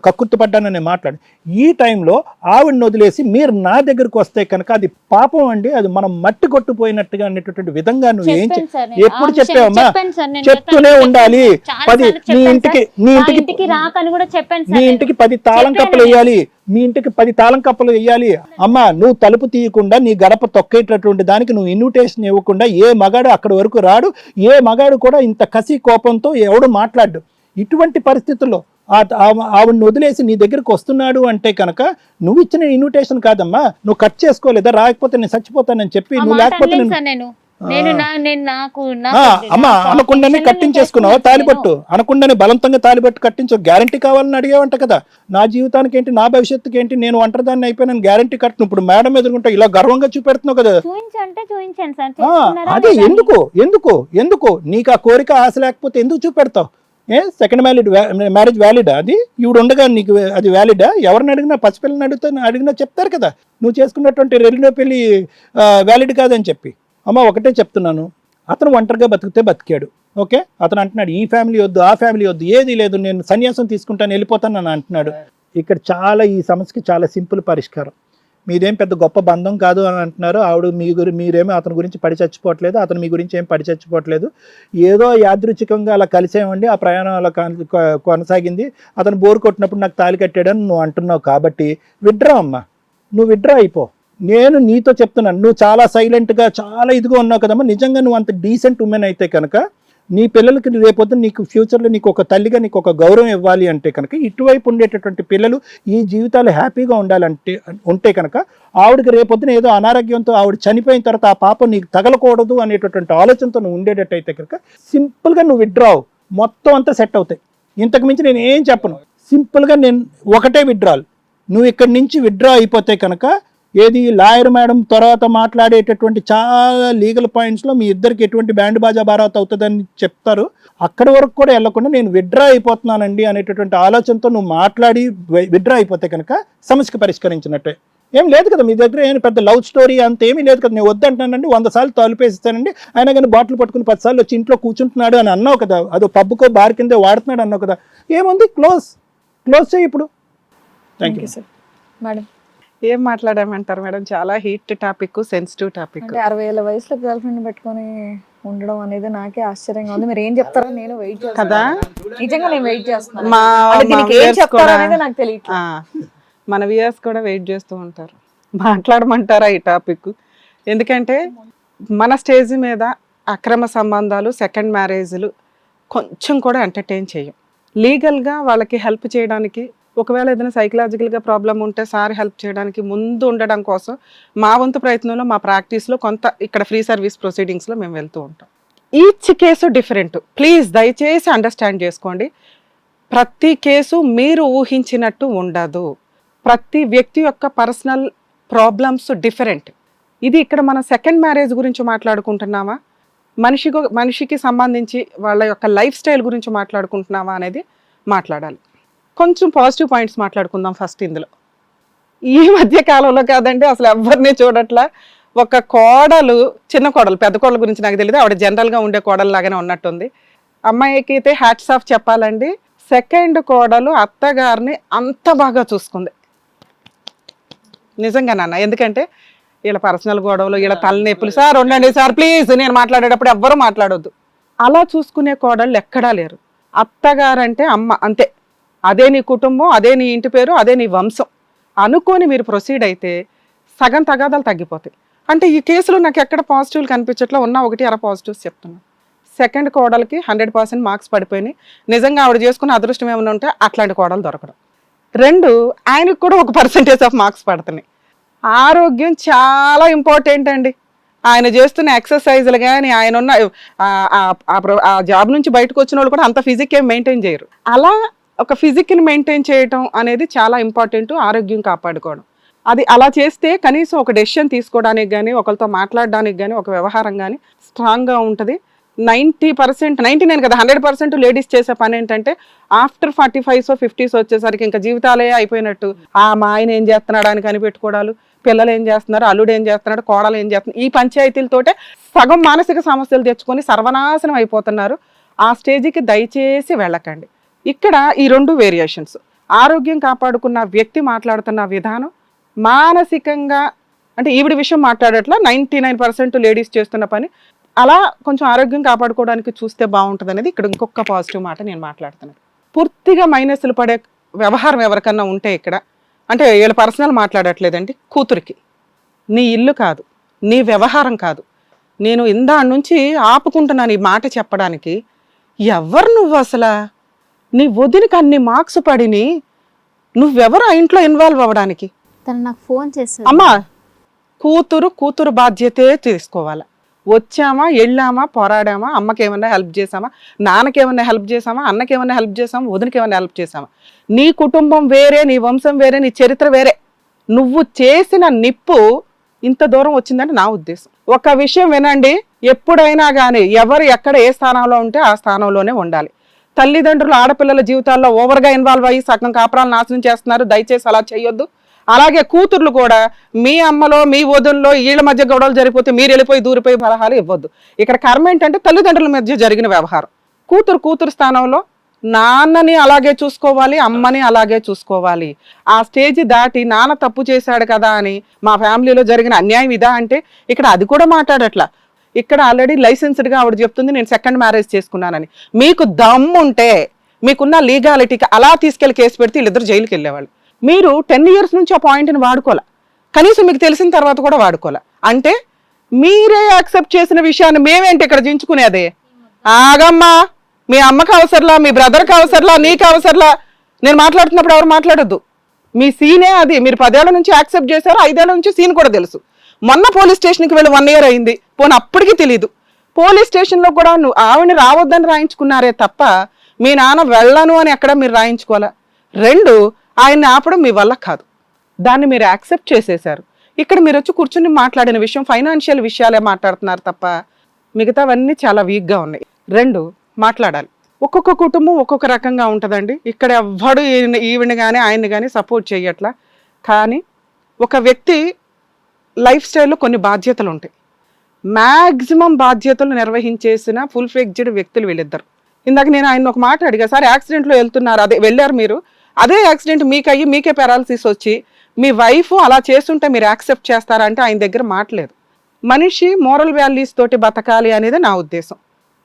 కక్కుర్తుపడ్డాను నేను మాట్లాడి, ఈ టైంలో ఆవిడని వదిలేసి మీరు నా దగ్గరకు వస్తే కనుక అది పాపం అండి, అది మనం మట్టి కొట్టుపోయినట్టుగా అనేటటువంటి విధంగా నువ్వు ఏం చెప్పాను సార్ నేను. ఎప్పుడు ఆ విషయం చెప్పావమ్మా? చెప్పాను సార్ నేను. చెప్తూనే చెప్పాను. ఉండాలి. చాలా 10 సార్లు నీ చెప్పాను ఇంటికి సార్. నీ మా ఇంటికి ఇంటికి రాకని కూడా చెప్పాను సార్ నీ నేను. ఇంటికి 10 తాళం చెప్పాను కప్పలు నేను. వేయాలి, మీ ఇంటికి 10 తాళం కప్పలు వేయాలి. అమ్మా నువ్వు తలుపు తీయకుండా నీ గడప తొక్కేటటువంటి దానికి నువ్వు ఇన్విటేషన్ ఇవ్వకుండా ఏ మగాడు అక్కడి వరకు రాడు, ఏ మగాడు కూడా ఇంత కసి కోపంతో ఎవడు మాట్లాడు. ఇటువంటి పరిస్థితుల్లో ఆవిడని వదిలేసి నీ దగ్గరికి వస్తున్నాడు అంటే కనుక నువ్వు ఇచ్చిన ఇన్విటేషన్ కాదమ్మా, నువ్వు కట్ చేసుకోలేదా, రాకపోతే నేను చచ్చిపోతానని చెప్పి ఆ నువ్వు మాట లేకపోతే అనలేదు నేను సార్ నేను. నేను నాకు అమ్మా అనకుండానే కట్టించేసుకున్నావు తాలిబట్టు, అనకుండానే బలవంతంగా తాలిబట్టు కట్టించు. గ్యారంటీ కావాలని అడిగేవంట కదా, నా జీవితానికి ఏంటి, నా భవిష్యత్తుకి ఏంటి, నేను ఒంటరిదాన్ని అయిపోయినాను, గ్యారంటీ కట్టను. ఇప్పుడు మేడం ఎదుర్కొంటా ఇలా గర్వంగా చూపెడుతున్నావు కదా. చూపించంటే చూపించాను సార్. అదే ఎందుకు ఎందుకు ఎందుకు నీకు ఆ కోరిక ఆశ లేకపోతే ఎందుకు చూపెడతావు? Second marriage వ్యాలిడా? అది ఇవిడు ఉండగా నీకు అది వ్యాలిడా? ఎవరిని అడిగినా, పసిపిల్లని అడిగినా చెప్తారు కదా నువ్వు చేసుకున్నటువంటి రెండో పెళ్లి వ్యాలిడ్ కాదని చెప్పి. అమ్మ ఒకటే చెప్తున్నాను, అతను ఒంటరిగా బతికితే బతికాడు, ఓకే. అతను అంటున్నాడు ఈ ఫ్యామిలీ వద్దు, ఆ ఫ్యామిలీ వద్దు, ఏది లేదు, నేను సన్యాసం తీసుకుంటాను, వెళ్ళిపోతాను అని అంటున్నాడు. ఇక్కడ చాలా ఈ సమస్యకి చాలా సింపుల్ పరిష్కారం. మీదేం పెద్ద గొప్ప బంధం కాదు అని అంటున్నారు. ఆవిడ మీరేమో అతని గురించి పడి చచ్చిపోవట్లేదు, అతను మీ గురించి ఏం పడి చచ్చిపోవట్లేదు. ఏదో యాదృచ్ఛికంగా అలా కలిసేమండి, ఆ ప్రయాణం అలా కొనసాగింది. అతను బోరు కొట్టినప్పుడు నాకు తాళి కట్టాడని నువ్వు అంటున్నావు కాబట్టి విడ్రా అమ్మా, నువ్వు విడ్రా అయిపో. నేను నీతో చెప్తున్నాను, నువ్వు చాలా సైలెంట్గా చాలా ఇదిగా ఉన్నావు కదమ్మా. నిజంగా నువ్వు అంత డీసెంట్ ఉమెన్ అయితే కనుక నీ పిల్లలకి రేపొద్దు నీకు ఫ్యూచర్లో నీకు ఒక తల్లిగా నీకు ఒక గౌరవం ఇవ్వాలి అంటే కనుక ఇటువైపు ఉండేటటువంటి పిల్లలు ఈ జీవితాలు హ్యాపీగా ఉంటే కనుక ఆవిడకి రేపొద్దున ఏదో అనారోగ్యంతో ఆవిడ చనిపోయిన తర్వాత ఆ పాపం నీకు తగలకూడదు అనేటటువంటి ఆలోచనతో నువ్వు ఉండేటట్టయితే కనుక సింపుల్గా నువ్వు విడ్రావు, మొత్తం అంతా సెట్ అవుతాయి. ఇంతకు మించి నేను ఏం చెప్పను. సింపుల్గా నేను ఒకటే విడ్రాల్, నువ్వు ఇక్కడి నుంచి విడ్రా అయిపోతే కనుక ఏది లాయర్ మేడం తర్వాత మాట్లాడేటటువంటి చాలా లీగల్ పాయింట్స్లో మీ ఇద్దరికి ఎటువంటి బ్యాండ్ బాజా బారాత్ అవుతుందని చెప్తారు. అక్కడి వరకు కూడా వెళ్లకుండా నేను విడ్రా అయిపోతున్నానండి అనేటటువంటి ఆలోచనతో నువ్వు మాట్లాడి విడ్రా అయిపోతే కనుక సమస్యకు పరిష్కరించినట్టే. ఏం లేదు కదా మీ దగ్గర, ఏం పెద్ద లవ్ స్టోరీ అంత ఏమీ లేదు కదా. నేను వద్దంటున్నానండి, 100 సార్లు తలుపేస్తానండి, అయినా కానీ బాటిల్ పట్టుకుని 10 సార్లు వచ్చి ఇంట్లో కూర్చుంటున్నాడు అని అన్నావు కదా, అదో పబ్బుకో బార్ కిందే వాడుతున్నాడు అన్నావు కదా. ఏముంది, క్లోజ్ చేయి ఇప్పుడు. Thank you sir. మేడం ఏం మాట్లాడామంటారు మేడం? చాలా హీట్ టాపిక్, సెన్సిటివ్ టాపిక్. అంటే 60 ఏళ్ళ వయసులో గర్ల్ ఫ్రెండ్ పెట్టుకొని ఉండడం అనేది నాకే ఆశ్చర్యంగా ఉంది. మీరు ఏం చెప్తారో నేను వెయిట్ చేస్తాను కదా, నిజంగా నేను వెయిట్ చేస్తున్నాను. మా దీనికి ఏం చెప్తారో అనేది నాకు తెలియదు. మన వ్యూయర్స్ కూడా వెయిట్ చేస్తూ ఉంటారు, మాట్లాడమంటారా ఈ టాపిక్? ఎందుకంటే మన స్టేజ్ మీద అక్రమ సంబంధాలు, సెకండ్ మ్యారేజ్లు కొంచెం కూడా ఎంటర్టైన్ చేయం. లీగల్గా వాళ్ళకి హెల్ప్ చేయడానికి, ఒకవేళ ఏదైనా సైకలాజికల్గా ప్రాబ్లం ఉంటే సార్ హెల్ప్ చేయడానికి ముందు ఉండడం కోసం మా వంతు ప్రయత్నంలో, మా ప్రాక్టీస్లో కొంత ఇక్కడ ఫ్రీ సర్వీస్ ప్రొసీడింగ్స్లో మేము వెళ్తూ ఉంటాం. ఈచ్ కేసు డిఫరెంట్, ప్లీజ్ దయచేసి అండర్స్టాండ్ చేసుకోండి. ప్రతి కేసు మీరు ఊహించినట్టు ఉండదు. ప్రతి వ్యక్తి యొక్క పర్సనల్ ప్రాబ్లమ్స్ డిఫరెంట్. ఇది ఇక్కడ మన సెకండ్ మ్యారేజ్ గురించి మాట్లాడుకుంటున్నామా, మనిషికి సంబంధించి వాళ్ళ యొక్క లైఫ్ స్టైల్ గురించి మాట్లాడుకుంటున్నామా అనేది మాట్లాడాలి. కొంచెం పాజిటివ్ పాయింట్స్ మాట్లాడుకుందాం ఫస్ట్. ఇందులో ఈ మధ్య కాలంలో కాదండి అసలు ఎవరిని చూడట్లా, ఒక కోడలు, చిన్న కోడలు, పెద్ద కోడల గురించి నాకు తెలియదు, ఆవిడ జనరల్గా ఉండే కోడలు లాగానే ఉన్నట్టుంది. అమ్మాయికి అయితే హ్యాట్స్ ఆఫ్ చెప్పాలండి. సెకండ్ కోడలు అత్తగారిని అంత బాగా చూసుకుంది నిజంగా నాన్న. ఎందుకంటే వీళ్ళ పర్సనల్ గొడవలు, వీళ్ళ తలనొప్పులు, సార్ ఉండండి సార్ ప్లీజ్, నేను మాట్లాడేటప్పుడు ఎవ్వరూ మాట్లాడొద్దు, అలా చూసుకునే కోడళ్ళు ఎక్కడా లేరు. అత్తగారంటే అమ్మ అంతే, అదే నీ కుటుంబం, అదే నీ ఇంటి పేరు, అదే నీ వంశం అనుకొని మీరు ప్రొసీడ్ అయితే సగం తగాదాలు తగ్గిపోతాయి. అంటే ఈ కేసులో నాకు ఎక్కడ పాజిటివ్లు కనిపించట్లా, ఉన్న 1-2 పాజిటివ్స్ చెప్తున్నాను. సెకండ్ కోడలకి 100% మార్క్స్ పడిపోయినాయి. నిజంగా ఆవిడ చేసుకున్న అదృష్టం ఏమైనా ఉంటే అట్లాంటి కోడలు దొరకడం. 2, ఆయనకు కూడా ఒక పర్సెంటేజ్ ఆఫ్ మార్క్స్ పడుతున్నాయి. ఆరోగ్యం చాలా ఇంపార్టెంట్ అండి. ఆయన చేస్తున్న ఎక్సర్సైజులు కానీ, ఆయన ఉన్న ఆ జాబ్ నుంచి బయటకు వచ్చిన వాళ్ళు కూడా అంత ఫిజిక్ ఏం మెయింటైన్ చేయరు. అలా ఒక ఫిజిక్ని మెయింటైన్ చేయటం అనేది చాలా ఇంపార్టెంట్, ఆరోగ్యం కాపాడుకోవడం. అది అలా చేస్తే కనీసం ఒక డెసిషన్ తీసుకోవడానికి కానీ, ఒకరితో మాట్లాడడానికి కానీ, ఒక వ్యవహారం కానీ స్ట్రాంగ్గా ఉంటుంది. 90%, 99 కదా, 100% లేడీస్ చేసే పని ఏంటంటే ఆఫ్టర్ 45s 50s వచ్చేసరికి ఇంకా జీవితాలే అయిపోయినట్టు. మా ఆయన ఏం చేస్తున్నాడు అని కనిపెట్టుకోవడాలు, పిల్లలు ఏం చేస్తున్నారు, అల్లుడు ఏం చేస్తున్నాడు, కోడలు ఏం చేస్తున్నారు, ఈ పంచాయతీలతోటే సగం మానసిక సమస్యలు తెచ్చుకొని సర్వనాశనం అయిపోతున్నారు. ఆ స్టేజ్కి దయచేసి వెళ్ళకండి. ఇక్కడ ఈ 2 వేరియేషన్స్. ఆరోగ్యం కాపాడుకున్న వ్యక్తి మాట్లాడుతున్న విధానం మానసికంగా అంటే ఈవిడ విషయం మాట్లాడట్లా, 99% లేడీస్ చేస్తున్న పని. అలా కొంచెం ఆరోగ్యం కాపాడుకోవడానికి చూస్తే బాగుంటుంది అనేది ఇక్కడ ఇంకొక పాజిటివ్ మాట నేను మాట్లాడుతున్నాను. పూర్తిగా మైనస్లు పడే వ్యవహారం ఎవరికన్నా ఉంటే ఇక్కడ, అంటే వీళ్ళ పర్సనల్ మాట్లాడట్లేదండి, కూతురికి నీ ఇల్లు కాదు, నీ వ్యవహారం కాదు, నేను ఇందా నుంచి ఆపుకుంటున్నాను ఈ మాట చెప్పడానికి. ఎవరు నువ్వు అసలు? నీ వదినికి అన్ని మార్క్స్ పడిని, నువ్వెవరు ఆ ఇంట్లో ఇన్వాల్వ్ అవ్వడానికి? తను నాకు ఫోన్ చేస్తుంది. అమ్మా, కూతురు బాధ్యతే తీసుకోవాలి. వచ్చామా, వెళ్ళామా, పోరాడామా, అమ్మకి ఏమన్నా హెల్ప్ చేసామా, నాన్నకేమన్నా హెల్ప్ చేసామా, అన్నకేమన్నా హెల్ప్ చేసామా, వదినకి ఏమన్నా హెల్ప్ చేసామా? నీ కుటుంబం వేరే, నీ వంశం వేరే, నీ చరిత్ర వేరే. నువ్వు చేసిన నిప్పు ఇంత దూరం వచ్చిందని నా ఉద్దేశం. ఒక విషయం వినండి, ఎప్పుడైనా కానీ ఎవరు ఎక్కడ ఏ స్థానంలో ఉంటే ఆ స్థానంలోనే ఉండాలి. తల్లిదండ్రులు ఆడపిల్లల జీవితాల్లో ఓవర్గా ఇన్వాల్వ్ అయ్యి సగం కాపురాలు నాశనం చేస్తున్నారు, దయచేసి అలా చేయొద్దు. అలాగే కూతుర్లు కూడా మీ అమ్మలో మీ వదుల్లో వీళ్ళ మధ్య గొడవలు జరిగిపోతే మీరు వెళ్ళిపోయి దూరిపోయి సలహాలు ఇవ్వద్దు. ఇక్కడ కర్మ ఏంటంటే తల్లిదండ్రుల మధ్య జరిగిన వ్యవహారం. కూతురు స్థానంలో నాన్నని అలాగే చూసుకోవాలి, అమ్మని అలాగే చూసుకోవాలి. ఆ స్టేజ్ దాటి నాన్న తప్పు చేశాడు కదా అని మా ఫ్యామిలీలో జరిగిన అన్యాయం ఇదా అంటే ఇక్కడ అది కూడా మాట్లాడట్లా. ఇక్కడ ఆల్రెడీ లైసెన్స్డ్గా ఆవిడ చెప్తుంది నేను సెకండ్ మ్యారేజ్ చేసుకున్నానని. మీకు దమ్ముంటే, మీకున్న లీగాలిటీకి అలా తీసుకెళ్లి కేసు పెడితే వీళ్ళిద్దరు జైలుకి వెళ్ళేవాళ్ళు. మీరు 10 years నుంచి ఆ పాయింట్ని వాడుకోలే, కనీసం మీకు తెలిసిన తర్వాత కూడా వాడుకోలే. అంటే మీరే యాక్సెప్ట్ చేసిన విషయాన్ని మేమేంటి ఇక్కడ దించుకునేదే? ఆగమ్మా, మీ అమ్మకి అవసరంలా, మీ బ్రదర్కి అవసరంలా, నీకు అవసరంలా. నేను మాట్లాడుతున్నప్పుడు ఎవరు మాట్లాడొద్దు. మీ సీనే అది. మీరు 10 ఏళ్ల నుంచి యాక్సెప్ట్ చేశారు, 5 ఏళ్ల నుంచి సీన్ కూడా తెలుసు. మొన్న పోలీస్ స్టేషన్కి వెళ్ళి 1 year అయింది, పోనీ అప్పటికి తెలీదు. పోలీస్ స్టేషన్లో కూడా ఆవిడని రావద్దని రాయించుకున్నారే తప్ప మీ నాన్న వెళ్ళను అని ఎక్కడ మీరు రాయించుకోవాలా. 2, ఆయన్ని ఆపడం మీ వల్ల కాదు, దాన్ని మీరు యాక్సెప్ట్ చేసేశారు. ఇక్కడ మీరు వచ్చి కూర్చుని మాట్లాడిన విషయం ఫైనాన్షియల్ విషయాలే మాట్లాడుతున్నారు తప్ప మిగతావన్నీ చాలా వీక్గా ఉన్నాయి. 2, మాట్లాడాలి. ఒక్కొక్క కుటుంబం ఒక్కొక్క రకంగా ఉంటుందండి. ఇక్కడ ఎవ్వడు ఈవిని కానీ ఆయన్ని కానీ సపోర్ట్ చేయట్లా. కానీ ఒక వ్యక్తి లైఫ్ స్టైల్లో కొన్ని బాధ్యతలు ఉంటాయి. మ్యాక్సిమం బాధ్యతలు నిర్వహించేసిన ఫుల్ ఫ్లెడ్జ్డ్ వ్యక్తులు వీళ్ళిద్దరు. ఇందాక నేను ఆయన ఒక మాట అడిగా, సార్ యాక్సిడెంట్లో వెళ్తున్నారు, అదే వెళ్ళారు మీరు, అదే యాక్సిడెంట్ మీకు అయ్యి మీకే పెరాలసిస్ వచ్చి మీ వైఫ్ అలా చేస్తుంటే మీరు యాక్సెప్ట్ చేస్తారా అంటే ఆయన దగ్గర మాట్లేదు. మనిషి మోరల్ వాల్యూస్ తోటి బతకాలి అనేది నా ఉద్దేశం.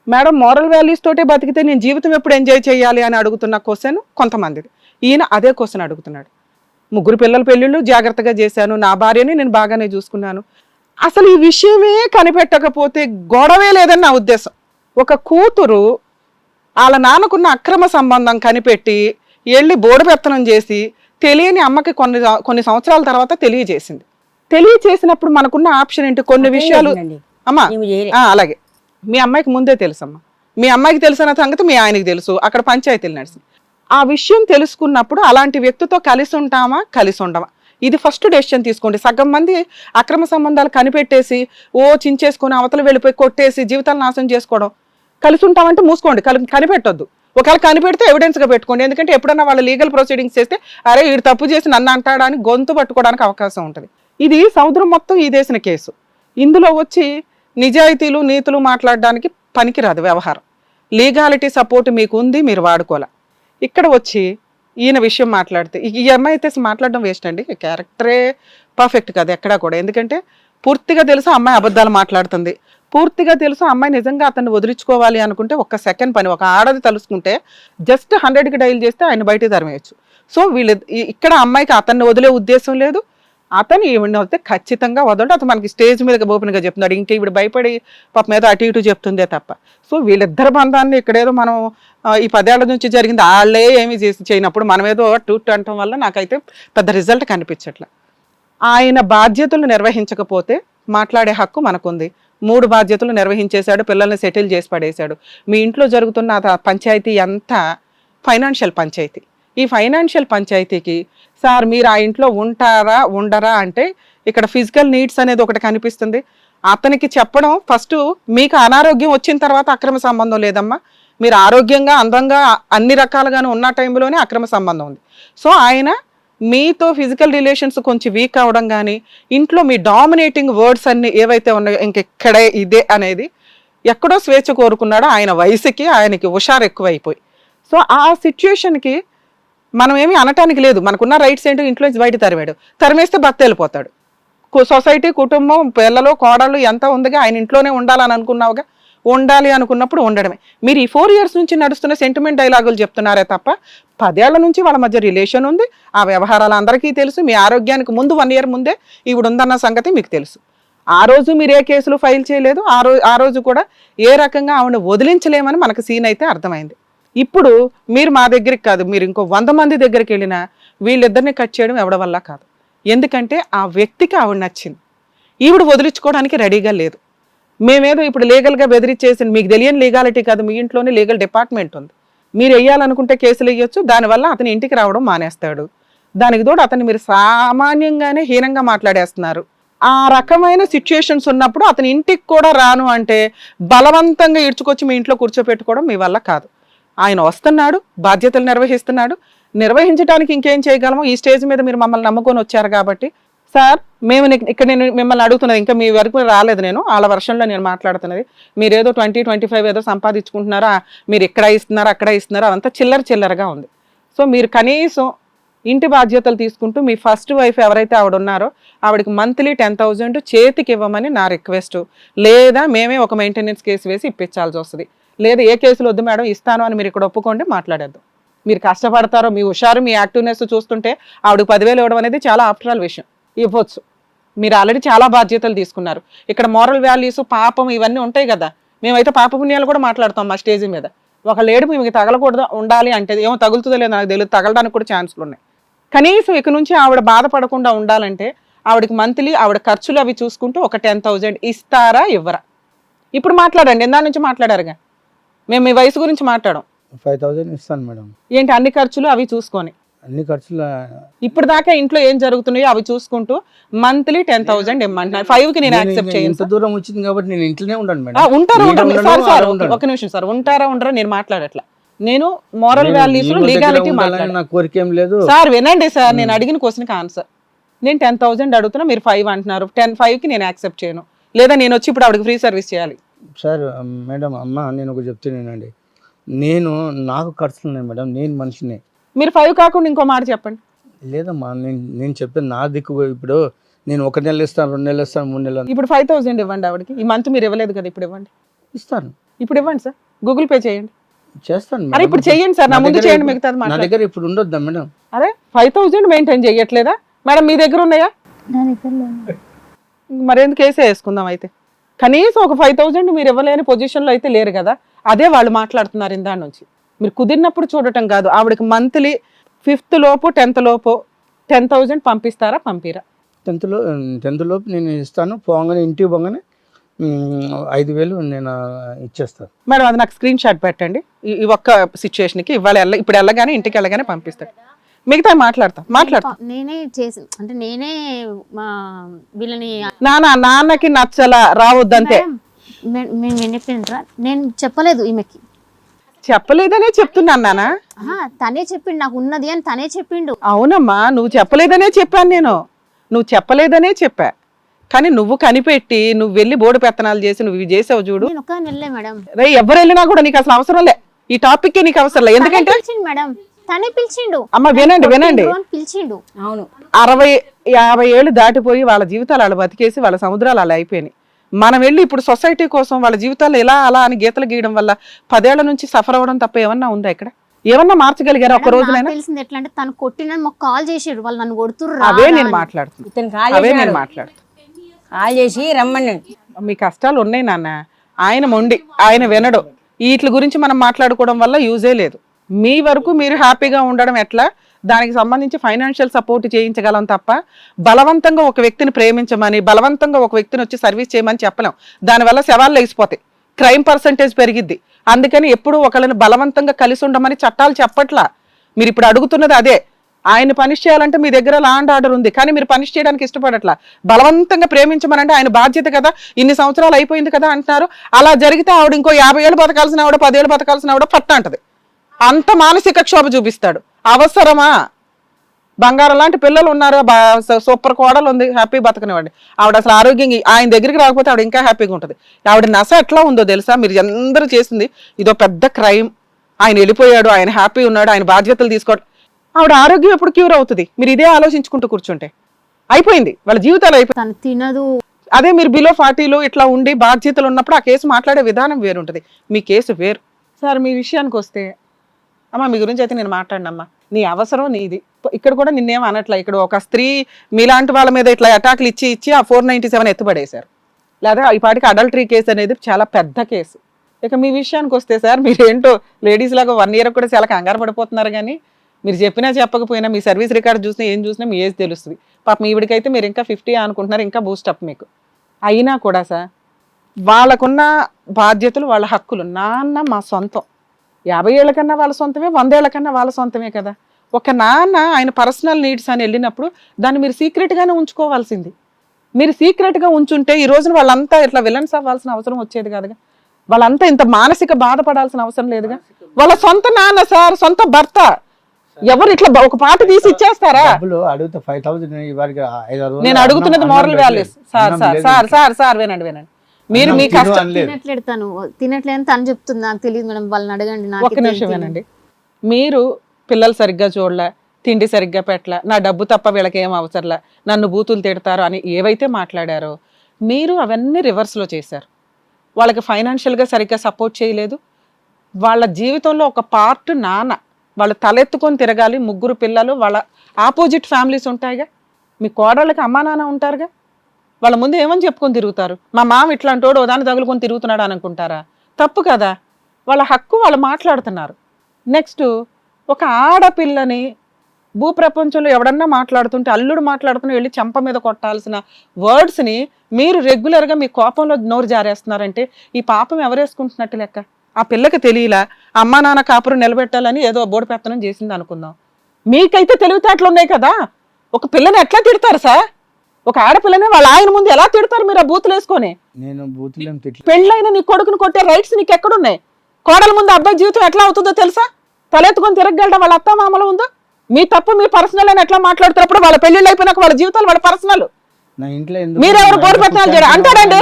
మేడం, మోరల్ వాల్యూస్ తోటే బతికితే నేను జీవితం ఎప్పుడు ఎంజాయ్ చేయాలి అని అడుగుతున్న క్వశ్చన్ కొంతమందిది. ఈయన అదే క్వశ్చన్ అడుగుతున్నాడు. 3 పిల్లల పెళ్ళిళ్ళు జాగ్రత్తగా చేశాను, నా భార్యని నేను బాగానే చూసుకున్నాను. అసలు ఈ విషయమే కనిపెట్టకపోతే గొడవే లేదని నా ఉద్దేశం. ఒక కూతురు వాళ్ళ నాన్నకున్న అక్రమ సంబంధం కనిపెట్టి వెళ్ళి బోడిపెత్తనం చేసి తెలియని అమ్మకి కొన్ని సంవత్సరాల తర్వాత తెలియజేసింది. తెలియజేసినప్పుడు మనకున్న ఆప్షన్ ఏంటి? కొన్ని విషయాలు అమ్మా అలాగే మీ అమ్మాయికి ముందే తెలుసమ్మా, మీ అమ్మాయికి తెలిసిన సంగతి మీ ఆయనకి తెలుసు, అక్కడ పంచాయతీలు నడిచింది. ఆ విషయం తెలుసుకున్నప్పుడు అలాంటి వ్యక్తితో కలిసి ఉంటామా కలిసి ఉండమా, ఇది ఫస్ట్ డెసిషన్ తీసుకోండి. సగం మంది అక్రమ సంబంధాలు కనిపెట్టేసి చించేసుకొని అవతల వెళ్ళిపోయి కొట్టేసి జీవితాలు నాశనం చేసుకోవడం. కలిసి ఉంటామంటే మూసుకోండి, కనిపెట్టొద్దు. ఒకవేళ కనిపెడితే ఎవిడెన్స్గా పెట్టుకోండి. ఎందుకంటే ఎప్పుడన్నా వాళ్ళు లీగల్ ప్రొసీడింగ్స్ చేస్తే అరే వీడు తప్పు చేసి నన్ను అంటాడా అని గొంతు పట్టుకోవడానికి అవకాశం ఉంటుంది. ఇది సముద్రం మొత్తం ఇదేసిన కేసు. ఇందులో వచ్చి నిజాయితీలు నీతులు మాట్లాడడానికి పనికిరాదు వ్యవహారం. లీగాలిటీ సపోర్ట్ మీకు ఉంది, మీరు వాడుకోలే. ఇక్కడ వచ్చి ఈయన విషయం మాట్లాడితే ఈ అమ్మాయి అయితే మాట్లాడడం వేస్ట్ అండి. క్యారెక్టరే పర్ఫెక్ట్ కాదు ఎక్కడా కూడా. ఎందుకంటే పూర్తిగా తెలుసు అమ్మాయి అబద్ధాలు మాట్లాడుతుంది, పూర్తిగా తెలుసు అమ్మాయి నిజంగా అతన్ని వదిలించుకోవాలి అనుకుంటే ఒక్క సెకండ్ పని, ఒక ఆడది తలుసుకుంటే జస్ట్ 100కి డైల్ చేస్తే ఆయన బయట తరిమేయచ్చు. సో వీళ్ళు ఇక్కడ అమ్మాయికి అతన్ని వదిలే ఉద్దేశం లేదు, అతను ఈవిడ వస్తే ఖచ్చితంగా వదలడు. అతను మనకి స్టేజ్ మీద ఓపెన్గా చెప్తున్నాడు, ఇంక ఈవిడ భయపడి పాప మీద అటు ఇటు చెప్తుందే తప్ప. సో వీళ్ళిద్దరి బంధాన్ని ఇక్కడేదో మనం ఈ 10 ఏళ్ల నుంచి జరిగింది వాళ్ళే ఏమి చేయనప్పుడు మనం ఏదో టూట్ అనటం వల్ల నాకైతే పెద్ద రిజల్ట్ కనిపించట్లే. ఆయన బాధ్యతలు నిర్వహించకపోతే మాట్లాడే హక్కు మనకుంది. 3 బాధ్యతలు నిర్వహించేశాడు, పిల్లల్ని సెటిల్ చేసి పడేశాడు. మీ ఇంట్లో జరుగుతున్న పంచాయతీ అంతా ఫైనాన్షియల్ పంచాయతీ. ఈ ఫైనాన్షియల్ పంచాయతీకి సార్ మీరు ఆ ఇంట్లో ఉంటారా ఉండరా అంటే ఇక్కడ ఫిజికల్ నీడ్స్ అనేది ఒకటి కనిపిస్తుంది, అతనికి చెప్పడం ఫస్ట్, మీకు అనారోగ్యం వచ్చిన తర్వాత అక్రమ సంబంధం లేదమ్మా, మీరు ఆరోగ్యంగా అందంగా అన్ని రకాలుగానే ఉన్న టైంలోనే అక్రమ సంబంధం ఉంది. సో ఆయన మీతో ఫిజికల్ రిలేషన్స్ కొంచెం వీక్ అవ్వడం కానీ, ఇంట్లో మీ డామినేటింగ్ వర్డ్స్ అన్ని ఏవైతే ఉన్నాయో ఇంకెక్కడే ఇదే అనేది ఎక్కడో స్వేచ్ఛ కోరుకున్నాడో ఆయన వయసుకి ఆయనకి హుషారు ఎక్కువైపోయి. సో ఆ సిచ్యుయేషన్కి మనం ఏమీ అనటానికి లేదు, మనకున్న రైట్స్ ఏంటో ఇంట్లో నుంచి బయట తరిమేస్తే భర్త వెళ్ళిపోతాడు. సొసైటీ, కుటుంబం, పిల్లలు, కోడళ్ళు ఎంత ఉందిగా, ఆయన ఇంట్లోనే ఉండాలని అనుకున్నావుగా, ఉండాలి అనుకున్నప్పుడు ఉండడమే. మీరు ఈ 4 years నుంచి నడుస్తున్న సెంటిమెంట్ డైలాగులు చెప్తున్నారే తప్ప 10 ఏళ్ల నుంచి వాళ్ళ మధ్య రిలేషన్ ఉంది, ఆ వ్యవహారాలు అందరికీ తెలుసు. మీ ఆరోగ్యానికి ముందు 1 year ముందే ఈవిడ ఉందన్న సంగతి మీకు తెలుసు. ఆ రోజు మీరు ఏ కేసులు ఫైల్ చేయలేదు, ఆ రోజు కూడా ఏ రకంగా ఆవిడ వదిలించలేమని మనకు సీన్ అయితే అర్థమైంది. ఇప్పుడు మీరు మా దగ్గరికి కాదు, మీరు ఇంకో 100 మంది దగ్గరికి వెళ్ళినా వీళ్ళిద్దరిని కట్ చేయడం ఎవడ వల్ల కాదు. ఎందుకంటే ఆ వ్యక్తికి ఆవిడ నచ్చింది, ఈవిడ వదిలించుకోవడానికి రెడీగా లేదు. మేమేదో ఇప్పుడు లీగల్గా బెదిరించేసి, మీకు తెలియని లీగాలిటీ కాదు, మీ ఇంట్లోనే లీగల్ డిపార్ట్మెంట్ ఉంది, మీరు వేయాలనుకుంటే కేసులు వేయొచ్చు. దానివల్ల అతని ఇంటికి రావడం మానేస్తాడు. దానికి తోడు అతన్ని మీరు సామాన్యంగానే హీనంగా మాట్లాడేస్తున్నారు. ఆ రకమైన సిచ్యుయేషన్స్ ఉన్నప్పుడు అతని ఇంటికి కూడా రాను అంటే బలవంతంగా ఈడ్చుకొచ్చి మీ ఇంట్లో కూర్చోపెట్టుకోవడం మీ వల్ల కాదు. ఆయన వస్తున్నాడు, బాధ్యతలు నిర్వహించడానికి ఇంకేం చేయగలమో ఈ స్టేజ్ మీద మీరు మమ్మల్ని నమ్ముకొని వచ్చారు కాబట్టి. సార్, మేము ఇక్కడ నేను మిమ్మల్ని అడుగుతున్నది, ఇంకా మీ వరకు రాలేదు, నేను వాళ్ళ వర్షంలో నేను మాట్లాడుతున్నది. మీరేదో 20-25 ఏదో సంపాదించుకుంటున్నారా, మీరు ఇక్కడ ఇస్తున్నారా అక్కడ ఇస్తున్నారా, అదంతా చిల్లరగా ఉంది. సో మీరు కనీసం ఇంటి బాధ్యతలు తీసుకుంటూ మీ ఫస్ట్ వైఫ్ ఎవరైతే ఆవిడ ఉన్నారో ఆవిడకి మంత్లీ 10,000 చేతికి ఇవ్వమని నా రిక్వెస్ట్. లేదా మేమే ఒక మెయింటెనెన్స్ కేసు వేసి ఇప్పించాల్సి వస్తుంది. లేదా ఏ కేసులు వద్దు మేడం, ఇస్తాను అని మీరు ఇక్కడ ఒప్పుకోండి, మాట్లాడేద్దాం. మీరు కష్టపడతారో, మీ హుషారు, మీ యాక్టివ్నెస్ చూస్తుంటే ఆవిడకి 10,000 ఇవ్వడం అనేది చాలా ఆఫ్టర్ ఆల్ విషయం, ఇవ్వచ్చు. మీరు ఆల్రెడీ చాలా బాధ్యతలు తీసుకున్నారు. ఇక్కడ మోరల్ వాల్యూస్, పాపం ఇవన్నీ ఉంటాయి కదా. మేమైతే పాప పుణ్యాలు కూడా మాట్లాడతాం మా స్టేజ్ మీద. ఒక లేడు మీకు తగలకూడదు ఉండాలి అంటే ఏమో తగులుతుందో లేదో నాకు తెలియదు, తగలడానికి కూడా ఛాన్సులు ఉన్నాయి. కనీసం ఇక నుంచి ఆవిడ బాధపడకుండా ఉండాలంటే ఆవిడకి మంత్లీ ఆవిడ ఖర్చులు అవి చూసుకుంటూ ఒక 10,000 ఇస్తారా ఇవ్వరా? ఇప్పుడు మాట్లాడండి, ఎందా నుంచి మాట్లాడారుగా. మేము మీ వయసు గురించి మాట్లాడాం. 5,000 ఇస్తాను మేడం. ఏంటి అన్ని ఖర్చులు అవి చూసుకొని, అన్ని ఖర్చులు ఇప్పుడు దాకా ఇంట్లో ఏం జరుగుతున్నాయో అవి చూసుకుంటూ మంత్లీ 10,000 ఇమ్మంటున్నారు. 5కి నేను యాక్సెప్ట్ చేయను. ఇంత దూరం వచ్చింది కాబట్టి నేను ఇంట్లోనే ఉండను మేడం. ఉంటారు సార్, ఒక నిమిషం సార్, ఉంటారా ఉండరా నేను మాట్లాడట్లా. నేను మోరల్ వాల్యూస్ లీగాలిటీ మాట్లాడాను, నా కోరిక ఏం లేదు సార్. వినండి సార్, నేను అడిగిన క్వశ్చన్కి ఆన్సర్. నేను 10,000 అడుగుతున్నా, మీరు 5 అంటున్నారు. 5కి నేను యాక్సెప్ట్ చేయను. లేదా నేను వచ్చి ఇప్పుడు ఆవిడకి ఫ్రీ సర్వీస్ చేయాలి. సార్ మేడం, అమ్మ నేను ఒక చెప్తున్నానండి, నాకు ఖర్చులు ఉన్నాయి మేడం, నేను మనిషిని. మీరు 5 కాకుండా ఇంకో మాట చెప్పండి. లేదమ్మా, నేను చెప్పేది నా దిక్కు. ఇప్పుడు నేను 1 నెల ఇస్తాను, 2 నెలలు ఇస్తాను, 3 నెలలు. ఇప్పుడు 5,000 ఇవ్వండి ఆవిడకి. ఈ మంత్ మీరు ఇవ్వలేదు కదా, ఇప్పుడు ఇవ్వండి. ఇస్తాను. ఇప్పుడు ఇవ్వండి సార్, గూగుల్ పే చేయండి. చేస్తాను. అరే ఇప్పుడు చేయండి సార్, నా ముందు చేయండి, మిగతాది నా దగ్గర ఇప్పుడు ఉండొద్దా మేడం? అరే 5,000 మెయింటైన్ చేయట్లేదా మేడం? మీ దగ్గర ఉన్నాయా? నా దగ్గర లేదు. మరేందుకు కేసే వేసుకుందాం అయితే. కనీసం ఒక 5,000 మీరు ఇవ్వలేని పొజిషన్లో అయితే లేరు కదా. అదే వాళ్ళు మాట్లాడుతున్నారు ఇందా నుంచి. మీరు కుదిరినప్పుడు చూడటం కాదు, ఆవిడకి మంత్లీ 5th లోపు 10th లోపు 10,000 పంపిస్తారా పంపిరా? 10th లోపు నేను ఇస్తాను. పోగానే ఇంటికి పోగానే 5,000 నేను ఇచ్చేస్తాను మేడం. అది నాకు స్క్రీన్ షాట్ పెట్టండి. ఈ ఒక్క సిచ్యువేషన్కి ఇవాళ ఇప్పుడు వెళ్ళగానే ఇంటికి వెళ్ళగానే పంపిస్తాడు. మిగతా మాట్లాడతా. నేనే చేసి అంటే నేనే వీళ్ళని నాన్నకి నచ్చలా రావద్దంతే. మేము వినిపిండ్రా, నేను చెప్పలేదు ఈమెకి. చెప్పలేదనే చెప్తున్నాను నాన్న. తనే చెప్పిండు నాకు ఉన్నది అని, తనే చెప్పిండు. అవునమ్మా, నువ్వు చెప్పలేదనే చెప్పాను నేను. నువ్వు చెప్పలేదనే చెప్పా, కానీ నువ్వు కనిపెట్టి నువ్వు వెళ్ళి బోర్డు పెత్తనాలు చేసి నువ్వు ఇవి చేసావు చూడు. నేను ఒక వెళ్ళే మేడం. రే ఎవరు వెళ్ళినా కూడా నీకు అసలు అవసరం లే, ఈ టాపిక్ నీకు అవసరం లే. ఎందుకంటే మేడం తనే పిలిచిండు. అమ్మ వినండి పిలిచిండు. అవును, 60-50 ఏళ్ళు దాటిపోయి వాళ్ళ జీవితాలు వాళ్ళు బతికేసి వాళ్ళ సముద్రాలు అలా అయిపోయినాయి. మనం వెళ్ళి ఇప్పుడు సొసైటీ కోసం వాళ్ళ జీవితాలు ఎలా అలా అని గీతలు గీయడం వల్ల 10 ఏళ్ల నుంచి సఫర్ అవ్వడం తప్ప ఏమన్నా ఉందా? ఇక్కడ ఏమన్నా మార్చగలిగారా ఒక రోజునైనా? తెలిసింది ఎట్లా అంటే తను కొట్టిన మాకు కాల్ చేసాడు, వాళ్ళు నన్ను కొడుతుర్రు. అవే నేను మాట్లాడుతున్నా, ఇతను కాల్ చేసి రమ్మని. మీ కష్టాలు ఉన్నాయి నాన్న. ఆయన మొండి, ఆయన వినడు. వీటి గురించి మనం మాట్లాడుకోవడం వల్ల యూజే లేదు. మీ వరకు మీరు హ్యాపీగా ఉండడం ఎట్లా, దానికి సంబంధించి ఫైనాన్షియల్ సపోర్ట్ చేయించగలం తప్ప బలవంతంగా ఒక వ్యక్తిని ప్రేమించమని, బలవంతంగా ఒక వ్యక్తిని వచ్చి సర్వీస్ చేయమని చెప్పలేం. దానివల్ల శవాలు లేచిపోతాయి, క్రైమ్ పర్సంటేజ్ పెరిగిద్ది. అందుకని ఎప్పుడు ఒకళ్ళని బలవంతంగా కలిసి ఉండమని చట్టాలు చెప్పట్లా. మీరు ఇప్పుడు అడుగుతున్నది అదే. ఆయన పనిష్ చేయాలంటే మీ దగ్గర లా అండ్ ఆర్డర్ ఉంది, కానీ మీరు పనిష్ చేయడానికి ఇష్టపడట్లా. బలవంతంగా ప్రేమించమనంటే ఆయన బాధ్యత కదా, ఇన్ని సంవత్సరాలు అయిపోయింది కదా అంటున్నారు. అలా జరిగితే ఆవిడ ఇంకో 50 ఏళ్ళు బతకాల్సిన ఆవిడ, 10 ఏళ్ళు బతకాల్సిన ఆవిడ పట్ట అంటది. అంత మానసిక క్షోభ చూపిస్తాడు. అవసరమా? బంగారం లాంటి పిల్లలు ఉన్నారు, సూపర్ కోడలు ఉంది, హ్యాపీ బతకనివ్వండి. ఆవిడ అసలు ఆరోగ్యంగా ఆయన దగ్గరికి రాకపోతే ఆవిడ ఇంకా హ్యాపీగా ఉంటుంది. ఆవిడ నస ఎట్లా ఉందో తెలుసా? మీరు అందరూ చేసింది ఇదో పెద్ద క్రైమ్. ఆయన వెళ్ళిపోయాడు, ఆయన హ్యాపీ ఉన్నాడు, ఆయన బాధ్యతలు తీసుకోవడం. ఆవిడ ఆరోగ్యం ఎప్పుడు క్యూర్ అవుతుంది? మీరు ఇదే ఆలోచించుకుంటూ కూర్చుంటే అయిపోయింది, వాళ్ళ జీవితాలు అయిపోయింది. తను తినదు. అదే మీరు బిలో 40లో ఇట్లా ఉండి బాధ్యతలు ఉన్నప్పుడు ఆ కేసు మాట్లాడే విధానం వేరుంటుంది, మీ కేసు వేరు. సార్ మీ విషయానికి వస్తే, అమ్మ మీ గురించి అయితే నేను మాట్లాడినమ్మా, నీ అవసరం నీది. ఇక్కడ కూడా నిన్నేం అనట్లా. ఇక్కడ ఒక స్త్రీ మీలాంటి వాళ్ళ మీద ఇట్లా అటాక్లు ఇచ్చి ఆ 497 ఎత్తుపడేశారు. లేదా ఈ పాటికి అడల్టరీ కేసు అనేది చాలా పెద్ద కేసు. ఇక మీ విషయానికి వస్తే సార్, మీరేంటో లేడీస్ లాగా 1 ఇయర్ కూడా చాలా కంగారు పడిపోతున్నారు. కానీ మీరు చెప్పినా చెప్పకపోయినా మీ సర్వీస్ రికార్డ్ చూసినా ఏం చూసినా మీ ఏజ్ తెలుస్తుంది. పాపం ఈవిడికైతే మీరు ఇంకా 50 అనుకుంటున్నారు, ఇంకా బూస్టప్ మీకు. అయినా కూడా సార్ వాళ్ళకున్న బాధ్యతలు, వాళ్ళ హక్కులు. నాన్న మా సొంతం, 50 ఏళ్ళ కన్నా వాళ్ళ సొంతమే, 100 ఏళ్ళ కన్నా వాళ్ళ సొంతమే కదా. ఒక నాన్న ఆయన పర్సనల్ నీడ్స్ అని వెళ్ళినప్పుడు దాన్ని మీరు సీక్రెట్గానే ఉంచుకోవాల్సింది. మీరు సీక్రెట్గా ఉంచుంటే ఈ రోజున వాళ్ళంతా ఇట్లా విలన్స్ అవ్వాల్సిన అవసరం వచ్చేది కాదుగా. వాళ్ళంతా ఇంత మానసిక బాధపడాల్సిన అవసరం లేదుగా. వాళ్ళ సొంత నాన్న సార్, సొంత భర్త. ఎవరు ఇట్లా ఒక పాట తీసి ఇచ్చేస్తారా? అడిగితే 5,000 నేను అడుగుతున్నది moral values. Sir sir sir sir sir వినండి వినండి, మీరు మీ కష్టం తినట్లేదు, తను తినట్లేదని తను చెప్తుంది. నాకు తెలియదు మేడం, వాళ్ళని అడగండి. ఒక్క నిమిషం వినండి. మీరు పిల్లలు సరిగ్గా చూడలే, తిండి సరిగ్గా పెట్టలే, నా డబ్బు తప్ప వీళ్ళకి ఏం అవసరంలే, నన్ను బూతులు తిడతారు అని ఏవైతే మాట్లాడారో మీరు అవన్నీ రివర్స్లో చేశారు. వాళ్ళకి ఫైనాన్షియల్గా సరిగ్గా సపోర్ట్ చేయలేదు. వాళ్ళ జీవితంలో ఒక పార్ట్ నాన్న. వాళ్ళు తలెత్తుకొని తిరగాలి. 3 పిల్లలు, వాళ్ళ ఆపోజిట్ ఫ్యామిలీస్ ఉంటాయిగా. మీ కోడళ్ళకి అమ్మా నాన్న ఉంటారుగా. వాళ్ళ ముందు ఏమని చెప్పుకొని తిరుగుతారు? మా మామ ఇట్లాంటోడు దాన్ని తగులుకొని తిరుగుతున్నాడు అని అనుకుంటారా? తప్పు కదా. వాళ్ళ హక్కు వాళ్ళు మాట్లాడుతున్నారు. నెక్స్ట్, ఒక ఆడపిల్లని భూప్రపంచంలో ఎవడన్నా మాట్లాడుతుంటే, అల్లుడు మాట్లాడుతున్నా వెళ్ళి చెంప మీద కొట్టాల్సిన వర్డ్స్ని మీరు రెగ్యులర్గా మీ కోపంలో నోరు జారేస్తున్నారంటే ఈ పాపం ఎవరేసుకుంటున్నట్టు లెక్క. ఆ పిల్లకి తెలియలా అమ్మా నాన్న కాపురం నిలబెట్టాలని ఏదో బోడి పెత్తనం చేసింది అనుకుందాం. మీకైతే తెలివితేటలు ఉన్నాయి కదా. ఒక పిల్లని ఎట్లా తిడతారు సార్? ఒక ఆడపిల్లని వాళ్ళ ఆయన ముందు ఎలా తిడతారు మీరు ఆ బూతులు వేసుకొని? నేను బూతులేం తిట్ల. పెళ్ళైన నీ కొడుకుని కొట్టే రైట్స్ నీకు ఎక్కడున్నాయి? కోడల ముందు అబ్బాయి జీవితం ఎట్లా అవుతుందో తెలుసా? తలెత్తుకొని తిరగలడం వాళ్ళ అత్త మామల ఉందో. మీ తప్పు మీ పర్సనల్ అని ఎట్లా మాట్లాడుతున్నప్పుడు వాళ్ళ పెళ్లిళ్ళు అయిపోయినాక వాళ్ళ జీవితాలు వాళ్ళ పర్సనల్. నా ఇంట్లో మీరెవరు బోరు పెట్టిన అంటాడండి.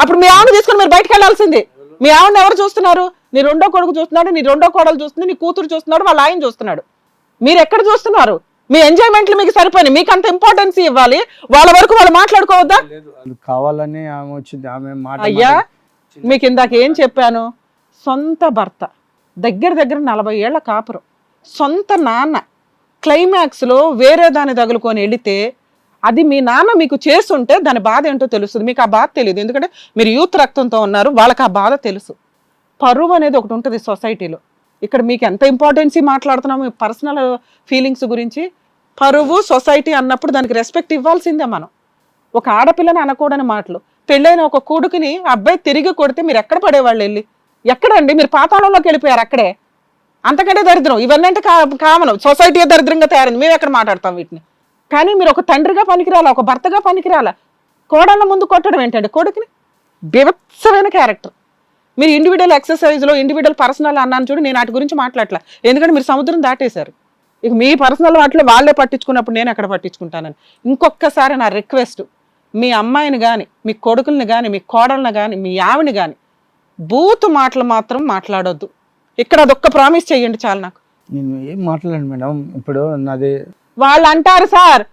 అప్పుడు మీ ఆవిడ తీసుకుని మీరు బయటకు వెళ్ళాల్సింది. మీ ఆవిడని ఎవరు చూస్తున్నారు? నీ 2వ కొడుకు చూస్తున్నాడు, నీ 2వ కోడలు చూస్తుంది, నీ కూతురు చూస్తున్నాడు, వాళ్ళ ఆయన చూస్తున్నాడు. మీరు ఎక్కడ చూస్తున్నారు? మీ ఎంజాయ్మెంట్లు మీకు సరిపోయి మీకు అంత ఇంపార్టెన్స్ ఇవ్వాలి. వాళ్ళ వరకు వాళ్ళు మాట్లాడుకోవద్దా? కావాలని ఆమె వచ్చింది, ఆమె మాట. అయ్యా మీకు ఇందాక ఏం చెప్పాను? సొంత భర్త, దగ్గర 40 ఏళ్ల కాపురం, సొంత నాన్న, క్లైమాక్స్లో వేరే దాన్ని తగులుకొని వెళితే అది మీ నాన్న మీకు చేస్తుంటే దాని బాధ ఏంటో తెలుస్తుంది. మీకు ఆ బాధ తెలియదు, ఎందుకంటే మీరు యూత్ రక్తంతో ఉన్నారు. వాళ్ళకి ఆ బాధ తెలుసు. పరువు అనేది ఒకటి ఉంటుంది సొసైటీలో. ఇక్కడ మీకు ఎంత ఇంపార్టెన్సీ మాట్లాడుతున్నాము మీ పర్సనల్ ఫీలింగ్స్ గురించి. పరువు సొసైటీ అన్నప్పుడు దానికి రెస్పెక్ట్ ఇవ్వాల్సిందే మనం. ఒక ఆడపిల్లని అనకూడని మాటలు. పెళ్ళైన ఒక కొడుకుని అబ్బాయి తిరిగి కొడితే మీరు ఎక్కడ పడేవాళ్ళు వెళ్ళి? ఎక్కడండి? మీరు పాతాళంలోకి వెళ్ళిపోయారు అక్కడే. అంతకంటే దరిద్రం. ఇవన్నీ అంటే కామన్. సొసైటీ దరిద్రంగా తయారైంది. మేము ఎక్కడ మాట్లాడతాం వీటిని? కానీ మీరు ఒక తండ్రిగా పనికిరాలా, ఒక భర్తగా పనికిరాలా. కోడళ్ళ ముందు కొట్టడం ఏంటండి కొడుకుని? బీభత్సమైన క్యారెక్టర్. మీరు ఇండివిజువల్ ఎక్సర్సైజ్లో ఇండివిజువల్ పర్సనల్ అన్నాను చూడు, నేను వాటి గురించి మాట్లాడలే. ఎందుకంటే మీరు సముద్రం దాటేశారు. ఇక మీ పర్సనల్ వాటిలో వాళ్ళే పట్టించుకున్నప్పుడు నేను ఎక్కడ పట్టించుకుంటానని. ఇంకొకసారి నా రిక్వెస్ట్, మీ అమ్మాయిని కానీ, మీ కొడుకుల్ని కానీ, మీ కోడల్ని కానీ, మీ ఆవిని కానీ బూతు మాటలు మాత్రం మాట్లాడొద్దు. ఇక్కడ అదొక్క ప్రామిస్ చెయ్యండి చాలు నాకు. నేను ఏం మాట్లాడాను మేడం. ఇప్పుడు నాది వాళ్ళు అంటారు సార్,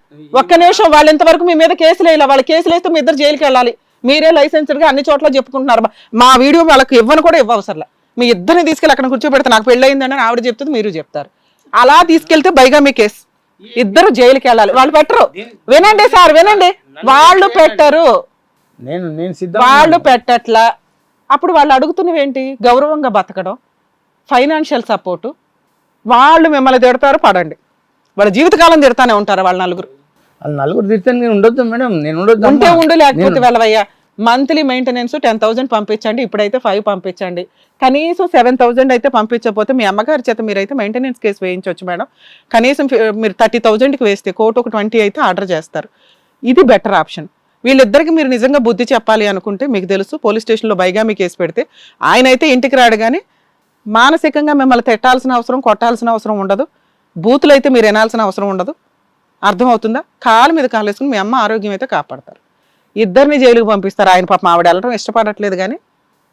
ఒక్క నిమిషం, వాళ్ళు ఇంతవరకు మీ మీద కేసులు వేయాలి. వాళ్ళు కేసులు వేస్తే మీ ఇద్దరు జైలుకి వెళ్ళాలి. మీరే లైసెన్స్డ్గా అన్ని చోట్ల చెప్పుకుంటున్నారు. మా వీడియో వాళ్ళకి ఇవ్వను కూడా ఇవ్వవసరలే. మీ ఇద్దరిని తీసుకెళ్ళి అక్కడ కూర్చోబెడితే నాకు పెళ్ళయిందని ఆవిడ చెప్తుంది, మీరు చెప్తారు. అలా తీసుకెళ్తే బైగామీ కేసు, ఇద్దరు జైలుకి వెళ్ళాలి. వాళ్ళు పెట్టరు. వినండి సార్, వినండి, వాళ్ళు పెట్టరు. వాళ్ళు పెట్టట్లా. అప్పుడు వాళ్ళు అడుగుతున్నవి ఏంటి? గౌరవంగా బతకడం, ఫైనాన్షియల్ సపోర్టు. వాళ్ళు మిమ్మల్ని తిడతారు, పడండి. వాళ్ళ జీవితకాలం తిడతానే ఉంటారు. వాళ్ళ నలుగురు తిడితే నేను ఉండొద్దు మేడం. నేను ఉండొద్దు ఉంటే ఉండు, లేకపోతే వెళ్ళవయ్యా. మంత్లీ మెయింటెనెన్స్ 10,000 పంపించండి, ఇప్పుడైతే 5 పంపించండి, కనీసం 7,000 అయితే పంపించకపోతే మీ అమ్మగారి చేత మీరైతే మెయింటెనెన్స్ కేసు వేయించవచ్చు మేడం. కనీసం మీరు 30,000కి వేస్తే కోర్టు ఒక 20 అయితే ఆర్డర్ చేస్తారు. ఇది బెటర్ ఆప్షన్. వీళ్ళిద్దరికి మీరు నిజంగా బుద్ధి చెప్పాలి అనుకుంటే మీకు తెలుసు, పోలీస్ స్టేషన్లో బైగామి కేసు పెడితే ఆయన అయితే ఇంటికి రాడు, కానీ మానసికంగా మిమ్మల్ని తిట్టాల్సిన అవసరం, కొట్టాల్సిన అవసరం ఉండదు, బూతులు అయితే మీరు వినాల్సిన అవసరం ఉండదు. అర్థమవుతుందా? కాలు మీద కాలు వేసుకుని మీ అమ్మ ఆరోగ్యం అయితే కాపాడతారు. ఇద్దరిని జైలుకి పంపిస్తారు. ఆయన పాపం ఆవిడ వెళ్ళడం ఇష్టపడట్లేదు, కానీ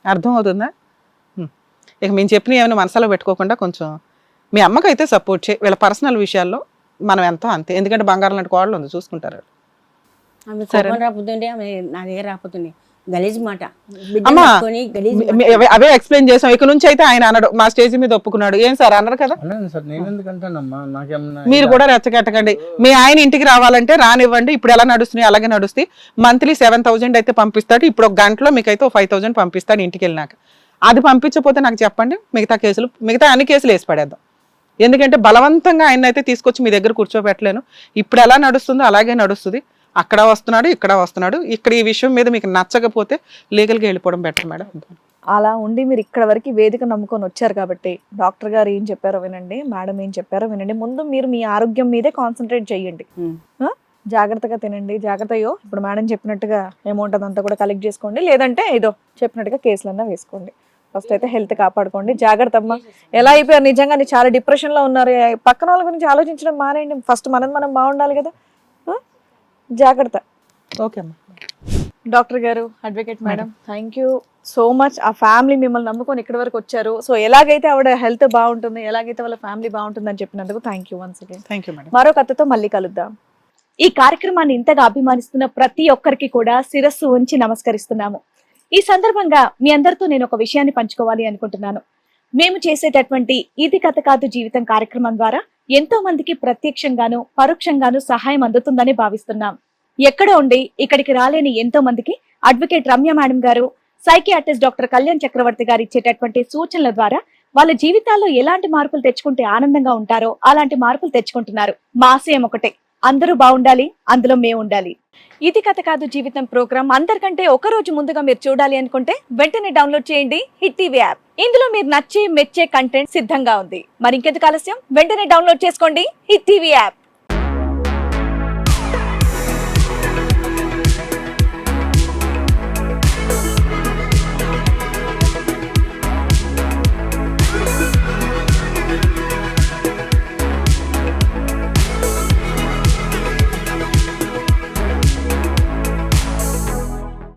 అర్థమవుతుందా? ఇక మేము చెప్పిన ఏమైనా మనసులో పెట్టుకోకుండా కొంచెం మీ అమ్మకైతే సపోర్ట్ చేయి. వీళ్ళ పర్సనల్ విషయాల్లో మనం ఎంతో అంతే, ఎందుకంటే బంగారం లాంటి కోడలు ఉంది, చూసుకుంటారు. ఆమె కోపం రాకపోతుండే, ఆమె నా దగ్గర రాకపోతుండే, గలీజ్ మాట. అమ్మా, గలీజ్ అవే ఎక్స్ప్లెయిన్ చేసాం. ఇక నుంచి అయితే ఆయన అనడు, మా స్టేజ్ మీద ఒప్పుకున్నాడు. ఏం సార్ అన్నారు కదా, అన్నాను సార్. నేను ఎందుకంటానమ్మా, నాకేమన్నా మీరు కూడా రెచ్చగట్టకండి. మీ ఆయన ఇంటికి రావాలంటే రానివ్వండి. ఇప్పుడు ఎలా నడుస్తున్నాయి అలాగే నడుస్తాయి. మంత్లీ 7,000 అయితే పంపిస్తాడు. ఇప్పుడు ఒక గంటలో మీకైతే 5,000 పంపిస్తాడు ఇంటికి వెళ్ళినాక. అది పంపించకపోతే నాకు చెప్పండి, మిగతా అన్ని కేసులు వేసి పడేద్దాం. ఎందుకంటే బలవంతంగా ఆయన అయితే తీసుకొచ్చి మీ దగ్గర కూర్చోబెట్టలేను. ఇప్పుడు ఎలా నడుస్తుందో అలాగే నడుస్తుంది. అక్కడ వస్తున్నాడు, ఇక్కడ వస్తున్నాడు. ఇక్కడ ఈ విషయం మీద మీకు నచ్చకపోతే లీగల్గా వెళ్ళిపోవడం బెటర్ మేడం. అలా ఉండి మీరు ఇక్కడ వరకు వేదిక నమ్ముకొని వచ్చారు కాబట్టి డాక్టర్ గారు ఏం చెప్పారో వినండి, మేడం ఏం చెప్పారో వినండి. ముందు మీరు మీ ఆరోగ్యం మీదే కాన్సన్ట్రేట్ చేయండి. జాగ్రత్తగా తినండి, జాగ్రత్తయో ఇప్పుడు మేడం చెప్పినట్టుగా అమౌంట్ అదంతా కూడా కలెక్ట్ చేసుకోండి, లేదంటే ఏదో చెప్పినట్టుగా కేసులన్నా వేసుకోండి. ఫస్ట్ అయితే హెల్త్ కాపాడుకోండి. జాగ్రత్త అమ్మా. ఎలా అయిపోయారు నిజంగా, చాలా డిప్రెషన్ లో ఉన్నారు. పక్కన వాళ్ళ గురించి ఆలోచించడం మానేయండి. ఫస్ట్ మనం బాగుండాలి కదా. జాగ్రత్త. ఓకే అమ్మా. డాక్టర్ గారు, advocate madam, thank you so much. ఆ ఫ్యామిలీ మిమ్మల్ని నమ్ముకొని ఇక్కడి వరకు వచ్చారు. సో ఎలాగైతే ఆవిడ హెల్త్ బాగుంటుంది, ఎలాగైతే వాళ్ళ ఫ్యామిలీ బాగుంటుంది అని చెప్పినందుకు thank you once again. Thank you madam. మరో కథతో మళ్ళీ కలుద్దాం. ఈ కార్యక్రమాన్ని ఇంతగా అభిమానిస్తున్న ప్రతి ఒక్కరికి కూడా శిరస్సు ఉంచి నమస్కరిస్తున్నాము. ఈ సందర్భంగా మీ అందరితో నేను ఒక విషయాన్ని పంచుకోవాలి అనుకుంటున్నాను. మేము చేసేటటువంటి ఇది కథ కాదు జీవితం కార్యక్రమం ద్వారా ఎంతో మందికి ప్రత్యక్షంగాను పరోక్షంగాను సహాయం అందుతుందని భావిస్తున్నాం. ఎక్కడ ఉండి ఇక్కడికి రాలేని ఎంతో మందికి అడ్వకేట్ రమ్య మేడం గారు, సైకియాట్రిస్ట్ డాక్టర్ కళ్యాణ్ చక్రవర్తి గారు ఇచ్చేటటువంటి సూచనల ద్వారా వాళ్ళ జీవితాల్లో ఎలాంటి మార్పులు తెచ్చుకుంటే ఆనందంగా ఉంటారో అలాంటి మార్పులు తెచ్చుకుంటున్నారు. మా ఆశయం ఒకటే, అందరూ బాగుండాలి, అందులో మేము ఉండాలి. ఇది కథ కాదు జీవితం ప్రోగ్రామ్ అందరికంటే ఒక రోజు ముందుగా మీరు చూడాలి అనుకుంటే వెంటనే డౌన్లోడ్ చేయండి హిట్ టీవీ యాప్. ఇందులో మీరు నచ్చే మెచ్చే కంటెంట్ సిద్ధంగా ఉంది. మరి ఇంకెందుకు ఆలస్యం, వెంటనే డౌన్లోడ్ చేసుకోండి హిట్ టీవీ యాప్.